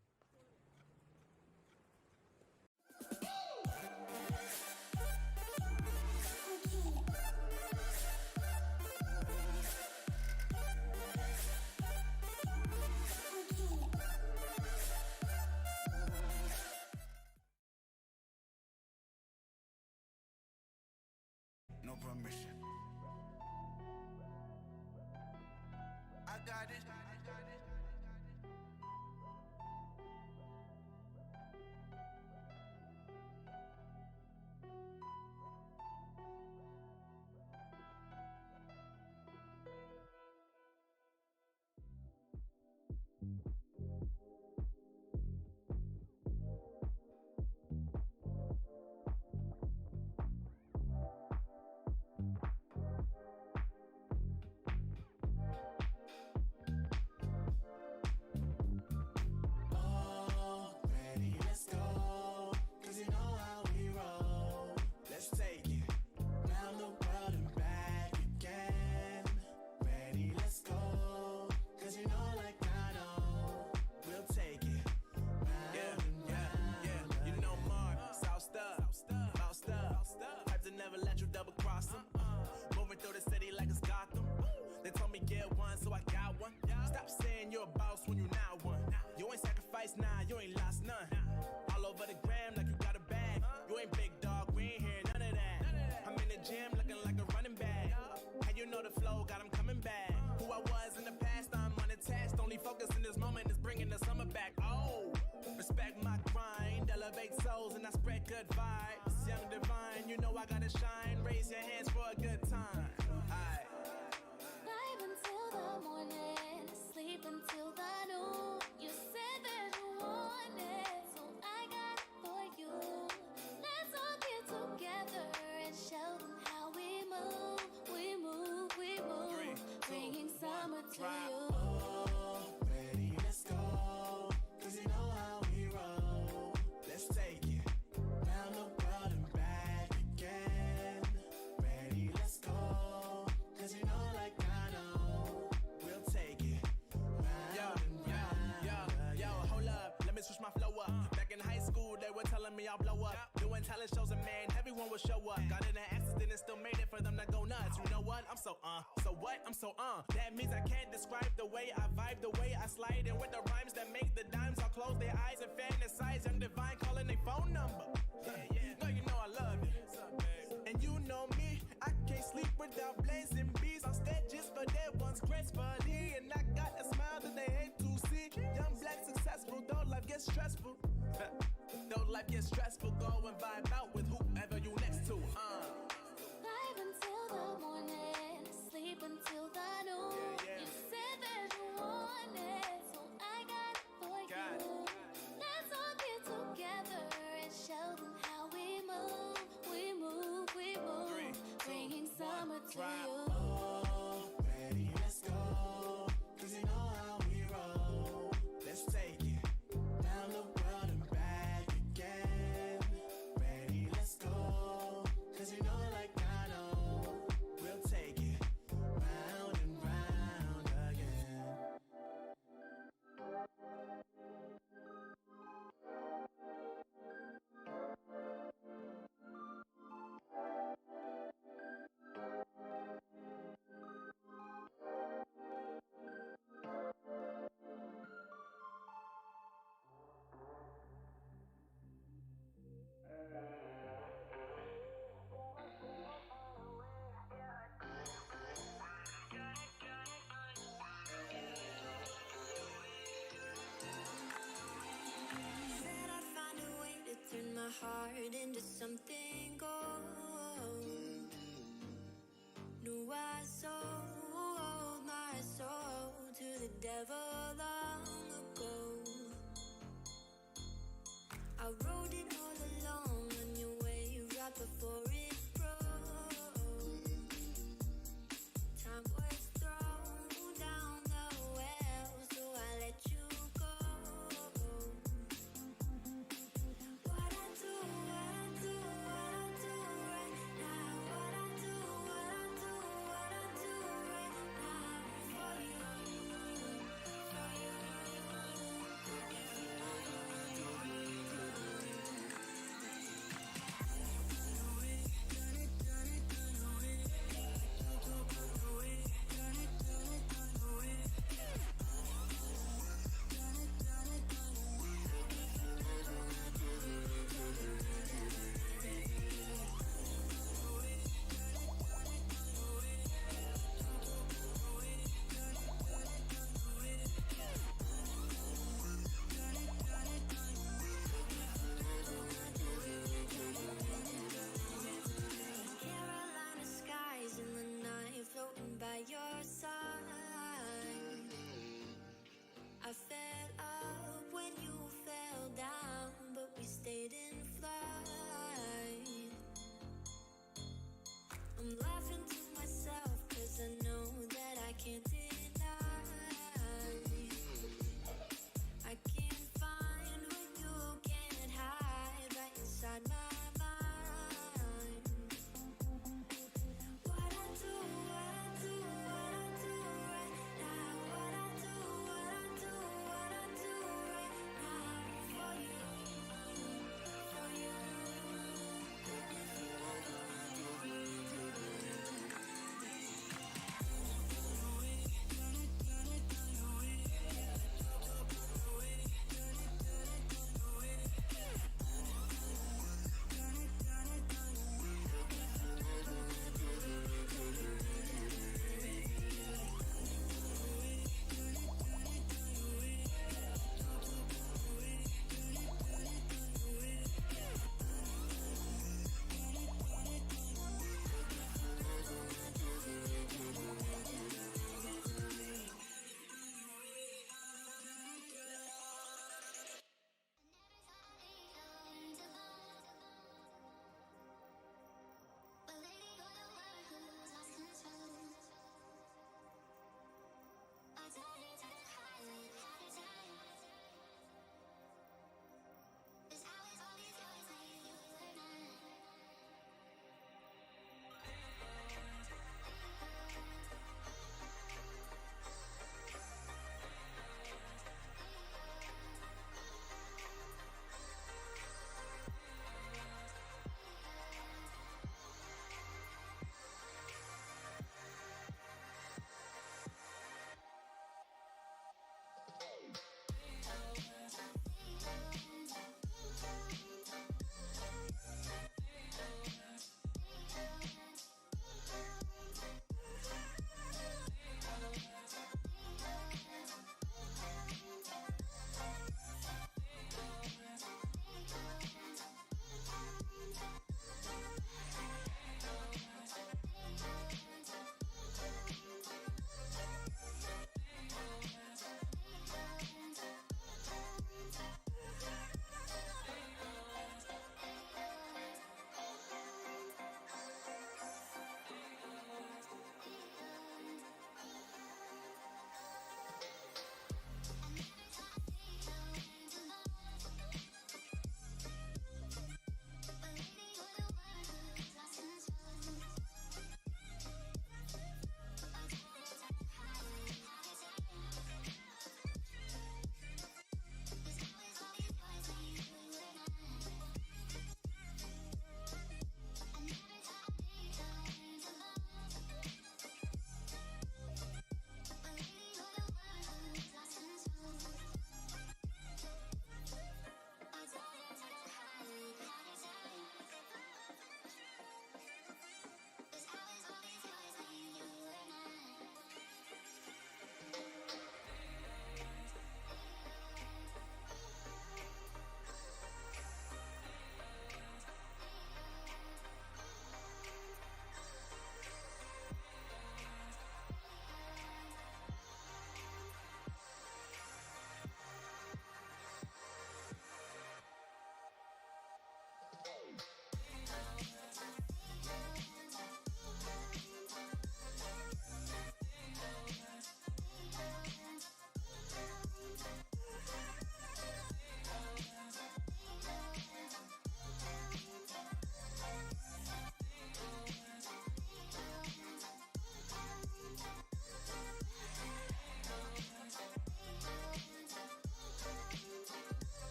No permission. I got it. Ready, let's go. 'Cause you know how we roll. Let's take it round the world and back again. Ready, let's go. 'Cause you know, like I know, we'll take it round and round. You know Mark, South Stuff, South Stuff. Types to never let you double cross them. Moving through the city like it's Gotham. They told me get one, so I got one. Stop saying you're a boss when you not one. You ain't sacrificed, nah, you ain't lost none. All over the gram like you got a bag. You ain't big dog, we ain't hear none of that. I'm in the gym looking like a running back. How you know the flow, got him coming back. Who I was in the past, I'm unattached. Only focus in this moment is bringing the summer back. Oh, respect my grind, elevate souls and I spread good vibes. Young divine, you know I gotta shine. Raise your hands for a good time. Aight. Vibe until the morning, sleep until the noon. You said that you want it, so I got it for you. Let's all get together and show them how we move. We move, we move, 3, 2, bringing summer 1, to drop. you. Ready, let's go. 'Cause you know how we roll. Let's take it round the world and back again. Ready, let's go. 'Cause you know, like I know, we'll take it round and round. Yo, hold up, let me switch my flow up. Back in high school, they were telling me I'll blow up. Doing talent shows and man, everyone would show up. Got in an accident and still made it for them to go nuts. You know what? I'm so so what? I'm so That means I can't describe the way I vibe, the way I slide. And with the rhymes that make the dimes, I'll close their eyes and fantasize. Young divine calling their phone number. No, you know I love it. And you know me, I can't sleep without blazing beats on stages for their ones gracefully. And I got a smile that they hate to see. Young black successful, though life gets stressful. Though life gets stressful, go and vibe out with whoever you next to. Vibe until the morning, sleep until the noon. You said that you want it, so I got it for Got you. Let's all get together and show them how we move. We move, we move, 3, 2, bringing 1, summer to drop. you. Ready, let's go. 'Cause you know how we roll. Let's take it round the world and back again. Ready, let's go. 'Cause you know, like I know, we'll take it round and round again. Said I'd find a way to turn my heart into something gold. Knew I sold my soul to the devil long ago. I rode it all along on your wave right before it broke. Time was thrown down the well, so I let you go. What I do right now. What I do right now for you.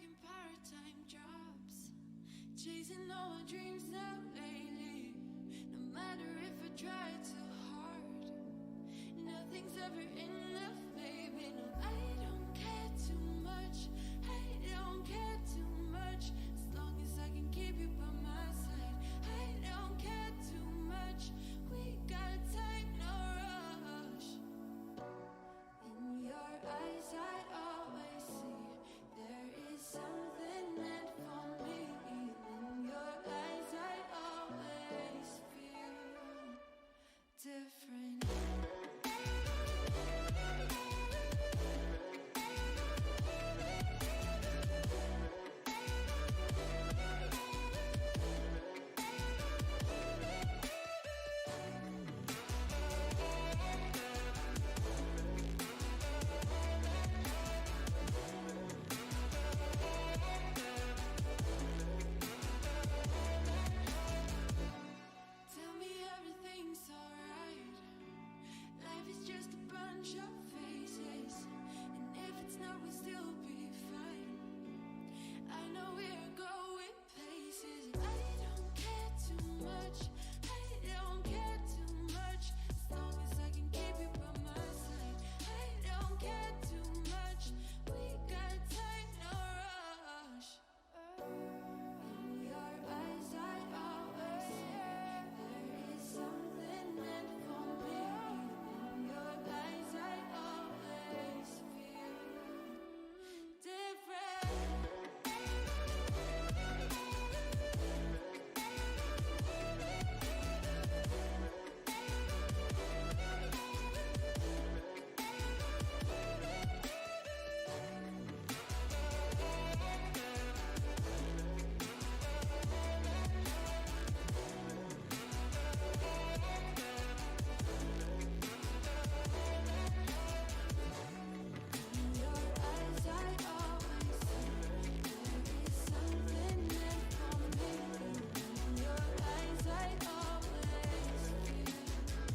working part-time jobs, chasing all my dreams out lately. No matter if I try too hard, nothing's ever enough, baby. No, I don't care too much. I don't care too much. As long as I can keep you by my side, I don't care too much. We got time, no rush. In your eyes, I always see there is something meant for me. In your eyes, I always feel different. Tell me everything's alright. Life is just a bunch of phases, and if it's not, we'll still be fine. I know we're going places. I don't care too much. I don't care too much. As long as I can keep you by my side, I don't care too much. We got time, no rush. In your eyes, I always see there is something meant for me. In your eyes, I always feel different. In your eyes, I always see there is something meant for me. In your eyes, I always feel different.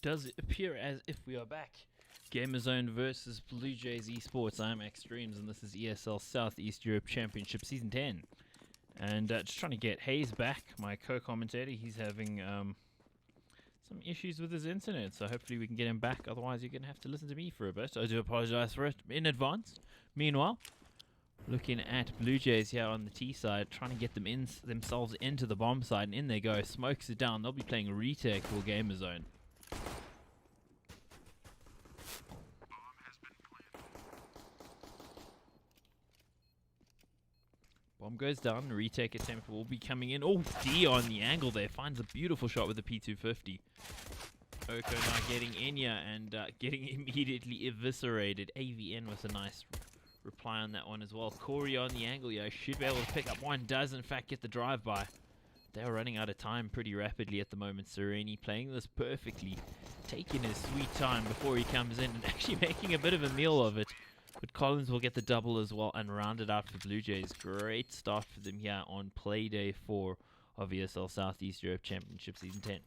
Does it appear as if we are back Gamer Zone versus Blue Jays Esports. I'm Extremes, and this is ESL Southeast Europe Championship Season 10. And just trying to get Hayes back, my co-commentator. He's having some issues with his internet, so hopefully we can get him back. Otherwise, you're going to have to listen to me for a bit. I do apologize for it in advance. Meanwhile, looking at Blue Jays here on the T side, trying to get themselves into the bomb side, and in they go. Smokes it down. They'll be playing retake for Gamer Zone. Bomb goes down, retake attempt will be coming in. Oh, D on the angle there, finds a beautiful shot with the P250. Oko now getting in here and getting immediately eviscerated. AVN with a nice reply on that one as well. Corey on the angle, yeah, should be able to pick up one, does in fact get the drive-by. They're running out of time pretty rapidly at the moment. Sereni playing this perfectly, taking his sweet time before he comes in and actually making a bit of a meal of it. But Collins will get the double as well and round it out for Blue Jays. Great start for them here on Playday 4 of ESL Southeast Europe Championship Season 10.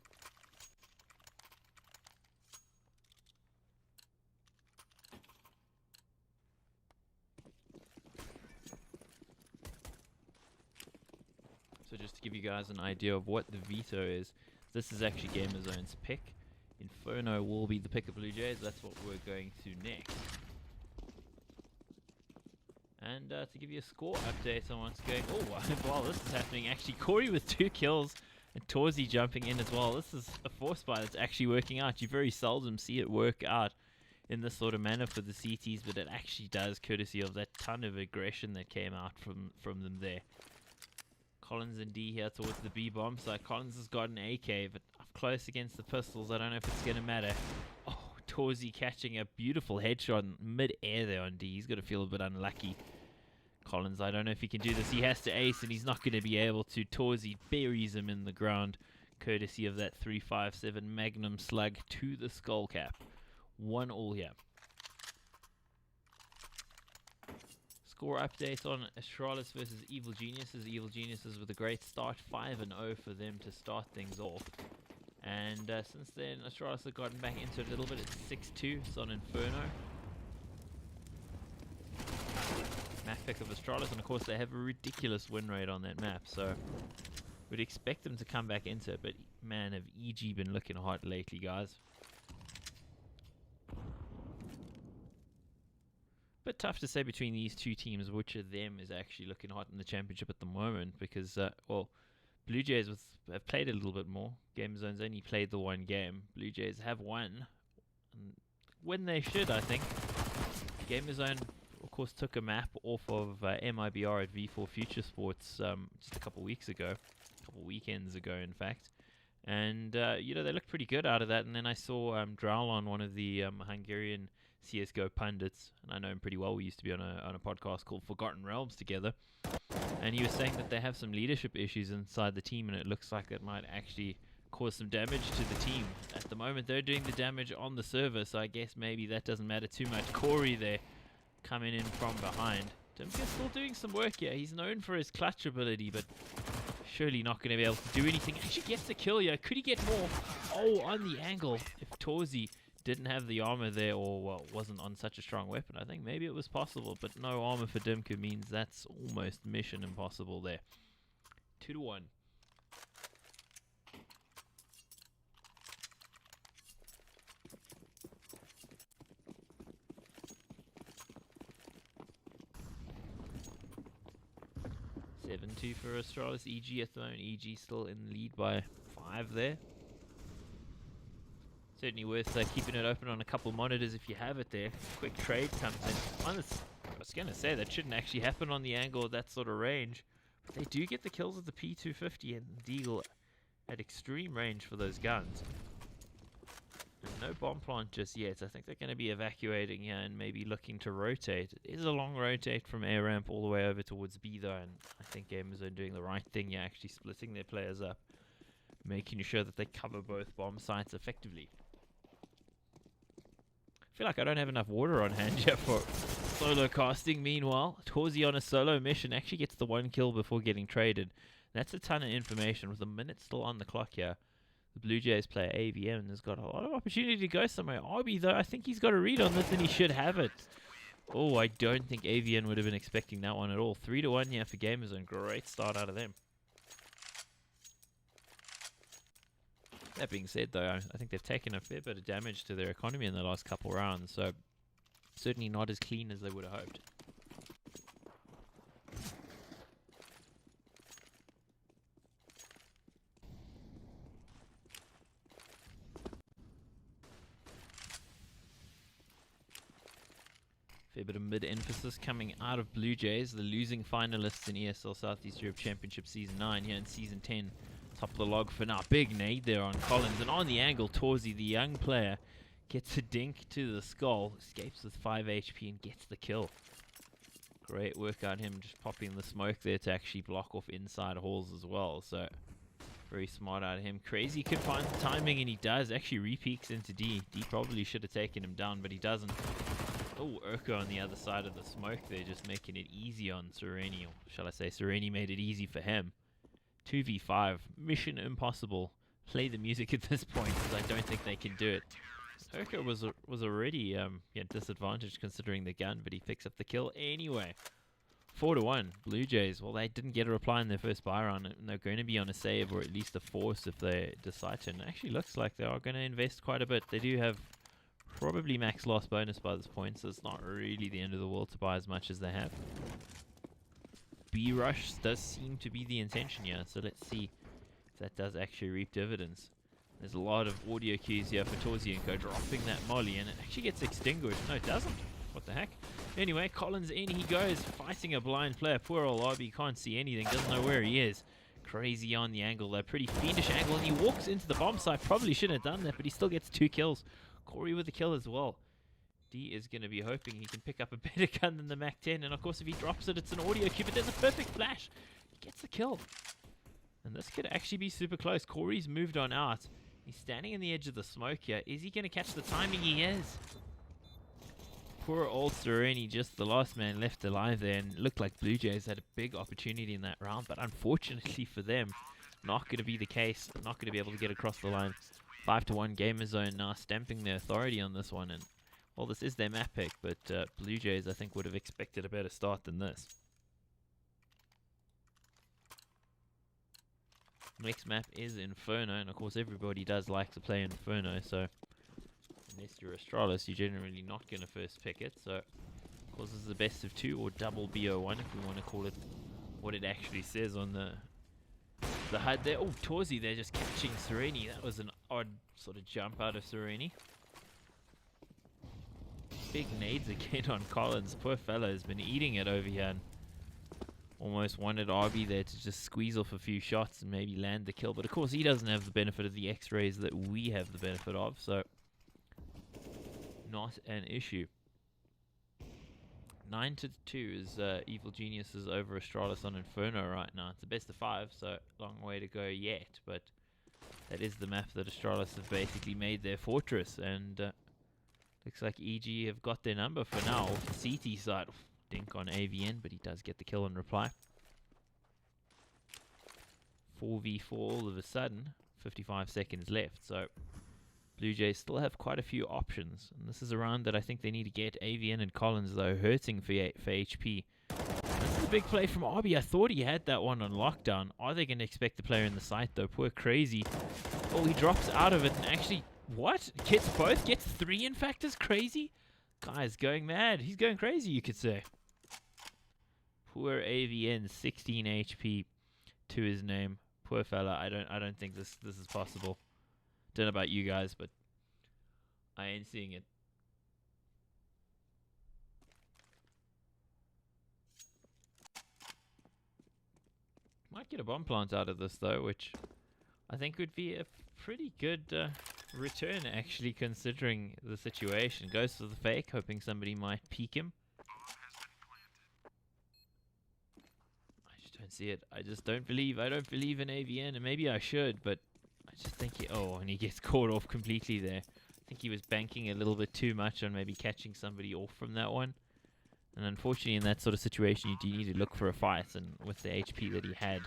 So just to give you guys an idea of what the veto is, this is actually Gamer Zone's pick. Inferno will be the pick of Blue Jays. That's what we're going to next. And to give you a score update on what's going... Oh, wow, this is happening. Actually, Corey with 2 kills and Torzi jumping in as well. This is a force buy that's actually working out. You very seldom see it work out in this sort of manner for the CTs, but it actually does, courtesy of that ton of aggression that came out from them there. Collins and D here towards the B bomb side. Collins has got an AK, but up close against the pistols, I don't know if it's going to matter. Oh, Torzi catching a beautiful headshot mid-air there on D. He's going to feel a bit unlucky. Collins, I don't know if he can do this. He has to ace, and he's not going to be able to. Torzi buries him in the ground, courtesy of that 3.57 Magnum slug to the skull cap. 1-1 here. Score update on Astralis versus Evil Geniuses. Evil Geniuses with a great start, 5-0 for them to start things off. And since then, Astralis have gotten back into it a little bit. It's 6-2. It's on Inferno. Map pick of Astralis, and of course they have a ridiculous win rate on that map, so we'd expect them to come back into it. But man, have EG been looking hot lately, guys. But tough to say between these two teams which of them is actually looking hot in the championship at the moment, because well, Blue Jays have played a little bit more. Game Zone's only played the one game. Blue Jays have won when they should, I think. Game Zone, of course, took a map off of MIBR at V4 Future Sports just a couple weeks weekends ago, in fact. And, you know, they looked pretty good out of that. And then I saw Drowl on one of the Hungarian CSGO pundits, and I know him pretty well. We used to be on a podcast called Forgotten Realms together. And he was saying that they have some leadership issues inside the team, and it looks like it might actually cause some damage to the team. At the moment, they're doing the damage on the server, so I guess maybe that doesn't matter too much. Corey there, coming in from behind. Dimka's still doing some work here. He's known for his clutch ability, but surely not going to be able to do anything. Actually gets the kill here. Could he get more? Oh, on the angle. If Torzi didn't have the armor there, or well, wasn't on such a strong weapon, I think maybe it was possible. But no armor for Dimka means that's almost mission impossible there. 2-1. Two for Astralis. EG at the moment. EG still in the lead by 5 there. Certainly worth keeping it open on a couple monitors if you have it there. Quick trade comes in. I was going to say that shouldn't actually happen on the angle of that sort of range. But they do get the kills with the P250 and Deagle at extreme range for those guns. And no bomb plant just yet. I think they're going to be evacuating here and maybe looking to rotate. It is a long rotate from A ramp all the way over towards B though, and I think Gamers are doing the right thing here, actually splitting their players up, making sure that they cover both bomb sites effectively. I feel like I don't have enough water on hand here for solo casting. Meanwhile, Torzi on a solo mission actually gets the 1 kill before getting traded. That's a ton of information with a minute still on the clock here. The Blue Jays player AVM has got a lot of opportunity to go somewhere. Arby, though, I think he's got a read on this and he should have it. Oh, I don't think AVN would have been expecting that one at all. 3-1 here for Gamers, and great start out of them. That being said, though, I think they've taken a fair bit of damage to their economy in the last couple rounds, so certainly not as clean as they would have hoped. Fair bit of mid-emphasis coming out of Blue Jays, the losing finalists in ESL Southeast Europe Championship Season 9 here in Season 10. Top of the log for now. Big nade there on Collins, and on the angle, Torzi, the young player, gets a dink to the skull, escapes with 5 HP and gets the kill. Great work out him just popping the smoke there to actually block off inside halls as well, so very smart out of him. Crazy could find the timing, and he does. Actually re-peeks into D. D probably should have taken him down, but he doesn't. Oh, Urko on the other side of the smoke there, just making it easy on Sereni, or shall I say Sereni made it easy for him. 2v5, mission impossible. Play the music at this point, because I don't think they can do it. Urko was already disadvantaged considering the gun, but he picks up the kill anyway. 4-1, Blue Jays. Well, they didn't get a reply in their first buy round, and they're going to be on a save, or at least a force if they decide to. And it actually looks like they are going to invest quite a bit. They do have probably max loss bonus by this point, so it's not really the end of the world to buy as much as they have. B-rush does seem to be the intention here, so let's see if that does actually reap dividends. There's a lot of audio cues here for Torzienko dropping that molly, and it actually gets extinguished. No, it doesn't. What the heck? Anyway, Collins in he goes, fighting a blind player. Poor old RB can't see anything, doesn't know where he is. Crazy on the angle though, pretty fiendish angle, and he walks into the bomb site. Probably shouldn't have done that, but he still gets 2 kills. Corey with the kill as well. D is going to be hoping he can pick up a better gun than the Mac-10, and of course if he drops it, it's an audio cue, but there's a perfect flash. He gets the kill. And this could actually be super close. Corey's moved on out. He's standing in the edge of the smoke here. Is he going to catch the timing? He is. Poor old Sereni, just the last man left alive there, and it looked like Blue Jays had a big opportunity in that round, but unfortunately for them, not going to be the case. Not going to be able to get across the line. 5-1 Gamer Zone now stamping their authority on this one, and well, this is their map pick, but Blue Jays I think would have expected a better start than this. Next map is Inferno, and of course everybody does like to play Inferno, so unless you're Astralis, you're generally not going to first pick it. So of course this is the best of 2, or double BO1 if we want to call it what it actually says on the HUD there. Oh, Torzi there just catching Sereni. That was an odd sort of jump out of Sereni. Big nades again on Collins. Poor fellow has been eating it over here, and almost wanted RB there to just squeeze off a few shots and maybe land the kill. But of course he doesn't have the benefit of the X-rays that we have the benefit of, so not an issue. 9-2 is Evil Geniuses over Astralis on Inferno right now. It's the best of 5, so long way to go yet, but that is the map that Astralis have basically made their fortress, and looks like EG have got their number for now. CT side, dink on AVN, but he does get the kill in reply. 4v4 all of a sudden, 55 seconds left, so Blue Jays still have quite a few options, and this is a round that I think they need to get. AVN and Collins though hurting for HP. This is a big play from RB. I thought he had that one on lockdown. Are they going to expect the player in the site though? Poor Crazy. Oh, he drops out of it and actually, what? Gets both? Gets 3 in fact is Crazy? Guy's going mad. He's going crazy, you could say. Poor AVN, 16 HP to his name. Poor fella. I don't think this is possible. Don't know about you guys, but I ain't seeing it. Might get a bomb plant out of this though, which I think would be a pretty good return actually, considering the situation. Goes for the fake, hoping somebody might peek him. I just don't see it. I just don't believe. I don't believe in AVN, and maybe I should, but I just think and he gets caught off completely there. I think he was banking a little bit too much on maybe catching somebody off from that one. And unfortunately in that sort of situation you do need to look for a fight, and with the HP that he had,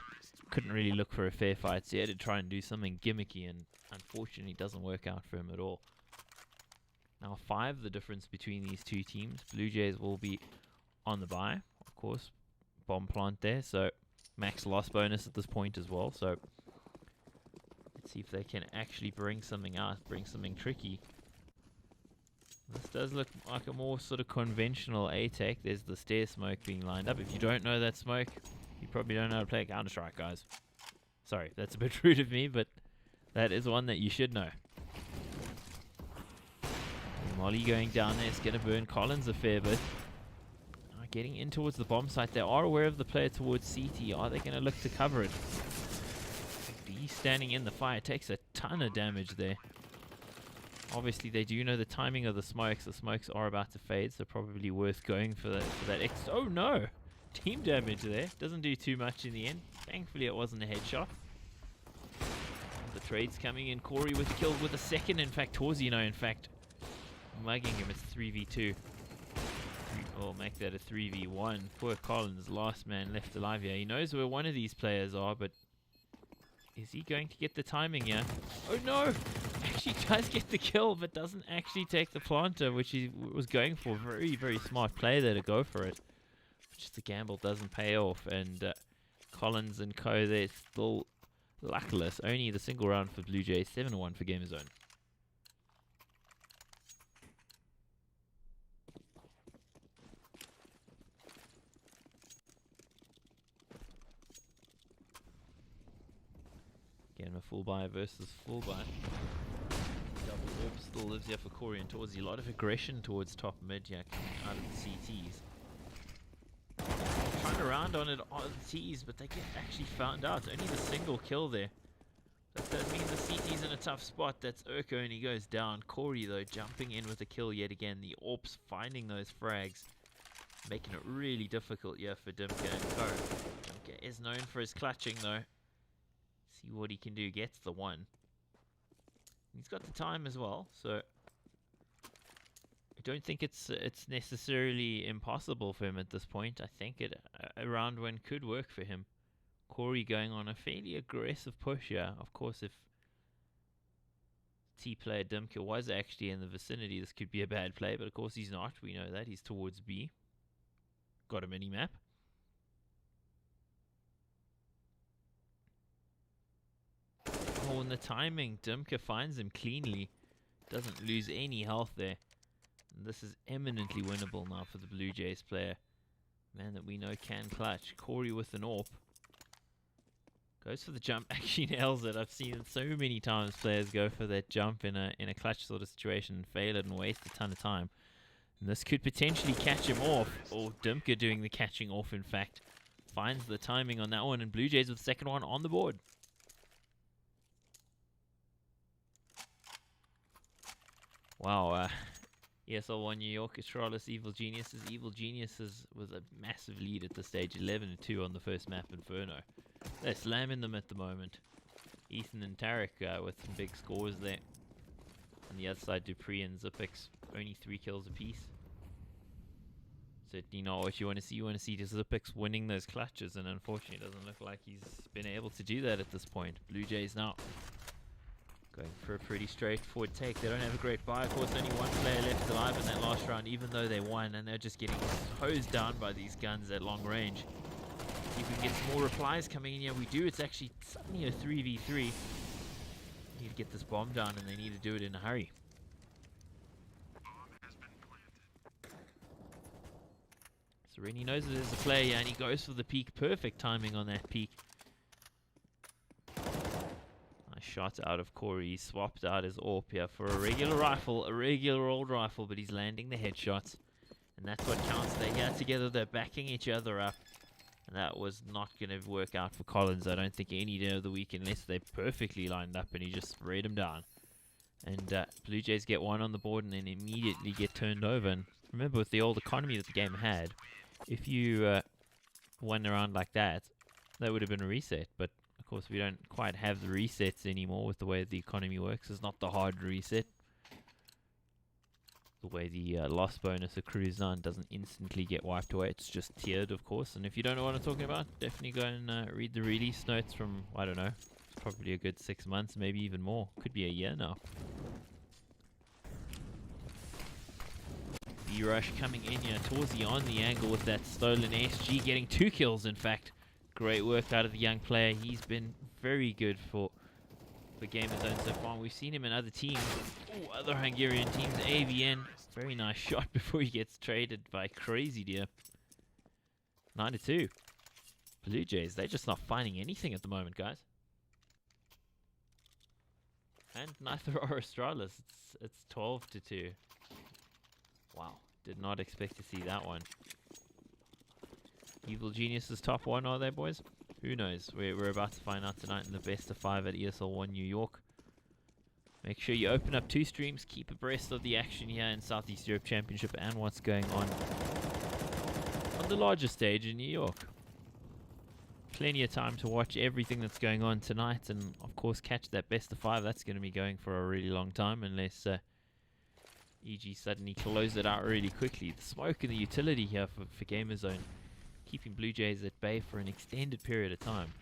couldn't really look for a fair fight, so he had to try and do something gimmicky, and unfortunately doesn't work out for him at all. Now 5, the difference between these two teams. Blue Jays will be on the bye, of course. Bomb plant there, so max loss bonus at this point as well. So let's see if they can actually bring something out, bring something tricky. This does look like a more sort of conventional A-Tech. There's the stair smoke being lined up. If you don't know that smoke, you probably don't know how to play Counter-Strike, guys. Sorry, that's a bit rude of me, but that is one that you should know. Molly going down there is going to burn Collins a fair bit. Getting in towards the bomb site. They are aware of the player towards CT. Are they going to look to cover it? B standing in the fire takes a ton of damage there. Obviously, they do know the timing of the smokes. The smokes are about to fade, so probably worth going for that. Oh no! Team damage there. Doesn't do too much in the end. Thankfully, it wasn't a headshot. The trade's coming in. Corey with killed with a second. In fact, Torzino, in fact, mugging him. It's 3v2. We'll make that a 3v1. Poor Collins, last man left alive here. He knows where one of these players are, but is he going to get the timing here? Oh no! Actually does get the kill, but doesn't actually take the planter, which he was going for. Very, very smart play there to go for it. Just the gamble doesn't pay off, and Collins and co, they're still luckless. Only the single round for Blue Jays, 7-1 for Gamerzone. Again, a full buy versus full buy. Double orb still lives here for Corey and Torzy. A lot of aggression towards top mid here coming out of the CTs. Trying to round on it on the T's, but they get actually found out. Only the single kill there. That does mean the CT's in a tough spot. That's Urko and he goes down. Corey though jumping in with a kill yet again. The Orps finding those frags. Making it really difficult here for Dimka and Co. Dimka is known for his clutching though. See what he can do. Gets the one. He's got the time as well, so I don't think it's necessarily impossible for him at this point. I think a round one could work for him. Corey going on a fairly aggressive push here. Of course, if T-player Dimka was actually in the vicinity, this could be a bad play, but of course he's not. We know that. He's towards B. Got a mini-map. Oh, and the timing. Dimka finds him cleanly. Doesn't lose any health there. And this is eminently winnable now for the Blue Jays player. Man that we know can clutch. Corey with an AWP. Goes for the jump. Actually nails it. I've seen it so many times players go for that jump in a clutch sort of situation and fail it and waste a ton of time. And this could potentially catch him off. Or Dimka doing the catching off, in fact. Finds the timing on that one. And Blue Jays with the second one on the board. Wow, ESL 1 New York, Astralis, Evil Geniuses. Evil Geniuses was a massive lead at this stage, 11-2 on the first map, Inferno. They're slamming them at the moment. Ethan and Tarek with some big scores there. On the other side, Dupree and Zipix, only 3 kills apiece. Certainly not what you want to see. You want to see Zipix winning those clutches, and unfortunately it doesn't look like he's been able to do that at this point. Blue Jays now going for a pretty straightforward take. They don't have a great buy. Of course, only one player left alive in that last round, even though they won, and they're just getting hosed down by these guns at long range. See if we can get some more replies coming in here. We do. It's actually suddenly a 3v3. Need to get this bomb down, and they need to do it in a hurry. Sereni knows there's a play here, and he goes for the peek. Perfect timing on that peek. Shot out of Corey. He swapped out his AWP here for a regular rifle, a regular old rifle, but he's landing the headshots. And that's what counts. They're here together, they're backing each other up. And that was not going to work out for Collins, I don't think, any day of the week, unless they perfectly lined up and he just sprayed him down. And Blue Jays get one on the board and then immediately get turned over. And remember, with the old economy that the game had, if you won around like that, that would have been a reset. But of course, we don't quite have the resets anymore with the way the economy works. It's not the hard reset. the way the loss bonus accrues now and doesn't instantly get wiped away. It's just tiered, of course. And if you don't know what I'm talking about, definitely go and read the release notes from, I don't know, it's probably a good 6 months, maybe even more. Could be a year now. B-Rush coming in here. Torzy on the angle with that stolen SG, getting 2 kills, in fact. Great work out of the young player. He's been very good for Gamerzone so far. We've seen him in other teams. Ooh, other Hungarian teams. AVN. Very nice shot before he gets traded by Crazy Deer. 9-2. Blue Jays, they're just not finding anything at the moment, guys. And neither are Australis. It's 12-2. Wow. Did not expect to see that one. Evil Geniuses top 1, are they, boys? Who knows? We're about to find out tonight in the best of 5 at ESL 1 New York. Make sure you open up 2 streams, keep abreast of the action here in Southeast Europe Championship and what's going on the larger stage in New York. Plenty of time to watch everything that's going on tonight and, of course, catch that best of 5. That's going to be going for a really long time unless EG suddenly close it out really quickly. The smoke and the utility here for Gamerzone, keeping Blue Jays at bay for an extended period of time.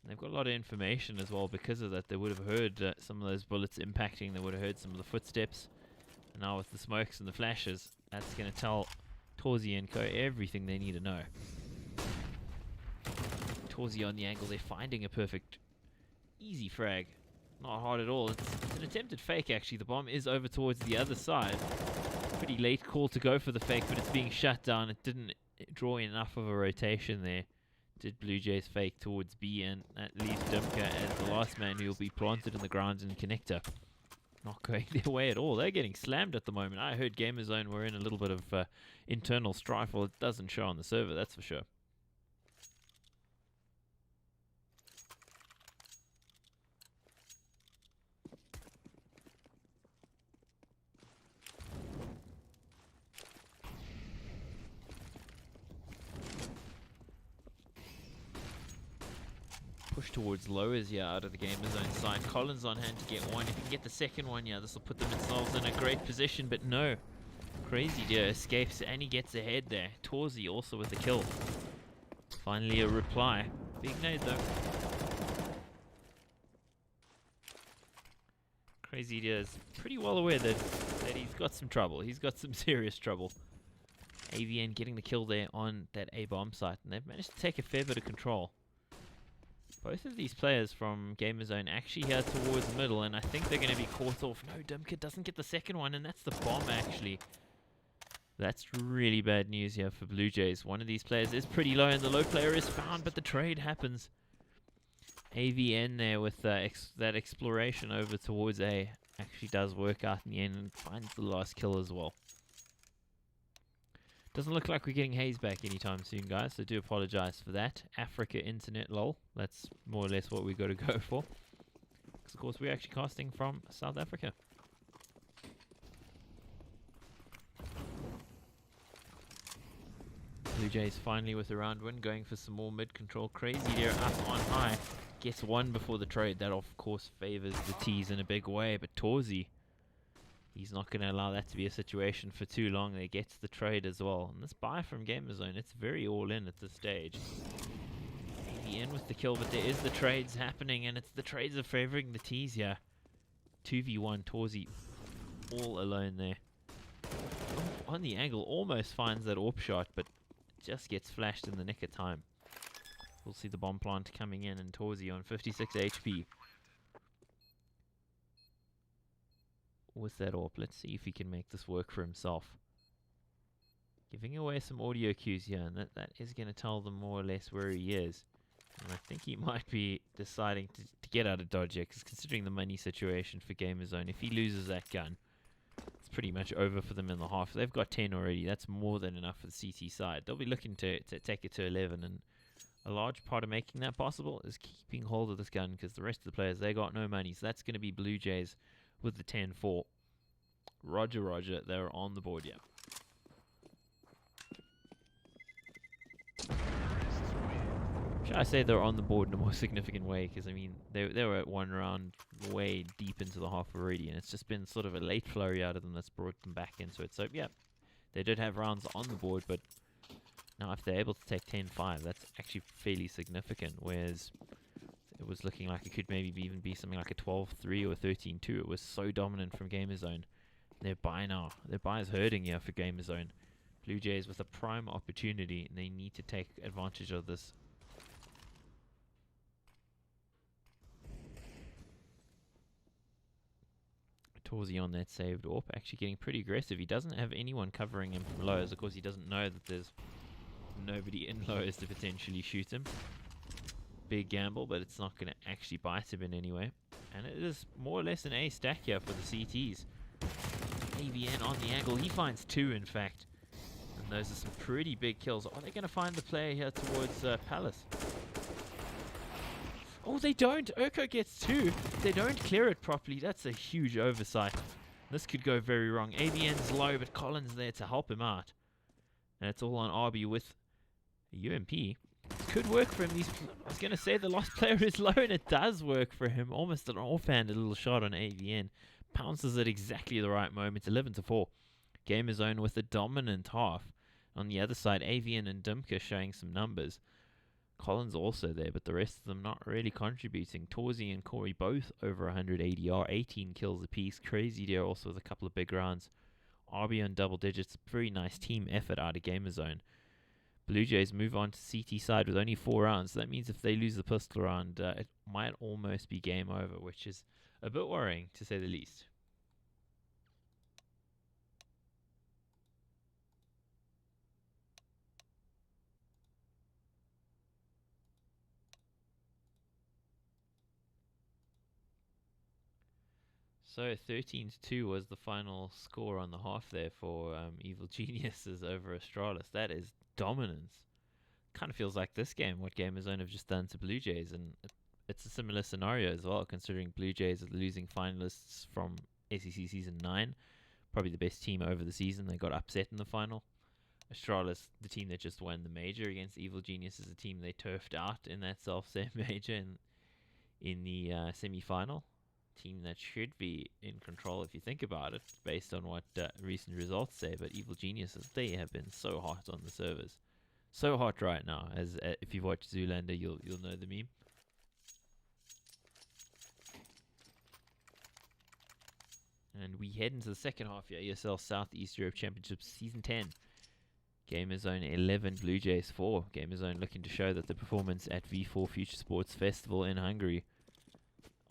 And they've got a lot of information as well because of that. They would have heard some of those bullets impacting. They would have heard some of the footsteps. And now with the smokes and the flashes, that's going to tell Torzy and co everything they need to know. Torzy on the angle. They're finding a perfect, easy frag. Not hard at all. It's an attempted fake, actually. The bomb is over towards the other side. Pretty late call to go for the fake, but it's being shut down. It didn't draw enough of a rotation there. Did Blue Jays fake towards B, and that leaves Dumka as the last man who will be planted in the ground in connector. Not going their way at all. They're getting slammed at the moment. I heard Gamerzone were in a little bit of internal strife. Well, it doesn't show on the server, that's for sure. Push towards lowers here out of the Gamerzone side. Collins on hand to get one. If he can get the second one, yeah, this will put themselves in a great position, but no. Crazy Deer escapes and he gets ahead there. Torzy also with the kill. Finally a reply. Big nade though. Crazy Deer is pretty well aware that he's got some trouble. He's got some serious trouble. AVN getting the kill there on that A-bomb site, and they've managed to take a fair bit of control. Both of these players from Gamerzone actually here towards the middle, and I think they're going to be caught off. No, Dumka doesn't get the second one, and that's the bomb, actually. That's really bad news here for Blue Jays. One of these players is pretty low, and the low player is found, but the trade happens. AVN there with that exploration over towards A actually does work out in the end and finds the last kill as well. Doesn't look like we're getting Hayes back anytime soon, guys, so do apologize for that. Africa Internet lol. That's more or less what we got to go for. Because, of course, we're actually casting from South Africa. Blue Jays finally with a round win, going for some more mid-control. Crazy Deer up on high. Gets one before the trade. That, of course, favors the T's in a big way, but Torzy, he's not going to allow that to be a situation for too long. They gets the trade as well. And this buy from Gamerzone, it's very all in at this stage. AVN with the kill, but there is the trades happening, and it's the trades are favoring the T's here. 2v1, Torzy all alone there. On the angle, almost finds that AWP shot, but just gets flashed in the nick of time. We'll see the bomb plant coming in, and Torzy on 56 HP. With that AWP, let's see if he can make this work for himself. Giving away some audio cues here, and that is going to tell them more or less where he is. And I think he might be deciding to get out of dodge here, because considering the money situation for Gamerzone, if he loses that gun, it's pretty much over for them in the half. They've got 10 already. That's more than enough for the CT side. They'll be looking to take it to 11, and a large part of making that possible is keeping hold of this gun, because the rest of the players, they got no money. So that's going to be Blue Jays with the 10-4. Roger, roger. They're on the board, yeah. I say they're on the board in a more significant way because, I mean, they were at one round way deep into the half already, and it's just been sort of a late flurry out of them that's brought them back into it. So, yeah, they did have rounds on the board, but now if they're able to take 10-5, that's actually fairly significant, whereas it was looking like it could maybe even be something like a 12-3 or 13-2. It was so dominant from Gamerzone. Their buy now. Their buy is hurting here for Gamerzone. Blue Jays with a prime opportunity, and they need to take advantage of this. Torzi on that saved AWP, actually getting pretty aggressive. He doesn't have anyone covering him from lows. Of course, he doesn't know that there's nobody in lows to potentially shoot him. Big gamble, but it's not going to actually bite him in any way. And it is more or less an A stack here for the CTs. AVN on the angle. He finds 2, in fact. And those are some pretty big kills. Are they going to find the player here towards Palace? Oh, they don't. Urko gets 2. They don't clear it properly. That's a huge oversight. This could go very wrong. AVN's low, but Collins there to help him out. And it's all on RB with a UMP. Could work for him. I was going to say the lost player is low, and it does work for him. Almost an offhanded little shot on AVN. Pounces at exactly the right moment. 11-4. Gamerzone with a dominant half. On the other side, AVN and Dimka showing some numbers. Collins also there, but the rest of them not really contributing. Torzi and Corey both over 100 ADR, 18 kills apiece. Crazy Deer also with a couple of big rounds. RB on double digits. Very nice team effort out of Gamerzone. Blue Jays move on to CT side with only 4 rounds. So that means if they lose the pistol round, it might almost be game over, which is a bit worrying, to say the least. So 13-2 was the final score on the half there for Evil Geniuses over Astralis. That is dominance. Kind of feels like this game, what Gamerzone have just done to Blue Jays, and it's a similar scenario as well, considering Blue Jays are losing finalists from ACC Season 9. Probably the best team over the season. They got upset in the final. Astralis, the team that just won the major against Evil Genius, is a team they turfed out in that self-same major in the semi-final. Team that should be in control if you think about it, based on what recent results say. But Evil Geniuses, they have been so hot on the servers, so hot right now. As if you've watched Zoolander, you'll know the meme. And we head into the second half here. ESL Southeast Europe Championships Season 10. Gamerzone 11, Blue Jays 4. Gamerzone looking to show that the performance at V4 Future Sports Festival in Hungary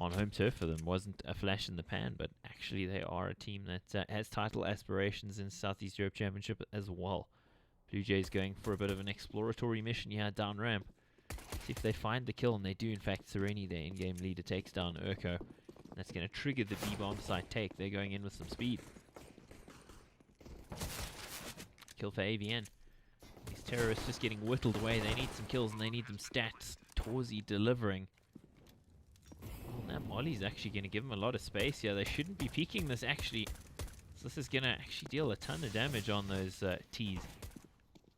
on home turf for them wasn't a flash in the pan, but actually they are a team that has title aspirations in Southeast Europe Championship as well. Blue Jays going for a bit of an exploratory mission here down ramp. See if they find the kill, and they do. In fact, Sereni, their in-game leader, takes down Urko. That's going to trigger the B-bomb site take. They're going in with some speed. Kill for AVN. These terrorists just getting whittled away. They need some kills, and they need them stats. Torzi delivering. That Molly's actually going to give them a lot of space here. They shouldn't be peeking this, actually. So this is going to actually deal a ton of damage on those T's.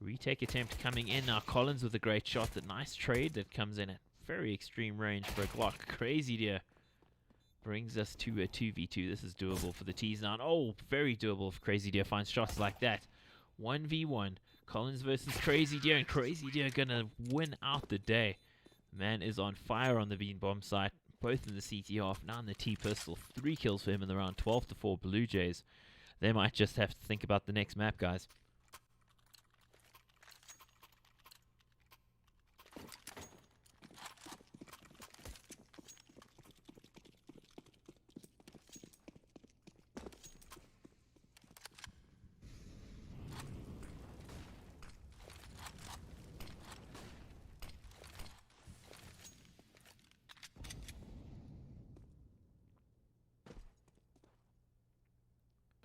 Retake attempt coming in now. Collins with a great shot. The nice trade that comes in at very extreme range for a Glock. Crazy Deer brings us to a 2v2. This is doable for the T's now. Oh, very doable if Crazy Deer finds shots like that. 1v1. Collins versus Crazy Deer. And Crazy Deer going to win out the day. Man is on fire on the bean bomb site. Both in the CT half, now in the T pistol. 3 kills for him in the round. 12-4 Blue Jays. They might just have to think about the next map, guys.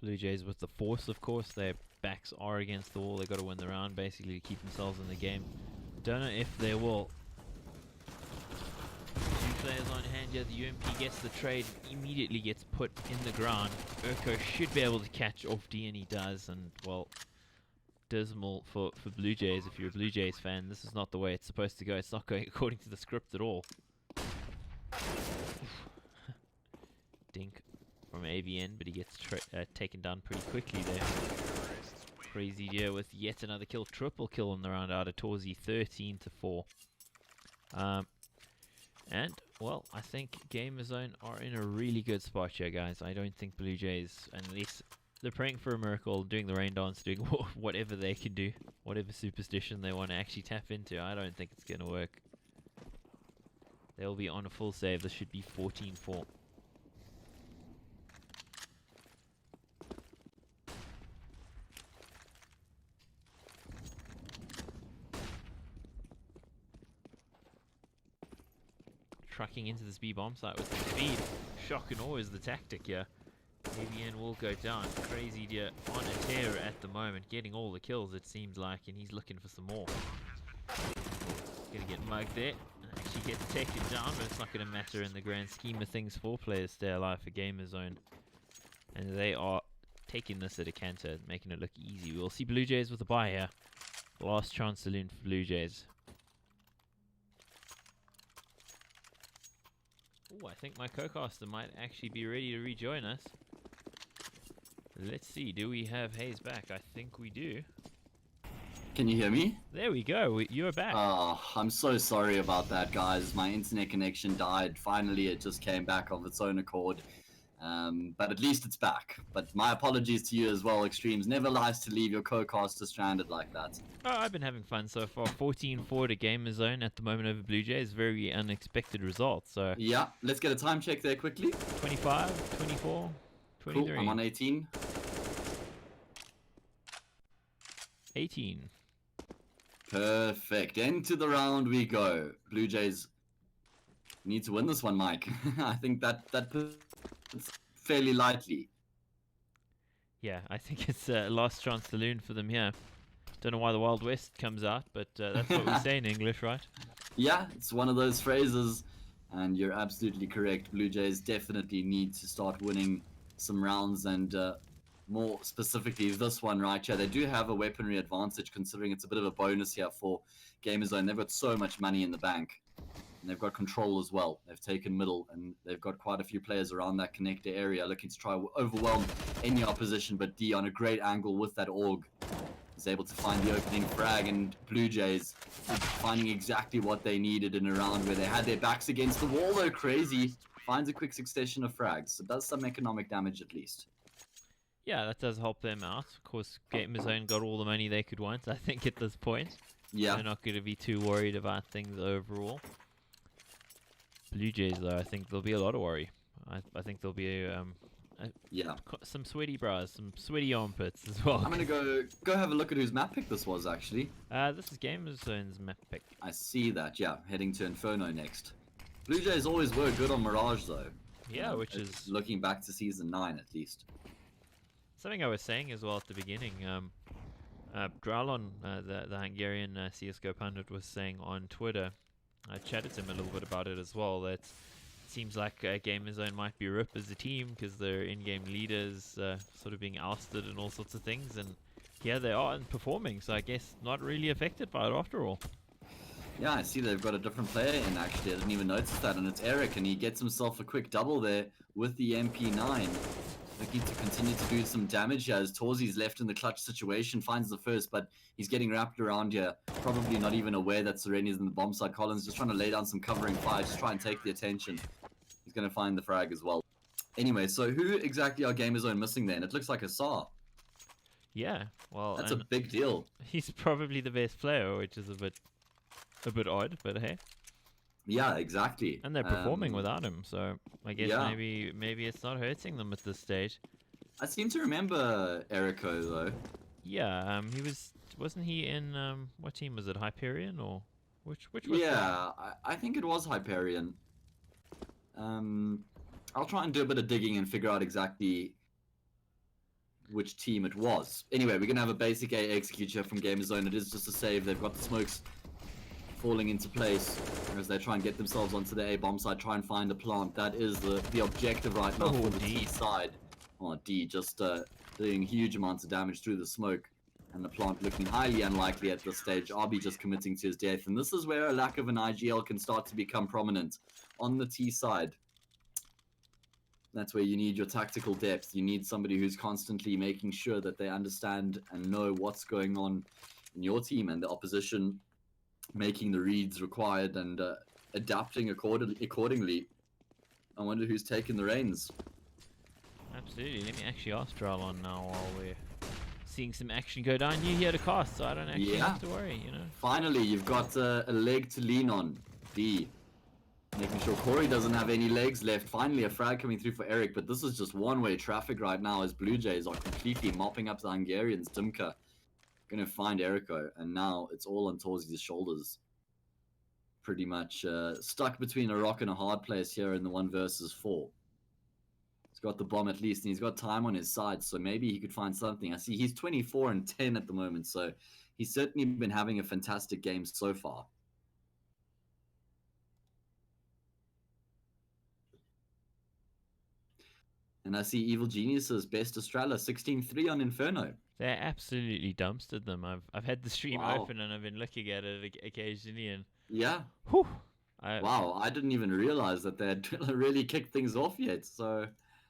Blue Jays with the force, of course. Their backs are against the wall. They've got to win the round, basically, to keep themselves in the game. Don't know if they will. 2 players on hand here. The UMP gets the trade, immediately gets put in the ground. Urko should be able to catch off D, and he does. And, well, dismal for Blue Jays. If you're a Blue Jays fan, this is not the way it's supposed to go. It's not going according to the script at all. Dink from AVN, but he gets taken down pretty quickly there. Crazy Deer with yet another kill, triple kill in the round out of Torzi, 13-4. And well, I think Gamer Zone are in a really good spot here, guys. I don't think Blue Jays, unless they're praying for a miracle, doing the rain dance, doing whatever they can do, whatever superstition they want to actually tap into, I don't think it's going to work. They'll be on a full save. This should be 14-4. Trucking into this B bomb site with the speed. Shock and awe is the tactic here. AVN will go down. Crazy Deer on a tear at the moment, getting all the kills it seems like, and he's looking for some more. Gonna get mugged there. Actually gets taken down, but it's not gonna matter in the grand scheme of things. 4 players stay alive for Gamer Zone, and they are taking this at a canter, making it look easy. We'll see Blue Jays with a bye here. Last chance saloon for Blue Jays. Oh, I think my co-caster might actually be ready to rejoin us. Let's see, do we have Hayes back? I think we do. Can you hear me? There we go, you're back. Oh, I'm so sorry about that, guys. My internet connection died. Finally, it just came back of its own accord. But at least it's back. But my apologies to you as well, Extremes. Never lies to leave your co-caster stranded like that. Oh, I've been having fun so far. 14-4 to Gamer Zone at the moment over Blue Jays. Very unexpected result. So Yeah, let's get a time check there quickly. 25, 24, 23. Cool, I'm on 18. 18. Perfect. Into the round we go. Blue Jays need to win this one, Mike. I think that puts fairly lightly. Yeah, I think it's last chance saloon for them here. Don't know why the Wild West comes out, but that's what we say in English, right? Yeah, it's one of those phrases, and you're absolutely correct. Blue Jays definitely need to start winning some rounds, and more specifically this one right here. They do have a weaponry advantage, considering it's a bit of a bonus here for Gamer Zone. They've got so much money in the bank, and they've got control as well. They've taken middle, and they've got quite a few players around that connector area looking to try overwhelm any opposition. But D on a great angle with that AUG is able to find the opening frag, and Blue Jays finding exactly what they needed in a round where they had their backs against the wall, though. Crazy finds a quick succession of frags. It does some economic damage at least. Yeah, that does help them out. Of course, Gamer Zone got all the money they could want, I think, at this point. Yeah. They're not going to be too worried about things overall. Blue Jays, though, I think there'll be a lot of worry. I think there'll be Yeah. some sweaty brows, some sweaty armpits as well. I'm gonna go have a look at whose map pick this was, actually. This is Gamer Zone's map pick. I see that, yeah. Heading to Inferno next. Blue Jays always were good on Mirage, though. Yeah, which is looking back to Season 9, at least. something I was saying as well at the beginning. Dralon, the Hungarian CSGO pundit, was saying on Twitter, I chatted to him a little bit about it as well, that it seems like Gamer Zone might be RIP as a team because their in-game leaders sort of being ousted and all sorts of things, and yeah, they are performing, so I guess not really affected by it after all. Yeah, I see they've got a different player in, actually. I didn't even notice that, and it's Eric, and he gets himself a quick double there with the MP9. Looking to continue to do some damage here as Torzi's left in the clutch situation, finds the first, but he's getting wrapped around here. Probably not even aware that Serenia's in the bomb site. Collins just trying to lay down some covering fire, just try and take the attention. He's going to find the frag as well. Anyway, so who exactly are Gamer Zone missing then? It looks like Asar. Yeah, well, That's a big deal. he's probably the best player, which is a bit odd, but hey. Yeah, exactly. And they're performing without him, so I guess yeah. maybe it's not hurting them at this stage. I seem to remember Erico, though. Yeah, wasn't he in what team was it? Hyperion or which was that? Yeah, I think it was Hyperion. I'll try and do a bit of digging and figure out exactly which team it was. Anyway, we're gonna have a basic A execute here from Gamer Zone. It is just a save. They've got the smokes falling into place as they try and get themselves onto the A bomb side, try and find a plant. That is the objective right now for the T side. Oh, D just doing huge amounts of damage through the smoke. And the plant looking highly unlikely at this stage. RB just committing to his death. And this is where a lack of an IGL can start to become prominent on the T side. That's where you need your tactical depth. You need somebody who's constantly making sure that they understand and know what's going on in your team and the opposition, making the reads required and adapting accordingly. I wonder who's taking the reins. Absolutely. Let me actually ask Dralon now while we're seeing some action go down. You here to cast, so I don't actually Yeah. have to worry, you know. Finally, you've got a leg to lean on. D. Making sure Corey doesn't have any legs left. Finally, a frag coming through for Eric, but this is just one-way traffic right now as Blue Jays are completely mopping up the Hungarians. Dimka going to find Erico, and now it's all on Torzi's shoulders. Pretty much stuck between a rock and a hard place here in the 1 versus 4. He's got the bomb at least, and he's got time on his side, so maybe he could find something. I see he's 24 and 10 at the moment, so he's certainly been having a fantastic game so far. And I see Evil Geniuses, Best Australia, 16-3 on Inferno. They absolutely dumpstered them. I've had the stream Wow. open and I've been looking at it occasionally, and Yeah. whew, Wow, I didn't even realize that they had really kicked things off yet. So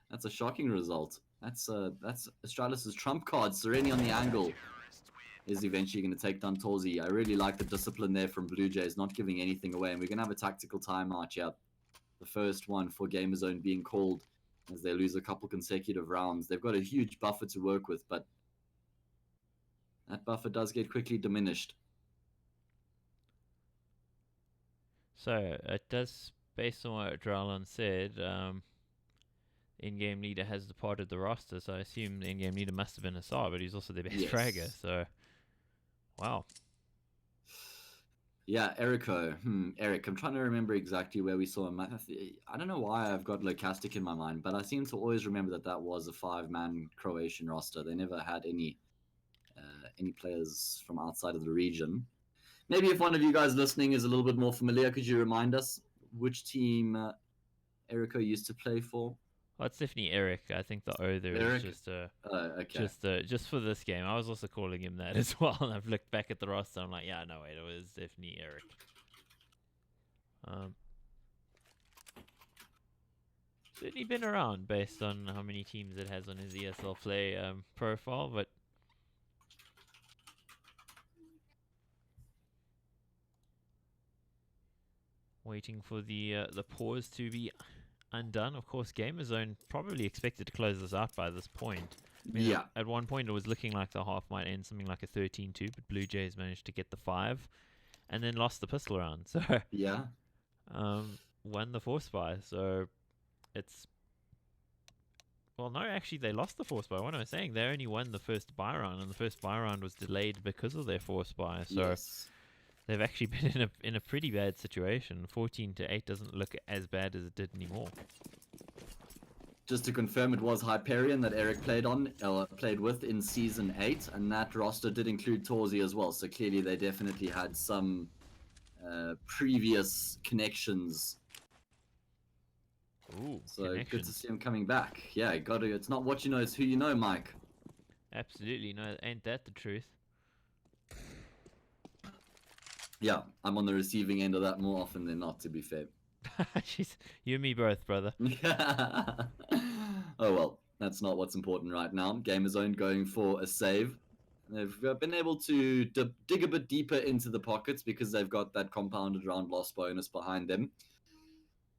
that's a shocking result. That's Astralis' trump card. Sereni on the angle is eventually going to take down Torzi. I really like the discipline there from Blue Jays, not giving anything away. And we're going to have a tactical timeout here. The first one for Gamerzone being called as they lose a couple consecutive rounds. They've got a huge buffer to work with, but that buffer does get quickly diminished. so it does, based on what Dralon said, in-game leader has departed the roster, so I assume the in-game leader must have been Asar, but he's also their best Yes. fragger, so wow. Yeah, Erico. Eric, I'm trying to remember exactly where we saw him. I don't know why I've got Lokastic in my mind, but I seem to always remember that that was a 5-man Croatian roster. They never had any players from outside of the region. Maybe if one of you guys listening is a little bit more familiar, could you remind us which team Erico used to play for? Well, it's definitely Eric. I think the O there is Eric? just Okay. just for this game. I was also calling him that as well, and I've looked back at the roster. I'm like, yeah, no wait, it was definitely Eric. Certainly been around based on how many teams it has on his ESL play profile, but waiting for the pause to be undone. Of course, Gamerzone probably expected to close this out by this point. I mean, Yeah. At one point, it was looking like the half might end something like a 13-2, but Blue Jays managed to get the 5, and then lost the pistol round. So, Yeah. won the force buy. So, it's well, no, actually, they lost the force buy. What am I saying? They only won the first buy round, and the first buy round was delayed because of their force buy. So. Yes. They've actually been in a pretty bad situation. 14-8 doesn't look as bad as it did anymore. Just to confirm, it was Hyperion that Eric played with in Season 8, and that roster did include Torzi as well, so clearly they definitely had some previous connections. Ooh, So good to connections. see him coming back. Yeah, it's not what you know, it's who you know, Mike. Absolutely, no, ain't that the truth? Yeah, I'm on the receiving end of that more often than not, to be fair. Jeez, you and me both, brother. Oh well, that's not what's important right now. Gamerzone going for a save. They've been able to dig a bit deeper into the pockets because they've got that compounded round loss bonus behind them.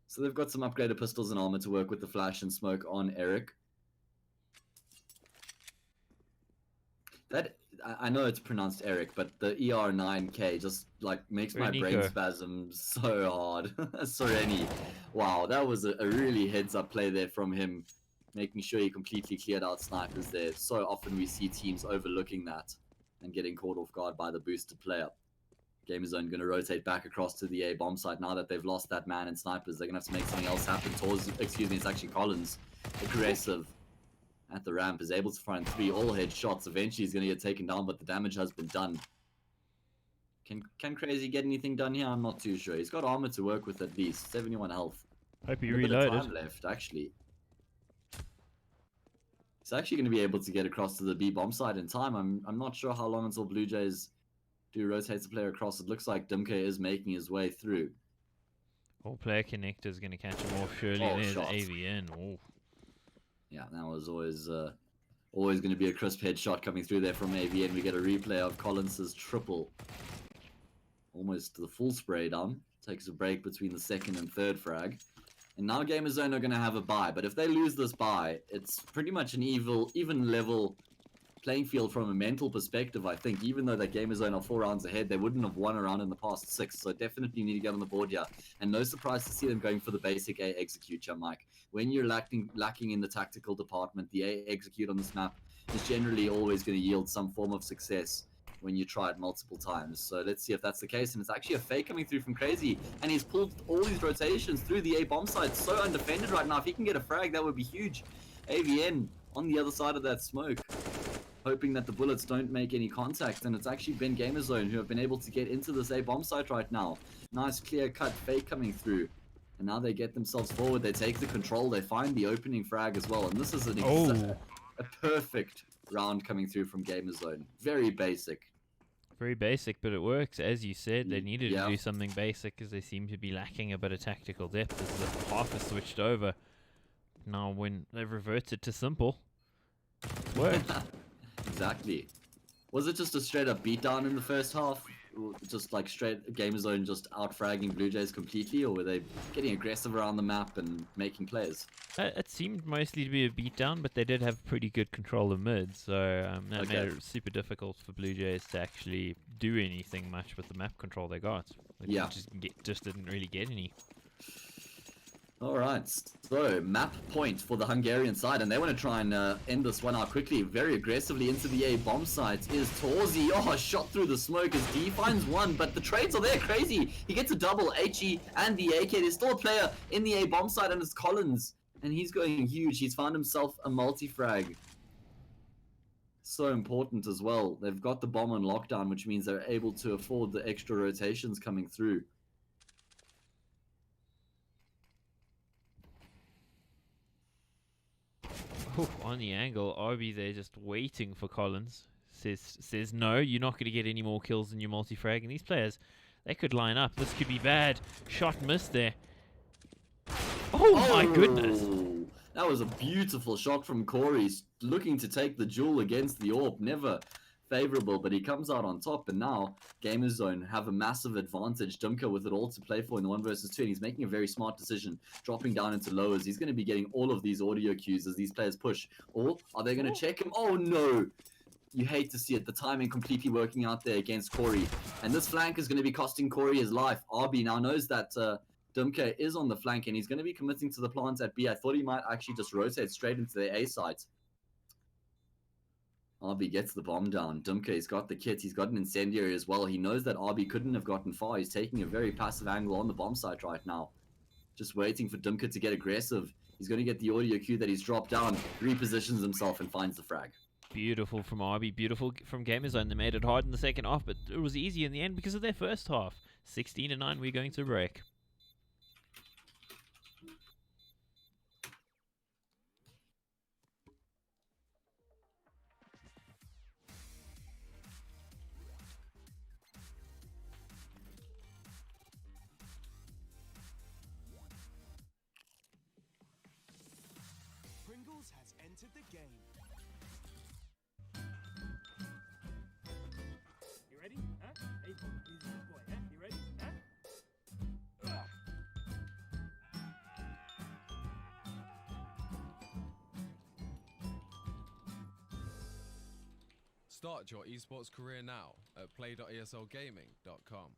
So they've got some upgraded pistols and armor to work with the flash and smoke on Eric. I know it's pronounced Eric, but the ER9K just like makes my brain Nico. spasm so hard. Sereni. Wow, that was a really heads up play there from him, making sure he completely cleared out snipers there. So often we see teams overlooking that and getting caught off guard by the boosted player. Gamerzone going to rotate back across to the A bomb site now that they've lost that man and snipers. They're going to have to make something else happen. It's actually Collins. Aggressive at the ramp, is able to find 3 all-head shots. Eventually he's going to get taken down, but the damage has been done. Can Crazy get anything done here? I'm not too sure. He's got armor to work with at least. 71 health. Hope he A bit of reloaded. time left, actually. He's actually going to be able to get across to the B bomb side in time. I'm not sure how long until Blue Jays do rotate the player across. It looks like Dimke is making his way through. All player connector is going to catch him off. Surely Oh, there's shot. AVN. Oh. Yeah, that was always going to be a crisp headshot coming through there from AVN. We get a replay of Collins's triple. Almost the full spray down. Takes a break between the second and third frag. And now Gamerzone are going to have a bye. But if they lose this bye, it's pretty much an even level playing field from a mental perspective, I think. Even though that Gamerzone are 4 rounds ahead, they wouldn't have won a round in the past 6. So definitely need to get on the board here. And no surprise to see them going for the basic A execute, Mike. When you're lacking in the tactical department, the A execute on this map is generally always going to yield some form of success when you try it multiple times. So let's see if that's the case. And it's actually a fake coming through from Crazy. And he's pulled all these rotations through the A bomb side. So undefended right now. If he can get a frag, that would be huge. AVN on the other side of that smoke, hoping that the bullets don't make any contact. And it's actually been Gamerzone who have been able to get into this A bomb site right now. Nice clear cut fake coming through. And now they get themselves forward. They take the control. They find the opening frag as well. And this is a perfect round coming through from Gamerzone. Very basic. Very basic, but it works. As you said, they needed Yeah. to do something basic because they seem to be lacking a bit of tactical depth as the half is switched over. Now when they've reverted to simple, it's worked. Exactly. Was it just a straight up beatdown in the first half? Or just like straight Gamerzone just out fragging Blue Jays completely, or were they getting aggressive around the map and making plays? It seemed mostly to be a beatdown, but they did have pretty good control of mid, so that made it super difficult for Blue Jays to actually do anything much with the map control they got. They Yeah. just didn't really get any. Alright, so map point for the Hungarian side, and they want to try and end this one out quickly. Very aggressively into the A bomb site is Torzi. Oh, shot through the smoke as D finds one, but the trades are there. Crazy. He gets a double, HE and the AK. There's still a player in the A bomb site, and it's Collins, and he's going huge. He's found himself a multi-frag. So important as well. They've got the bomb on lockdown, which means they're able to afford the extra rotations coming through. Ooh, on the angle, RB there just waiting for Collins. Says no, you're not going to get any more kills than your multi-frag. And these players, they could line up. This could be bad. Shot missed there. Oh my goodness. That was a beautiful shot from Corey, looking to take the duel against the AWP. Never favorable, but he comes out on top, and now Gamerzone have a massive advantage. Dumka with it all to play for in the 1 versus 2, and he's making a very smart decision, dropping down into lowers. He's going to be getting all of these audio cues as these players push. Or are they going to check him? Oh no! You hate to see it. The timing completely working out there against Corey. And this flank is going to be costing Corey his life. RB now knows that Dumka is on the flank, and he's going to be committing to the plant at B. I thought he might actually just rotate straight into the A site. RB gets the bomb down. Dumka, he's got the kit. He's got an incendiary as well. He knows that RB couldn't have gotten far. He's taking a very passive angle on the bomb site right now. Just waiting for Dumka to get aggressive. He's going to get the audio cue that he's dropped down, repositions himself, and finds the frag. Beautiful from RB, beautiful from Gamerzone. They made it hard in the second half, but it was easy in the end because of their first half. 16-9, we're going to break. Pringles has entered the game. You ready? Huh? Hey, boy, he's a good boy, huh? You ready? Huh? Start your esports career now at play.eslgaming.com.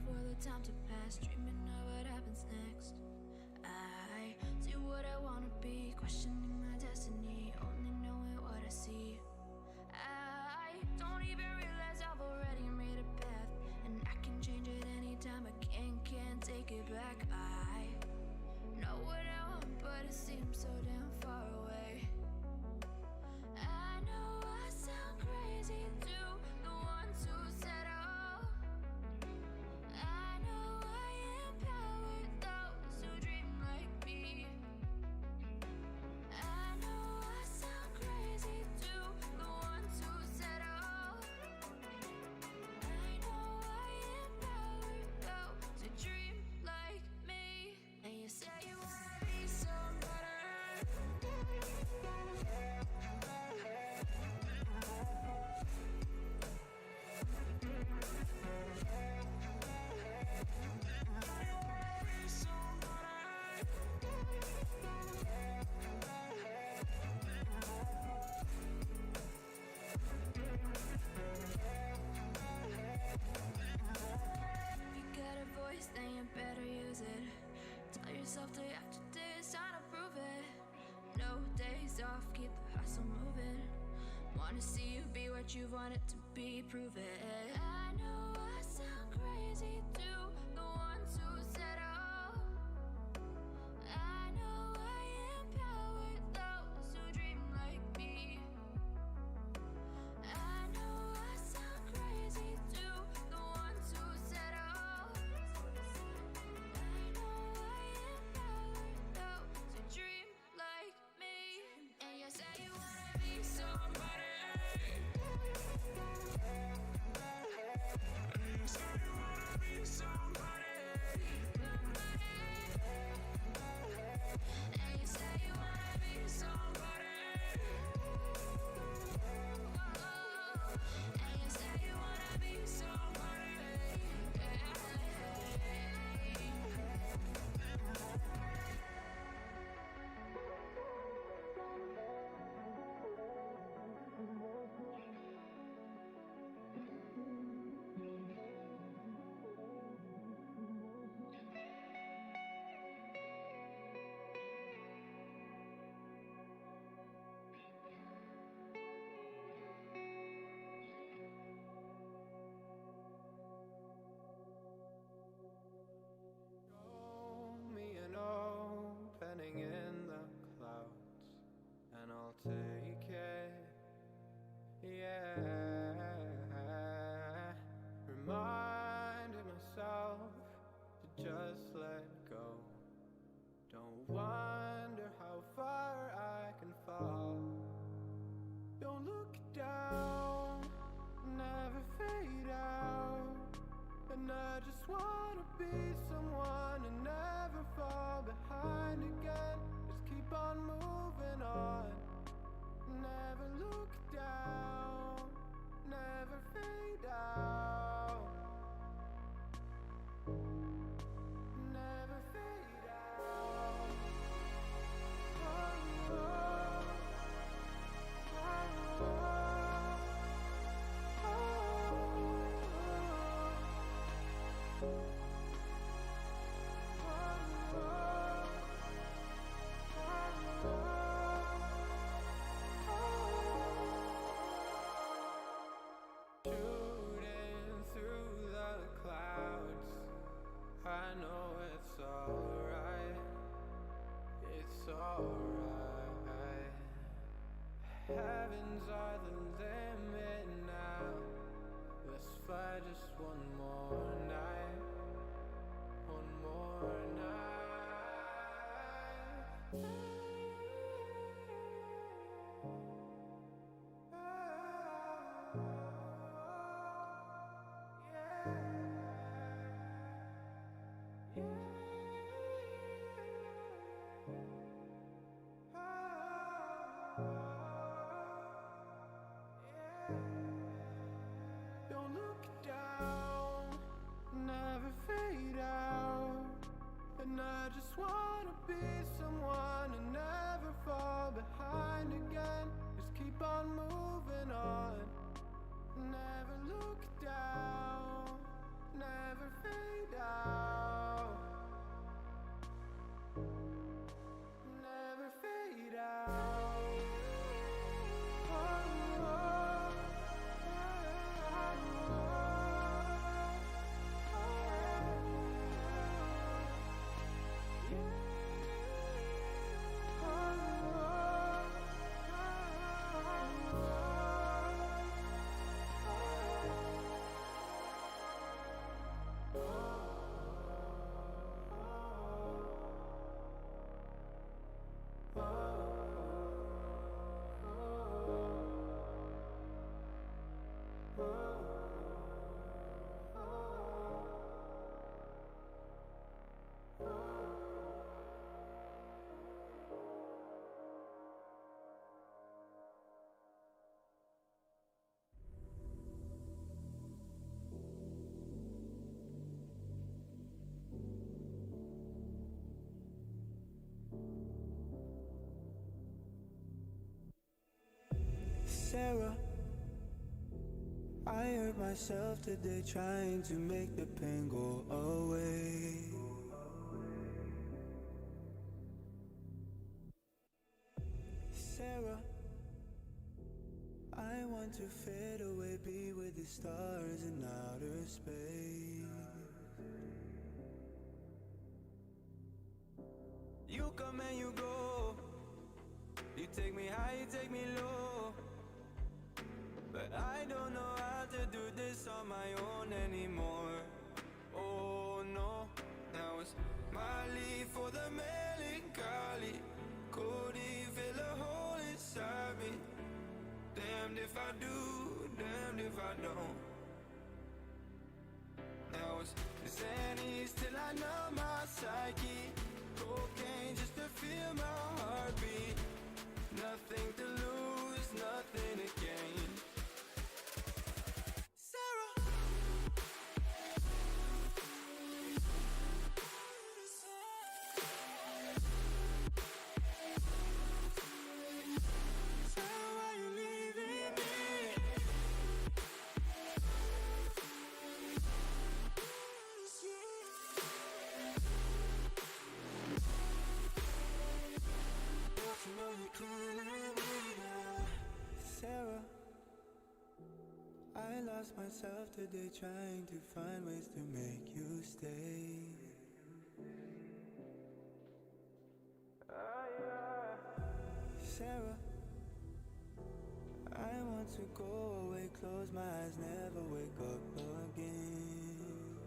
For the time to pass, dreaming of what happens next. I do what I wanna be, questioning my destiny, only knowing what I see. I don't even realize I've already made a path, and I can change it anytime. I can't take it back. I know out what I want, but it seems so damn far away. I know I sound crazy to the ones who said oh. I know I empower those who dream like me. I know I sound crazy to the ones who said oh. I know I empower those who dream like me. And you say you wanna be somebody. You got a voice, then you better use it. Tell yourself day after day it's time to prove it. No days off, keep the hustle moving. Wanna see you be what you want it to be, prove it. I know I sound crazy to the ones who said oh. I know I empower those who dream like me. I know I sound crazy to the ones who said oh. I know I empower those who dream like me. And you say you wanna be somebody. And you say you wanna be somebody. And you say you wanna be somebody. And you say you wanna be somebody. Show me an opening in the clouds, and I'll take it. Yeah, reminding myself to just let go. Don't wonder how far I can fall. Don't look down, never fade out. And I just wanna be someone and never fall behind again. Just keep on moving on. Never look down, never fade out. Never fade out. Oh, oh, oh, shooting through the clouds. I know it's alright. It's alright. Heavens are the limit now. Let's fly just one more night. One more Don't look down, never fade out. And I just wanna be someone and never fall behind again. Just keep on moving on. Never look down, never fade out. Never fade out. Oh, oh, oh, oh, oh. Sarah, I hurt myself today trying to make the pain go away. Sarah, I want to fade away, be with the stars in outer space. You come and you go, you take me high, you take me low, but I don't know how to do this on my own anymore. Oh no, now it's Molly for the melancholy. Cody fill a hole inside me. Damned if I do, damned if I don't. Now it's Xannies till I numb my psyche. Cocaine just to feel my heartbeat. Nothing to lose, nothing to gain. Sarah, Sarah, why you leaving me? Sarah, I lost myself today trying to find ways to make you stay. Sarah, I want to go away, close my eyes, never wake up again.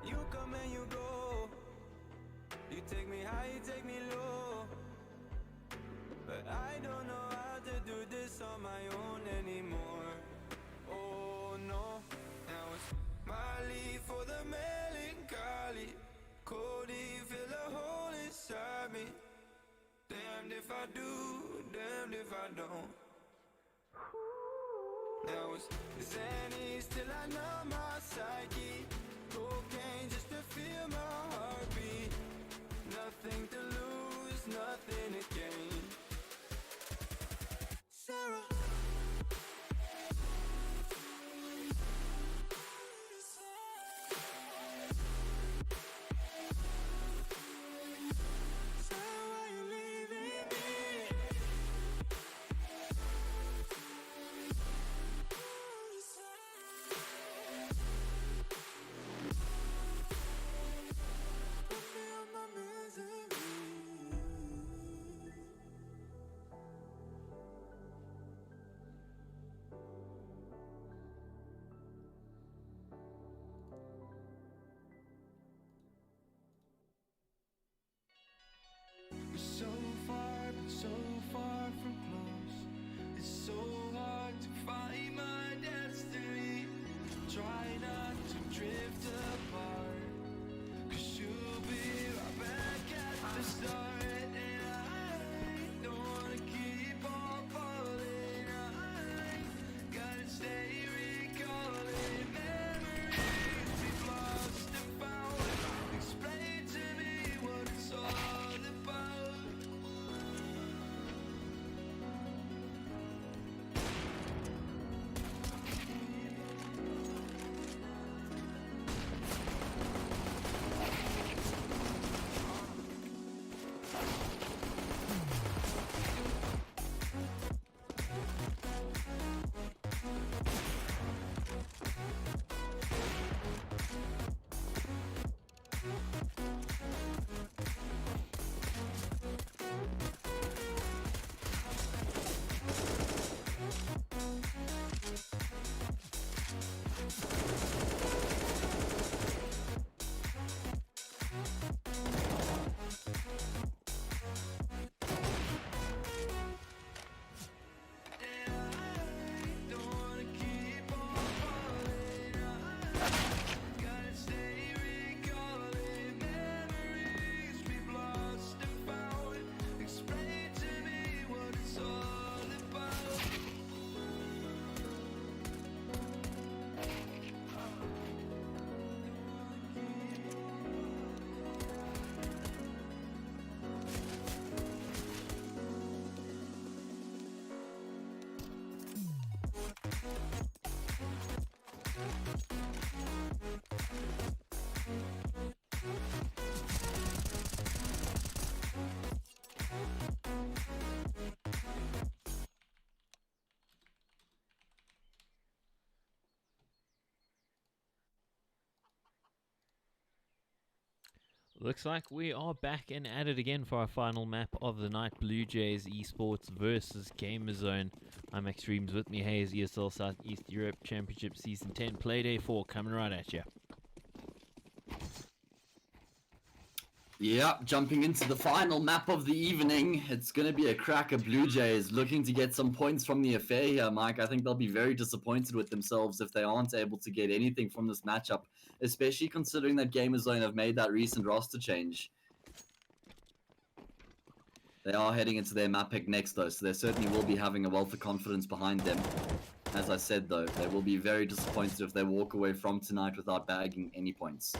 You come and you go, you take me high, you take me low, but I don't know how to do this on my own anymore. Oh no, now it's Molly for the melancholy. Cody fill a hole inside me. Damned if I do, damned if I don't. Now it's Xannies till I numb my psyche. Cocaine just to feel my heartbeat. Nothing to lose, nothing to gain. Sarah, Sarah, why you leaving me? Looks like we are back and at it again for our final map of the night. Blue Jays Esports versus Gamerzone. I'm Extremes, with me Hayes, ESL Southeast Europe Championship Season 10 Playday 4 coming right at you. Yeah, jumping into the final map of the evening. It's going to be a cracker. Blue Jays looking to get some points from the affair here, Mike. I think they'll be very disappointed with themselves if they aren't able to get anything from this matchup, especially considering that Gamerzone have made that recent roster change. They are heading into their map pick next, though, so they certainly will be having a wealth of confidence behind them. As I said, though, they will be very disappointed if they walk away from tonight without bagging any points.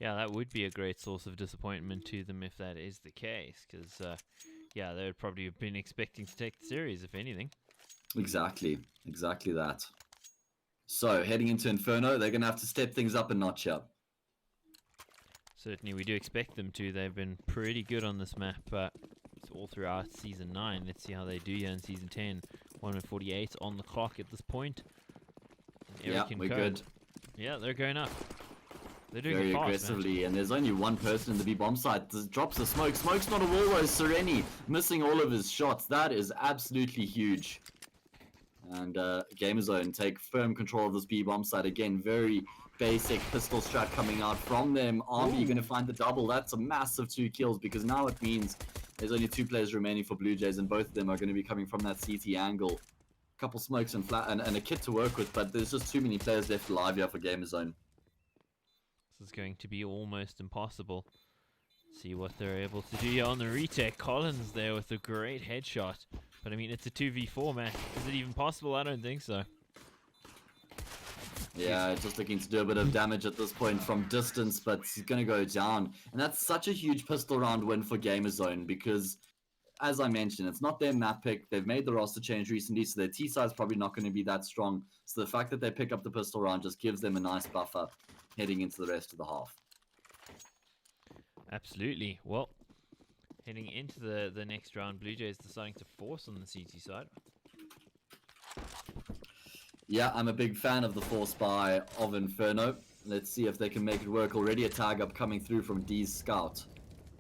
Yeah, that would be a great source of disappointment to them if that is the case, because, yeah, they would probably have been expecting to take the series, if anything. Exactly that. So, heading into Inferno, they're going to have to step things up a notch here. Certainly, we do expect them to. They've been pretty good on this map it's all throughout Season 9. Let's see how they do here in Season 10. 1:48 on the clock at this point. Yeah, we're good. Yeah, they're going up. They're doing Very it fast, aggressively, man. and there's only one person in the B bomb site. Drops the smoke. Smoke's not a wall though. Sereni missing all of his shots. That is absolutely huge. And Gamerzone take firm control of this B bomb site again. Very basic pistol strat coming out from them. Army going to find the double. That's a massive 2 kills because now it means there's only 2 players remaining for Blue Jays, and both of them are going to be coming from that CT angle. A couple smokes and and a kit to work with, but there's just too many players left alive here for Gamerzone. This is going to be almost impossible. See what they're able to do here on the retake. Collins there with a great headshot. But I mean, it's a 2v4 match. Is it even possible? I don't think so. Yeah, just looking to do a bit of damage at this point from distance, but he's going to go down. And that's such a huge pistol round win for Gamerzone because, as I mentioned, it's not their map pick. They've made the roster change recently, so their T side's probably not going to be that strong. So the fact that they pick up the pistol round just gives them a nice buffer heading into the rest of the half. Absolutely. Well, heading into the next round, Blue Jays deciding to force on the CT side. Yeah, I'm a big fan of the force buy of Inferno. Let's see if they can make it work. Already a tag up coming through from D's Scout.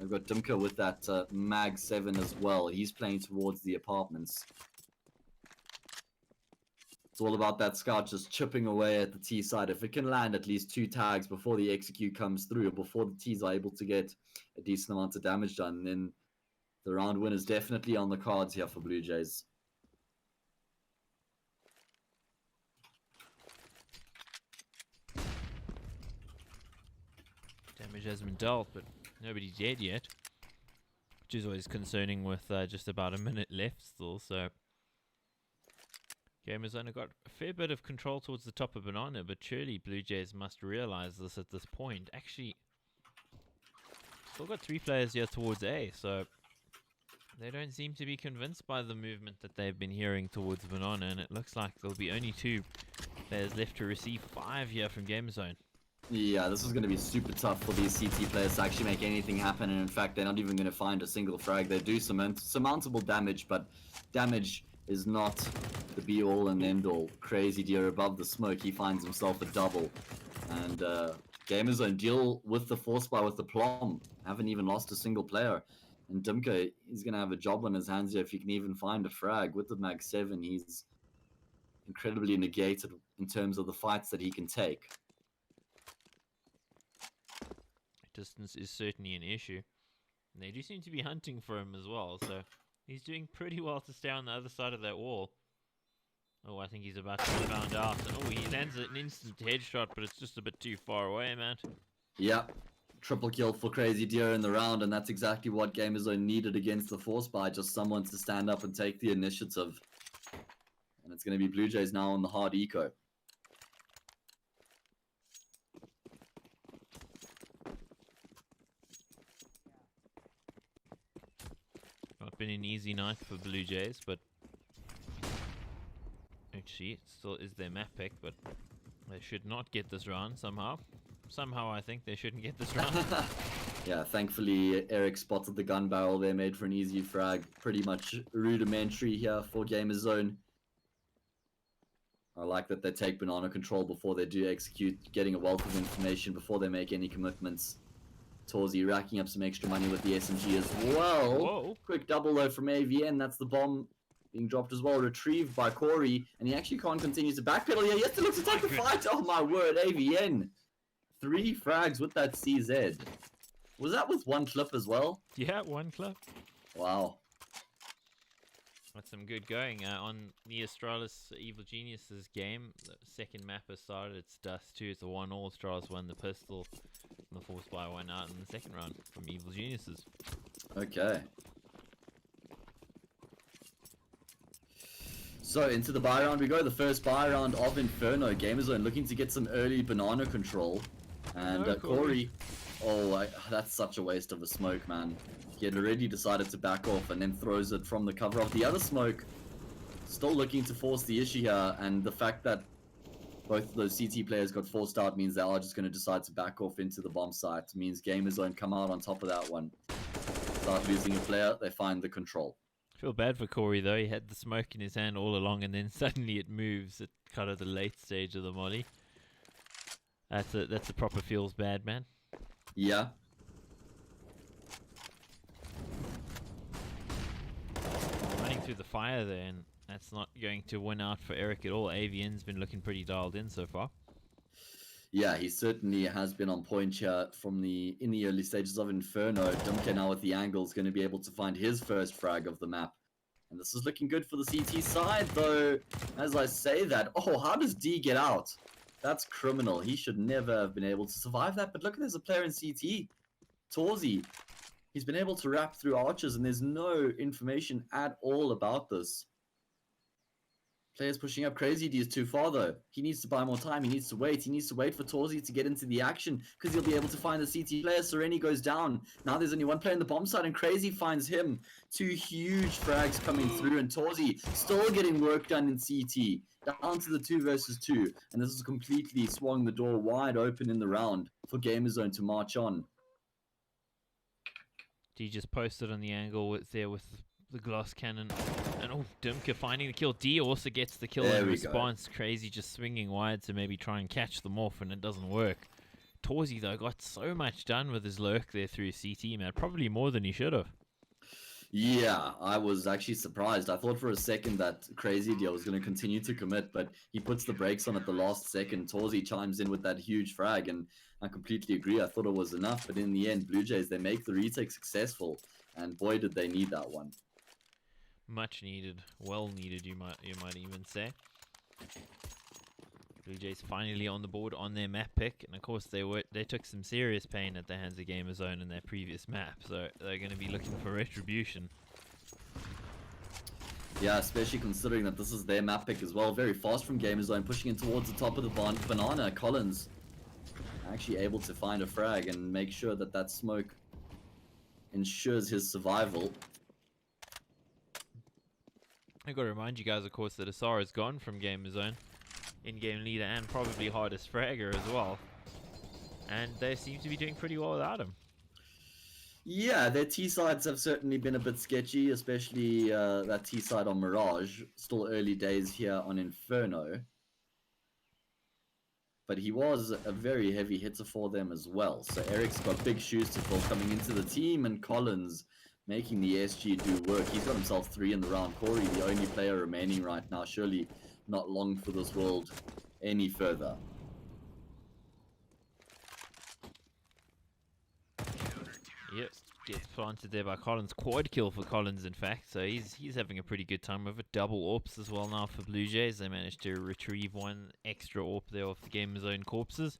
They've got Dimka with that Mag 7 as well. He's playing towards the apartments. It's all about that Scout just chipping away at the T side. If it can land at least 2 tags before the execute comes through, or before the T's are able to get a decent amount of damage done, then the round win is definitely on the cards here for Blue Jays. Damage has been dealt, but nobody's dead yet. Which is always concerning with just about a minute left still, so... Gamerzone got a fair bit of control towards the top of Banana, but surely Blue Jays must realize this at this point. Actually, still got 3 players here towards A, so they don't seem to be convinced by the movement that they've been hearing towards Banana, and it looks like there'll be only 2 players left to receive 5 here from Gamerzone. Yeah, this is going to be super tough for these CT players to actually make anything happen, and in fact, they're not even going to find a single frag. They do surmountable damage, but damage is not the be-all and end-all. Crazy Deer above the smoke, he finds himself a double. And Gamerzone deal with the force buy with the plum. Haven't even lost a single player. And Dimka, he's going to have a job on his hands here if he can even find a frag. With the Mag 7, he's incredibly negated in terms of the fights that he can take. Distance is certainly an issue. And they do seem to be hunting for him as well, so he's doing pretty well to stay on the other side of that wall. Oh, I think he's about to be found out. And oh, he lands an instant headshot, but it's just a bit too far away, man. Yeah, triple kill for Crazy Deer in the round, and that's exactly what Gamerzone needed against the force buy. Just someone to stand up and take the initiative. And it's going to be Blue Jays now on the hard eco. Not been an easy night for Blue Jays, but actually it still is their map pick, but They should not get this round somehow. Somehow I think they shouldn't get this round. Yeah, thankfully Eric spotted the gun barrel there, made for an easy frag. Pretty much rudimentary here for Gamer Zone. I like that they take banana control before they do execute, getting a wealth of information before they make any commitments. Torzi racking up some extra money with the SMG as well. Whoa. Quick double though from AVN. That's the bomb being dropped as well. Retrieved by Corey. And he actually can't continue to backpedal here. He has to look to take the fight. Oh my word, AVN. 3 frags with that CZ. Was that with 1 clip as well? Yeah, 1 clip. Wow. That's some good going on the Astralis Evil Geniuses game. The second map has started. It's Dust 2. It's a 1-all. Astralis won the pistol. And the Force by 1 out in the second round from Evil Geniuses. Okay. So into the buy round we go. The first buy round of Inferno. Gamerzone looking to get some early banana control. And No, Corey. Oh, that's such a waste of a smoke, man. He had already decided to back off and then throws it from the cover of the other smoke. Still looking to force the issue here, and the fact that both of those CT players got forced out means they are just going to decide to back off into the bomb site. Means Gamers don't come out on top of that one. Start losing a player, they find the control. Feel bad for Corey though. He had the smoke in his hand all along, and then suddenly it moves at kind of the late stage of the molly. That's a proper feels bad, man. Yeah. Running through the fire there, and that's not going to win out for Eric at all. AVN's been looking pretty dialed in so far. Yeah, he certainly has been on point here in the early stages of Inferno. Dumke now with the angle is going to be able to find his first frag of the map. And this is looking good for the CT side, though, as I say that. Oh, how does D get out? That's criminal. He should never have been able to survive that. But look, there's a player in CT. Torzi. He's been able to wrap through archers, and there's no information at all about this. Players pushing up. Crazy D is too far, though. He needs to buy more time. He needs to wait. He needs to wait for Torzi to get into the action, because he'll be able to find the CT player. Sereni goes down. Now there's only 1 player in the bomb side, and Crazy finds him. 2 huge frags coming through, and Torzi still getting work done in CT. Down to the 2 versus 2. And this has completely swung the door wide open in the round for Gamerzone to march on. D just posted on the angle with the glass cannon. And oh, Dimka finding the kill. D also gets the kill There in we response. Crazy just swinging wide to maybe try and catch them off, and it doesn't work. Torzi, though, got so much done with his lurk there through CT, man. Probably more than he should have. Yeah, I was actually surprised. I thought for a second that Crazy Deal was going to continue to commit, but he puts the brakes on at the last second. Torzi chimes in with that huge frag, and I completely agree. I thought it was enough, but in the end, Blue Jays, they make the retake successful, and boy, did they need that one. Much needed. Well needed, you might even say. Blue Jays finally on the board on their map pick, and of course they took some serious pain at the hands of Gamerzone in their previous map, so they're going to be looking for retribution. Yeah, especially considering that this is their map pick as well. Very fast from Gamerzone, pushing in towards the top of the banana. Collins actually able to find a frag and make sure that that smoke ensures his survival. I've got to remind you guys, of course, that Asara is gone from Gamerzone. In-game leader and probably hardest fragger as well. And they seem to be doing pretty well without him. Yeah, their T-sides have certainly been a bit sketchy, especially that T-side on Mirage. Still early days here on Inferno. But he was a very heavy hitter for them as well. So Eric's got big shoes to fill coming into the team, and Collins making the SG do work. He's got himself 3 in the round. Corey, the only player remaining right now. Surely not long for this world any further. Yep, gets planted there by Collins. Quad kill for Collins, in fact. So he's having a pretty good time with it. Double AWPs as well now for Blue Jays. They managed to retrieve 1 extra AWP there off the Gamerzone corpses.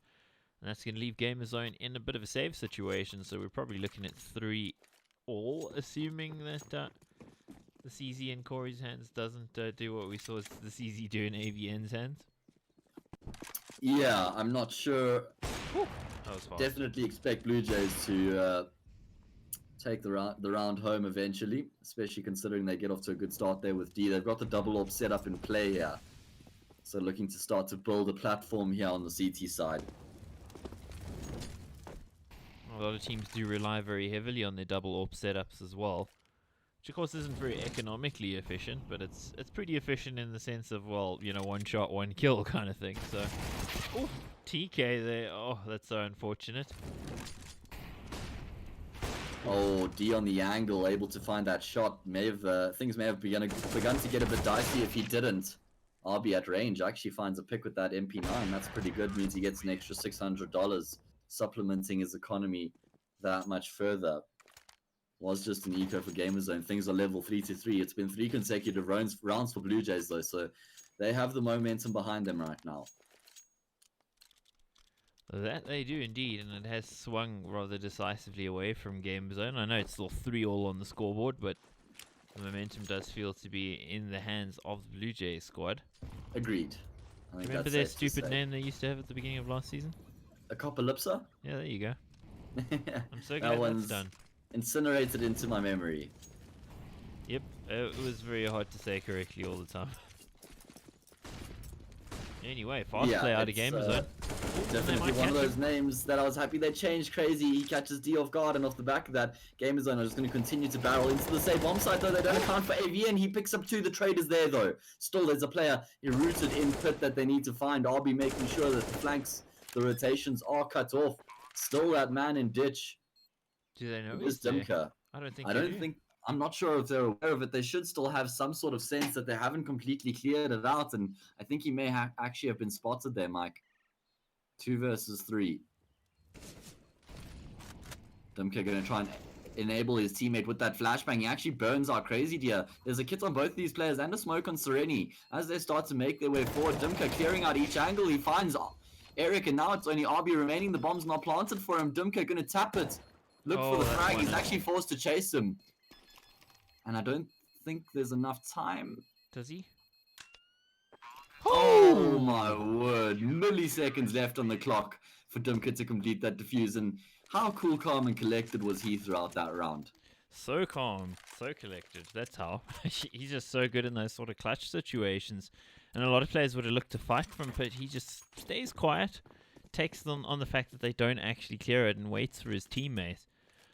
And that's going to leave Gamerzone in a bit of a safe situation. So we're probably looking at 3 all, assuming that the CZ in Corey's hands doesn't do what we saw the CZ do in AVN's hands. Yeah, I'm not sure. That was fast. Definitely expect Blue Jays to take the round home eventually, especially considering they get off to a good start there with D. They've got the double AWP set up in play here. So looking to start to build a platform here on the CT side. A lot of teams do rely very heavily on their double AWP setups as well, which of course isn't very economically efficient, but it's pretty efficient in the sense of, well, you know, one shot, one kill kind of thing. So, oh, TK there. Oh, that's so unfortunate. Oh, D on the angle, able to find that shot. Things may have begun to get a bit dicey if he didn't. RB at range actually finds a pick with that MP9. That's pretty good. Means he gets an extra $600, supplementing his economy that much further. Was just an eco for Gamerzone. Things are level 3-3. It's been 3 consecutive rounds for Blue Jays though, so they have the momentum behind them right now. That they do indeed, and it has swung rather decisively away from Gamerzone. I know it's still 3-3 on the scoreboard, but the momentum does feel to be in the hands of the Blue Jays squad. Agreed. I think Remember that's their safe to stupid say. name they used to have at the beginning of last season? Apocalypsa? Yeah, there you go. I'm so That glad that's one's done. incinerated into my memory. Yep, it was very hard to say correctly all the time. Anyway, fast play out of it's, Gamerzone. Definitely one of those names that I was happy they changed. Crazy, he catches D off guard, and off the back of that, Gamerzone are just going to continue to barrel into the same bomb site, though they don't account for AVN. He picks up 2, the traders there, though. Still, there's a player rooted in pit that they need to find. RB making sure that the flanks, the rotations are cut off. Still that man in ditch. Do they know It he's is there? Dimka. I don't think I they don't do. think, I'm not sure if they're aware of it. They should still have some sort of sense that they haven't completely cleared it out, and I think he may actually have been spotted there, Mike. 2 versus 3. Dumka gonna try and enable his teammate with that flashbang. He actually burns our Crazy Deer. There's a kit on both these players and a smoke on Sereni. As they start to make their way forward, Dumka clearing out each angle. He finds Eric, and now it's only RB remaining. The bomb's not planted for him. Dumka gonna tap it. Look for the that's frag. He's one. actually forced to chase him. And I don't think there's enough time. Does he? Oh my word. Milliseconds left on the clock for Dumka to complete that defuse. And how cool, calm, and collected was he throughout that round? So calm, so collected. That's how. He's just so good in those sort of clutch situations. And a lot of players would have looked to fight from him, but he just stays quiet, takes them on the fact that they don't actually clear it, and waits for his teammate.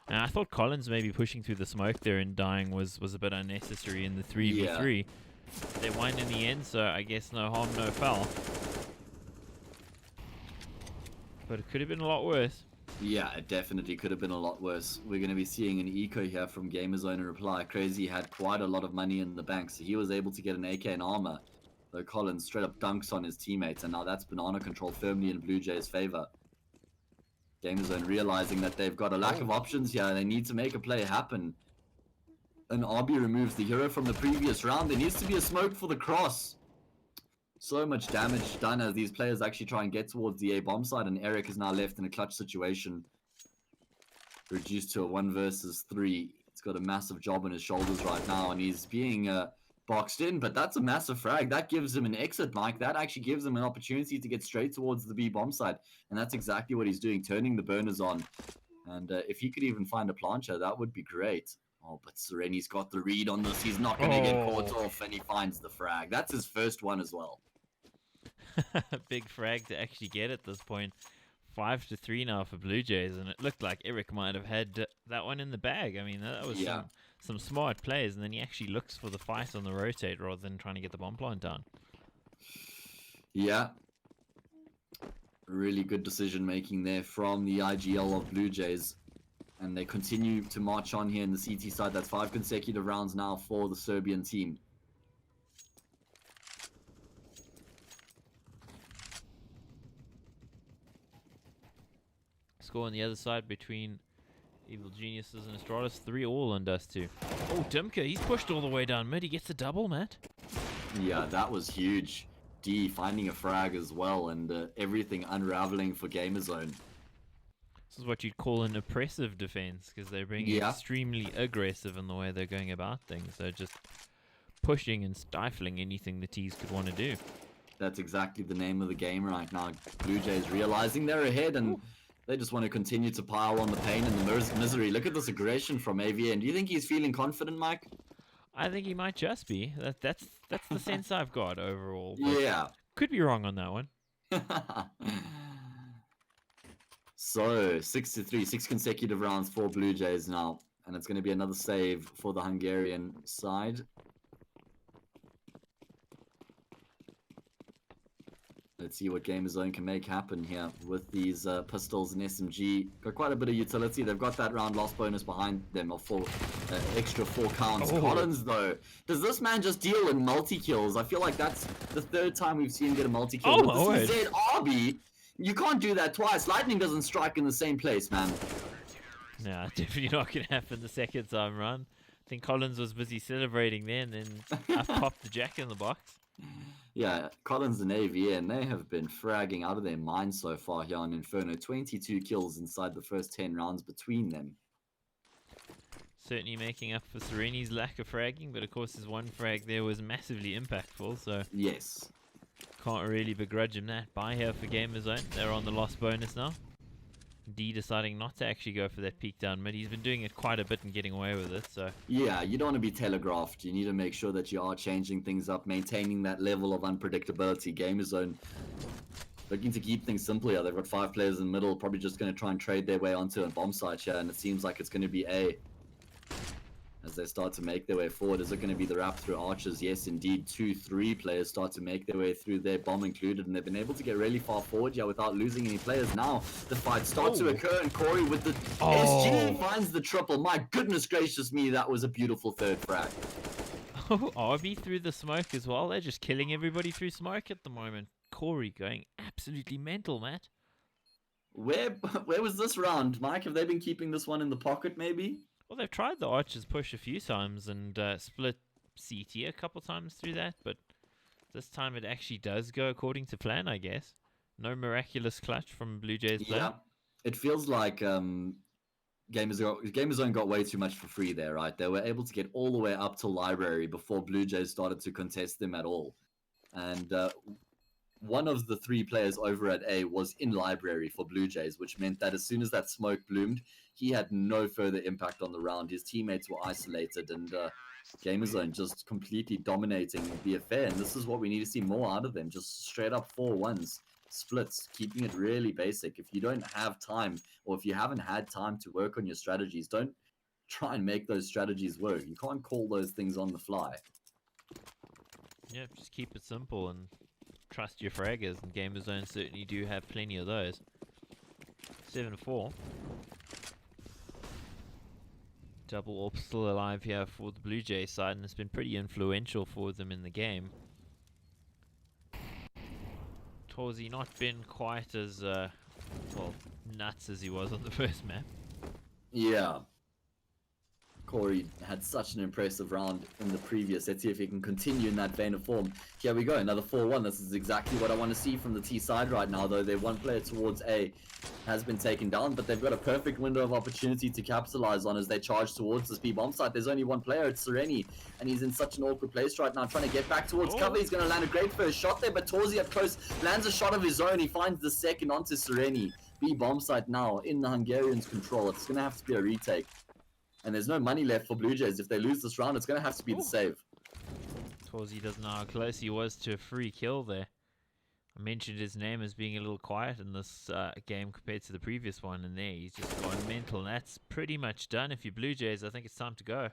And I thought Collins maybe pushing through the smoke there and dying was a bit unnecessary in the 3v3. They won in the end, so I guess no harm, no foul. But it could have been a lot worse. Yeah, it definitely could have been a lot worse. We're going to be seeing an eco here from Gamerzone in reply. Crazy had quite a lot of money in the bank, so he was able to get an AK and armor. Though Collins straight up dunks on his teammates, and now that's banana control firmly in Blue Jays' favor. Gamerzone realizing that they've got a lack of options here, and they need to make a play happen. And RB removes the hero from the previous round. There needs to be a smoke for the cross. So much damage done as these players actually try and get towards the A bomb side, and Eric is now left in a clutch situation. Reduced to a 1 versus 3. He's got a massive job on his shoulders right now, and he's being boxed in, but that's a massive frag. That gives him an exit, Mike. That actually gives him an opportunity to get straight towards the B bomb side, and that's exactly what he's doing, turning the burners on. And if he could even find a plancher, that would be great. Oh, but Sereni's got the read on this. He's not going to get caught off, and he finds the frag. That's his first one as well. Big frag to actually get at this point. 5-3 now for Blue Jays, and it looked like Eric might have had that one in the bag. I mean, that was some smart plays, and then he actually looks for the fight on the rotate rather than trying to get the bomb plant down. Yeah. Really good decision making there from the IGL of Blue Jays. And they continue to march on here in the CT side. That's 5 consecutive rounds now for the Serbian team. Score on the other side between Evil Geniuses and Astralis. 3-3 on Dust 2. Oh, Dimka, he's pushed all the way down mid. He gets a double, Matt. Yeah, that was huge. D finding a frag as well, and everything unraveling for Gamerzone. This is what you'd call an oppressive defense, because they're being extremely aggressive in the way they're going about things. They're just pushing and stifling anything the T's could want to do. That's exactly the name of the game right now. Blue Jays realizing they're ahead, and they just want to continue to pile on the pain and the misery. Look at this aggression from AVN. Do you think he's feeling confident, Mike? I think he might just be. That's the sense I've got overall. Yeah. Could be wrong on that one. So 6-3, 6 consecutive rounds for Blue Jays now, and it's going to be another save for the Hungarian side. Let's see what Gamer Zone can make happen here with these pistols and SMG. Got quite a bit of utility. They've got that round loss bonus behind them of extra 4 counts. Oh. Collins, though, does this man just deal in multi-kills? I feel like that's the 3rd time we've seen him get a multi-kill. Oh, my with word. this RB, you can't do that twice. Lightning doesn't strike in the same place, man. No, definitely not going to happen the second time round. I think Collins was busy celebrating there, and then I popped the jack in the box. Yeah, Collins and AVN, they have been fragging out of their minds so far here on Inferno. 22 kills inside the first 10 rounds between them. Certainly making up for Sereni's lack of fragging, but of course his one frag there was massively impactful, so Yes. can't really begrudge him that. Buy here for Gamer Zone. They're on the loss bonus now. D deciding not to actually go for that peek down mid. He's been doing it quite a bit and getting away with it, so Yeah, you don't want to be telegraphed. You need to make sure that you are changing things up, maintaining that level of unpredictability. Gamer Zone looking to keep things simple here. They've got 5 players in the middle, probably just going to try and trade their way onto a bomb site here, and it seems like it's going to be A. As they start to make their way forward, is it going to be the wrap through archers? Yes, indeed. 2-3 players start to make their way through their bomb included, and they've been able to get really far forward here without losing any players. Now the fight starts to occur, and Corey with the SG finds the triple. My goodness gracious me, that was a beautiful 3rd frag. Oh, RB through the smoke as well. They're just killing everybody through smoke at the moment. Corey going absolutely mental, Matt. Where was this round, Mike? Have they been keeping this one in the pocket, maybe? Well, they've tried the Archers push a few times and split CT a couple times through that, but this time it actually does go according to plan, I guess. No miraculous clutch from Blue Jays player. Yeah, it feels like Gamer Zone got way too much for free there, right? They were able to get all the way up to Library before Blue Jays started to contest them at all. And one of the 3 players over at A was in Library for Blue Jays, which meant that as soon as that smoke bloomed, he had no further impact on the round. His teammates were isolated, and Gamer Zone just completely dominating the affair. And this is what we need to see more out of them. Just straight up 4-1s, splits, keeping it really basic. If you don't have time, or if you haven't had time to work on your strategies, don't try and make those strategies work. You can't call those things on the fly. Yeah, just keep it simple and trust your fraggers, and Gamer Zone certainly do have plenty of those. 7-4. Double Orb still alive here for the Blue Jays side, and it's been pretty influential for them in the game. Torzi not been quite as, well, nuts as he was on the first map. Yeah. Corey had such an impressive round in the previous. Let's see if he can continue in that vein of form. Here we go, another 4-1. This is exactly what I want to see from the T side right now, though. Their one player towards A has been taken down, but they've got a perfect window of opportunity to capitalize on as they charge towards this B bomb site. There's only one player, it's Sereni, and he's in such an awkward place right now, trying to get back towards cover. He's going to land a great first shot there, but Torzi up close lands a shot of his own. He finds the second onto Sereni. B bomb site now in the Hungarians' control. It's going to have to be a retake. And there's no money left for Blue Jays. If they lose this round, it's going to have to be the save. Torzi doesn't know how close he was to a free kill there. I mentioned his name as being a little quiet in this game compared to the previous one, and there he's just gone mental. And that's pretty much done. If you're Blue Jays, I think it's time to go.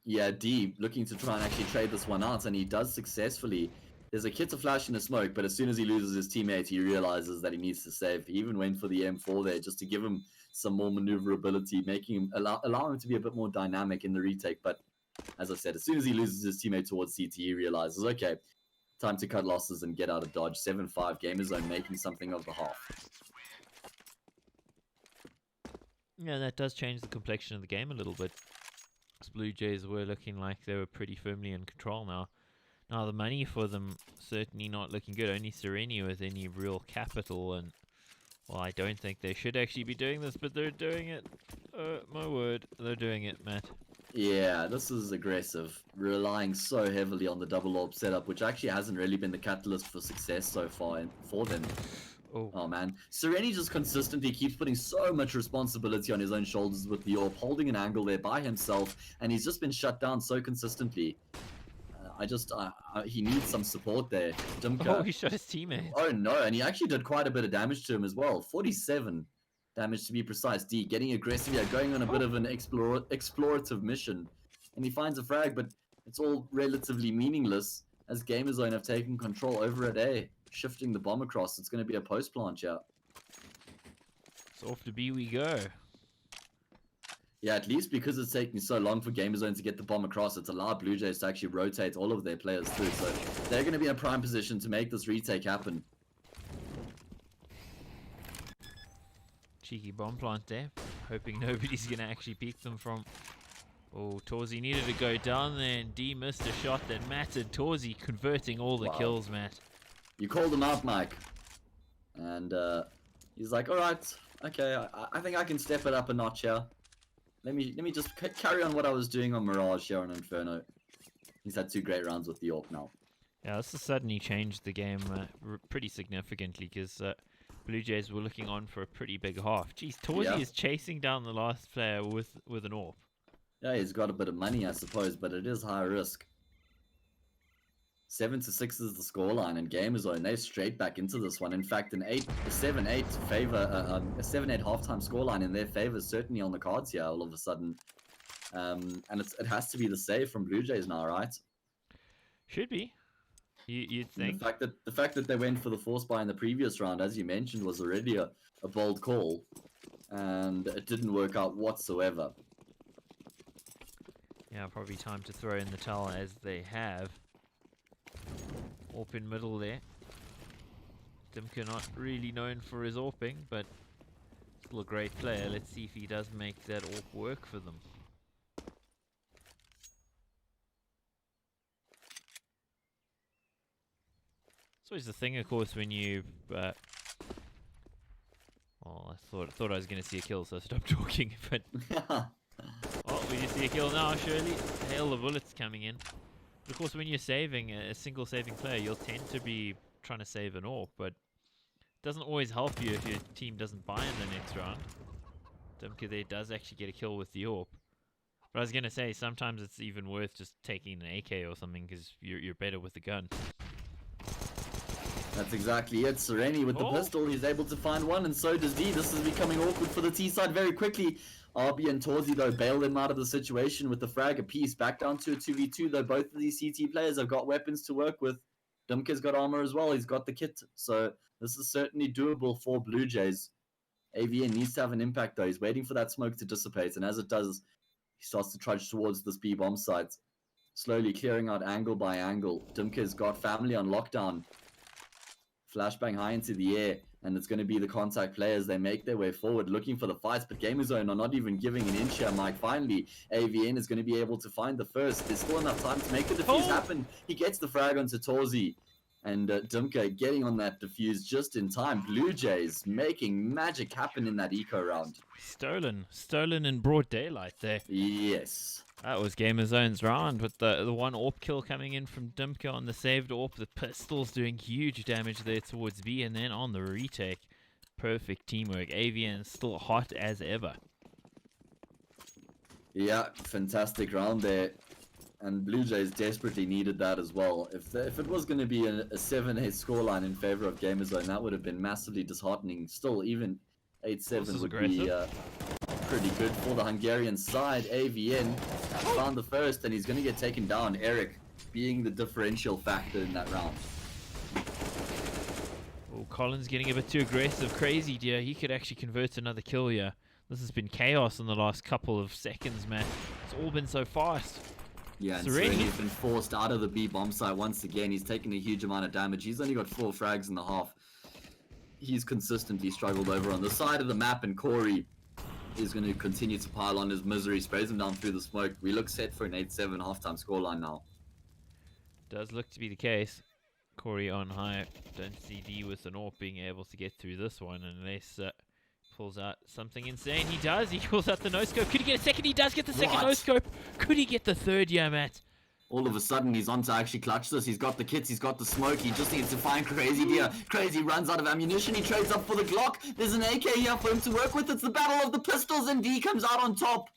Yeah, D looking to try and actually trade this one out, and he does successfully. There's a Kitter flash in the smoke, but as soon as he loses his teammate, he realizes that he needs to save. He even went for the M4 there just to give him some more maneuverability, making him allow him to be a bit more dynamic in the retake. But as I said, as soon as he loses his teammate towards CT, he realizes, okay, time to cut losses and get out of dodge. 7-5, Gamer Zone making something of the half. Yeah, that does change the complexion of the game a little bit. As Blue Jays were looking like they were pretty firmly in control now. Now the money for them certainly not looking good. Only Sereni with any real capital, and well, I don't think they should actually be doing this, but they're doing it. My word, they're doing it, Matt. Yeah, this is aggressive, relying so heavily on the double orb setup, which actually hasn't really been the catalyst for success so far for them. Oh man, Sereni just consistently keeps putting so much responsibility on his own shoulders with the orb, holding an angle there by himself, and he's just been shut down so consistently. he needs some support there. Dumka. Oh, he shot his teammate. Oh no, and he actually did quite a bit of damage to him as well. 47 damage to be precise. D getting aggressive here, going on a bit of an explorative mission. And he finds a frag, but it's all relatively meaningless as Gamerzone have taken control over at A, shifting the bomb across. It's going to be a post plant here. So off to B we go. Yeah, at least because it's taking so long for Gamerzone to get the bomb across, it's allowed Blue Jays to actually rotate all of their players through. So they're going to be in a prime position to make this retake happen. Cheeky bomb plant there. Hoping nobody's going to actually peek them from... Oh, Torzi needed to go down there, and D missed a shot that mattered. Torzi converting all the kills, Matt. You called him out, Mike. And he's like, all right, okay, I think I can step it up a notch here. Let me just carry on what I was doing on Mirage here on Inferno. He's had 2 great rounds with the AWP now. Yeah, this has suddenly changed the game pretty significantly, because Blue Jays were looking on for a pretty big half. Jeez, Torzi is chasing down the last player with an AWP. Yeah, he's got a bit of money, I suppose, but it is high risk. 7-6 is the scoreline, and Gamerzone, they're straight back into this one. In fact, a 7-8 favor, a 7-8 halftime scoreline in their favor is certainly on the cards here all of a sudden. And it has to be the save from Blue Jays now, right? Should be. You'd think. The fact that they went for the force buy in the previous round, as you mentioned, was already a bold call, and it didn't work out whatsoever. Yeah, probably time to throw in the towel as they have. AWP in middle there. Dimka not really known for his AWPing, but still a great player. Let's see if he does make that AWP work for them. It's always the thing, of course, when you... well, I thought I was going to see a kill, so I stopped talking, but... Oh, we just see a kill now, surely. Hail of bullets coming in. But of course, when you're saving a single saving player, you'll tend to be trying to save an AWP, but it doesn't always help you if your team doesn't buy in the next round. Dumka there does actually get a kill with the AWP. But I was going to say, sometimes it's even worth just taking an AK or something, because you're better with the gun. That's exactly it. Sereni with the pistol, he's able to find one, and so does D. This is becoming awkward for the T side very quickly. RB and Torzi, though, bail them out of the situation with the frag apiece. Back down to a 2v2, though both of these CT players have got weapons to work with. Dumka's got armor as well. He's got the kit. So this is certainly doable for Blue Jays. AVN needs to have an impact, though. He's waiting for that smoke to dissipate, and as it does, he starts to trudge towards this B bomb site, slowly clearing out angle by angle. Dumka's got family on lockdown. Flashbang high into the air, and it's going to be the contact players. They make their way forward, looking for the fights, but Gamerzone are not even giving an inch here, Mike. Finally, AVN is going to be able to find the first. There's still enough time to make the defuse happen. He gets the frag onto Torzi, and Dumka getting on that defuse just in time. Blue Jays making magic happen in that eco round. Stolen in broad daylight there. Yes. That was Gamerzone's round, with the one AWP kill coming in from Dumka on the saved AWP. The pistols doing huge damage there towards B, and then on the retake, perfect teamwork. AVN still hot as ever. Yeah, fantastic round there. And Blue Jays desperately needed that as well. If it was going to be a 7-8 scoreline in favor of Gamerzone, that would have been massively disheartening. Still, even 8-7 would be pretty good for the Hungarian side. AVN found the first, and he's going to get taken down. Eric being the differential factor in that round. Oh, Collins getting a bit too aggressive. Crazy, dear. He could actually convert another kill here. This has been chaos in the last couple of seconds, man. It's all been so fast. Yeah, and Sereni's been forced out of the B bomb site once again. He's taken a huge amount of damage. He's only got 4 frags in the half. He's consistently struggled over on the side of the map, and Corey is going to continue to pile on his misery, sprays him down through the smoke. We look set for an 8-7 halftime scoreline now. Does look to be the case. Corey on high. Don't see D with an AWP being able to get through this one unless pulls out something insane. He does. He pulls out the no-scope. Could he get a second? He does get the second no-scope. Could he get the third? Yeah, Matt. All of a sudden, he's on to actually clutch this. He's got the kits, he's got the smoke. He just needs to find Crazy here. Crazy runs out of ammunition. He trades up for the Glock. There's an AK here for him to work with. It's the battle of the pistols, and D comes out on top.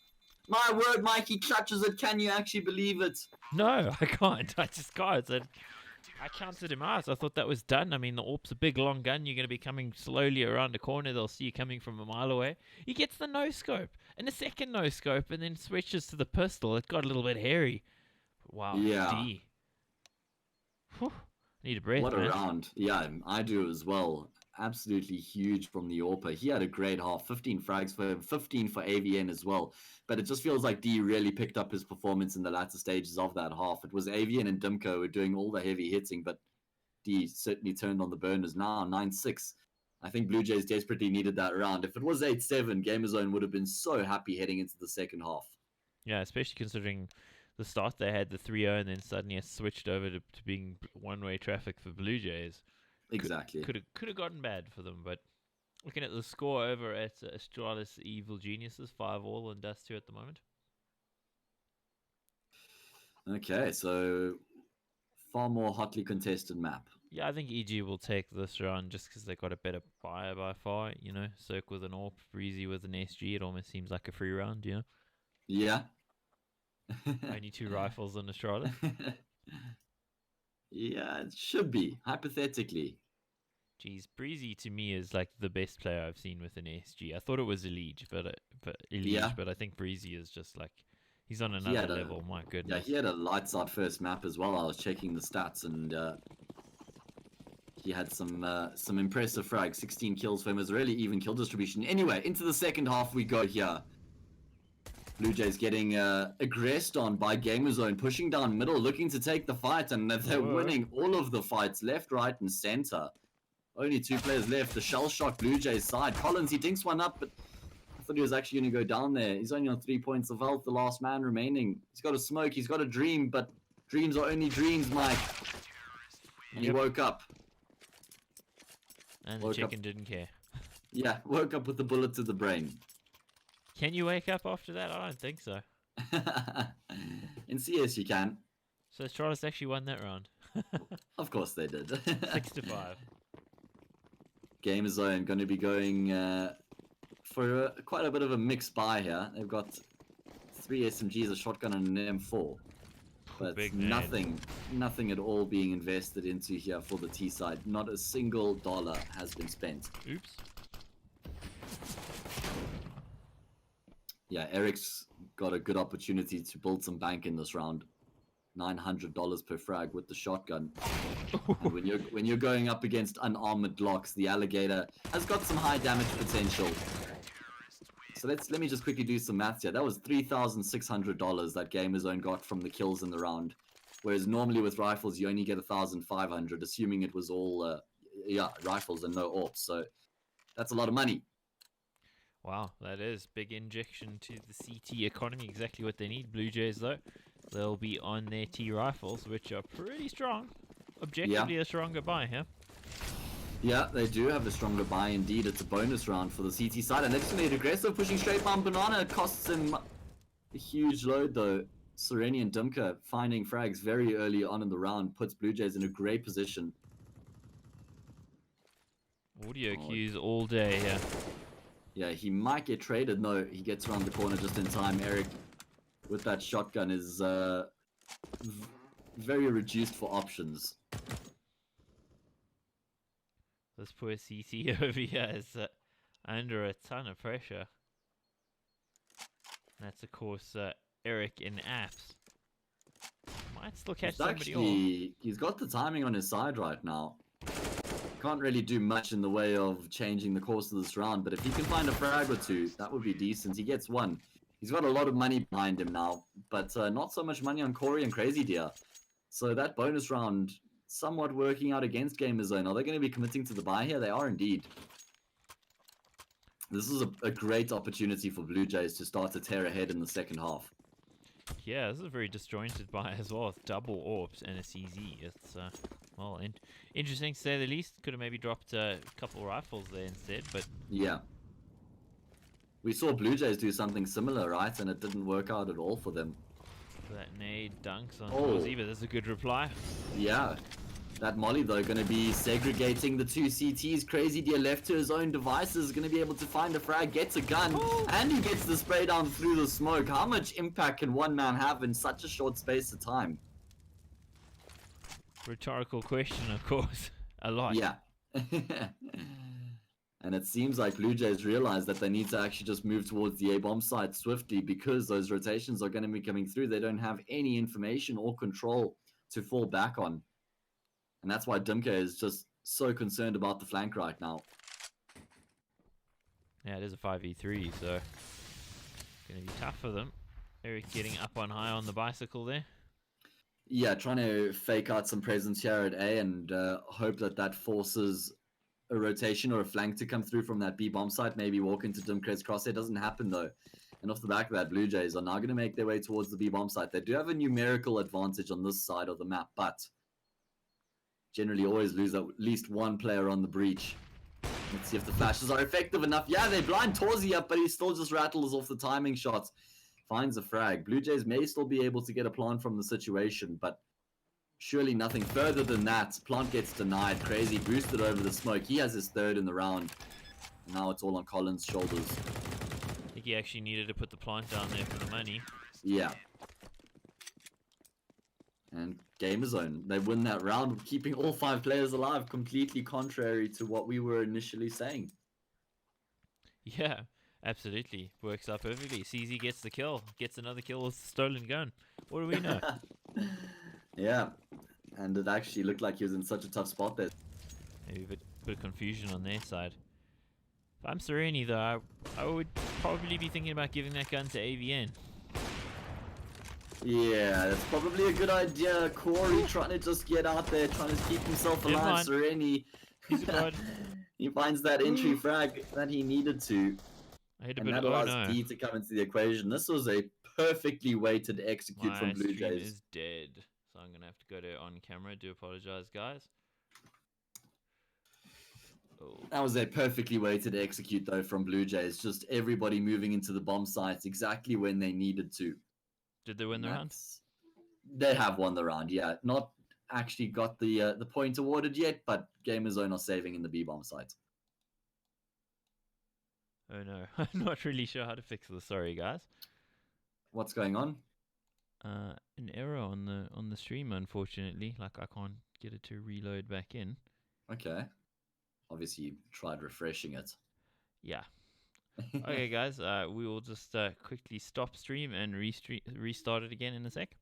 My word, Mikey clutches it. Can you actually believe it? No, I can't. I just can't. I counted him out. I thought that was done. I mean, the AWP's a big, long gun. You're going to be coming slowly around a corner. They'll see you coming from a mile away. He gets the no-scope, and a second no-scope, and then switches to the pistol. It got a little bit hairy. Wow, Yeah. D. Whew. Need a breath, What a man. round. Yeah, I do as well. Absolutely huge from the AWPer. He had a great half. 15 frags for him, 15 for AVN as well. But it just feels like D really picked up his performance in the latter stages of that half. It was AVN and Dimko who were doing all the heavy hitting, but D certainly turned on the burners now, 9-6. I think Blue Jays desperately needed that round. If it was 8-7, Gamerzone would have been so happy heading into the second half. Yeah, especially considering the start they had the 3-0 and then suddenly it switched over to being one-way traffic for Blue Jays. Exactly. Could have gotten bad for them, but looking at the score over at Astralis Evil Geniuses, 5-all and Dust 2 at the moment. Okay, so far more hotly contested map. Yeah, I think EG will take this round just because they got a better buyer by far. You know, Cirque with an AWP, Breezy with an SG. It almost seems like a free round. You know, Yeah. only 2 rifles on Astralis. Yeah, it should be, hypothetically. Jeez, Breezy to me is like the best player I've seen with an SG. I thought it was Elige, but I think Breezy is just like he's on He had another a- level. My Yeah, goodness. he had a lights out first map as well. I was checking the stats and he had some impressive frags. 16 kills for him. It was a really even kill distribution. Anyway, into the second half we go here. Blue Jays getting aggressed on by Gamerzone, pushing down middle, looking to take the fight, and they're Whoa. winning all of the fights, left, right, and center. Only 2 players left. The shell shock Blue Jays side. Collins, he dinks one up, but I thought he was actually going to go down there. He's only on 3 points of health, the last man remaining. He's got a smoke, he's got a dream, but dreams are only dreams, Mike. And he Yep. woke up. And the woke up. chicken didn't care. Yeah, woke up with a bullet to the brain. Can you wake up after that? I don't think so. In CS you can. So Astralis actually won that round. Of course they did. 6-5. Gamerzone going to be going for quite a bit of a mixed buy here. They've got 3 SMGs, a shotgun, and an M4. But Big name. nothing at all being invested into here for the T side. Not a single dollar has been spent. Oops. Yeah, Eric's got a good opportunity to build some bank in this round. $900 per frag with the shotgun. And when you're going up against unarmored blocks, the alligator has got some high damage potential. So let me just quickly do some maths here. That was $3,600 that Gamerzone got from the kills in the round. Whereas normally with rifles you only get 1,500, assuming it was all rifles and no AWPs. So that's a lot of money. Wow, that is big injection to the CT economy. Exactly what they need. Blue Jays though, they'll be on their T rifles, which are pretty strong. Objectively a stronger buy, huh? Yeah, they do have a stronger buy indeed. It's a bonus round for the CT side, and they're just going to get aggressive, pushing straight down Banana. It costs him a huge load though. Sereni and Dimka finding frags very early on in the round puts Blue Jays in a great position. Audio Oh. cues all day here. Yeah, he might get traded. No, he gets around the corner just in time. Eric, with that shotgun, is very reduced for options. This poor CT over here is under a ton of pressure. That's of course Eric in apps. Might still catch somebody on. He's got the timing on his side right now. Can't really do much in the way of changing the course of this round, but if he can find a frag or 2, that would be decent. He gets 1. He's got a lot of money behind him now, but not so much money on Corey and Crazy Deer. So that bonus round somewhat working out against Gamerzone. Are they going to be committing to the buy here? They are indeed. This is a great opportunity for Blue Jays to start to tear ahead in the second half. Yeah, this is a very disjointed buy as well, with double AWPs and a CZ. It's well, interesting to say the least. Could have maybe dropped a couple rifles there instead, but Yeah. We saw Blue Jays do something similar, right? And it didn't work out at all for them. that nade dunks on Oh. Ziva. That's a good reply. Yeah. That Molly, though, going to be segregating the two CTs. Crazy Deer left to his own devices, going to be able to find a frag, gets a gun, and he gets the spray down through the smoke. How much impact can one man have in such a short space of time? Rhetorical question, of course. A lot. Yeah. And it seems like Blue Jays realize that they need to actually just move towards the A-bomb site swiftly because those rotations are going to be coming through. They don't have any information or control to fall back on. And that's why Dimka is just so concerned about the flank right now. Yeah, it is a 5v3, so gonna be tough for them. Eric getting up on high on the bicycle there. Yeah, trying to fake out some presence here at A and hope that that forces a rotation or a flank to come through from that B bomb site. Maybe walk into Dimka's crosshair. Doesn't happen though. And off the back of that, Blue Jays are now going to make their way towards the B bomb site. They do have a numerical advantage on this side of the map, but generally always lose at least one player on the breach. Let's see if the flashes are effective enough. Yeah, they blind Torzi up, but he still just rattles off the timing shots. Finds a frag. Blue Jays may still be able to get a plant from the situation, but surely nothing further than that. Plant gets denied. Crazy boosted over the smoke. He has his third in the round. Now it's all on Collins' shoulders. I think he actually needed to put the plant down there for the money. Yeah. And Gamer Zone, they win that round, keeping all 5 players alive, completely contrary to what we were initially saying. Yeah, absolutely. Works out perfectly. CZ gets the kill. Gets another kill with the stolen gun. What do we know? Yeah. And it actually looked like he was in such a tough spot there. Maybe a bit of confusion on their side. If I'm Sereni, though, I would probably be thinking about giving that gun to AVN. Yeah, that's probably a good idea. Corey trying to just get out there, trying to keep himself Never alive. mind. Sereni. He's a god. He finds that entry frag that he needed to. I hit a And bit that of, oh allows no. D to come into the equation. This was a perfectly weighted execute My from Blue stream Jays. is dead. So I'm going to have to go to on camera. Do apologize, guys. Oh. That was a perfectly weighted execute, though, from Blue Jays. Just everybody moving into the bomb sites exactly when they needed to. Did they win the round? They have won the round, yeah. Not actually got the point awarded yet, but Gamer Zone are saving in the B bomb site. Oh no. I'm not really sure how to fix this. Sorry, guys. What's going on? An error on the stream, unfortunately. Like I can't get it to reload back in. Okay. Obviously, you tried refreshing it. Yeah. Okay, guys. We will just quickly stop stream and restart it again in a sec.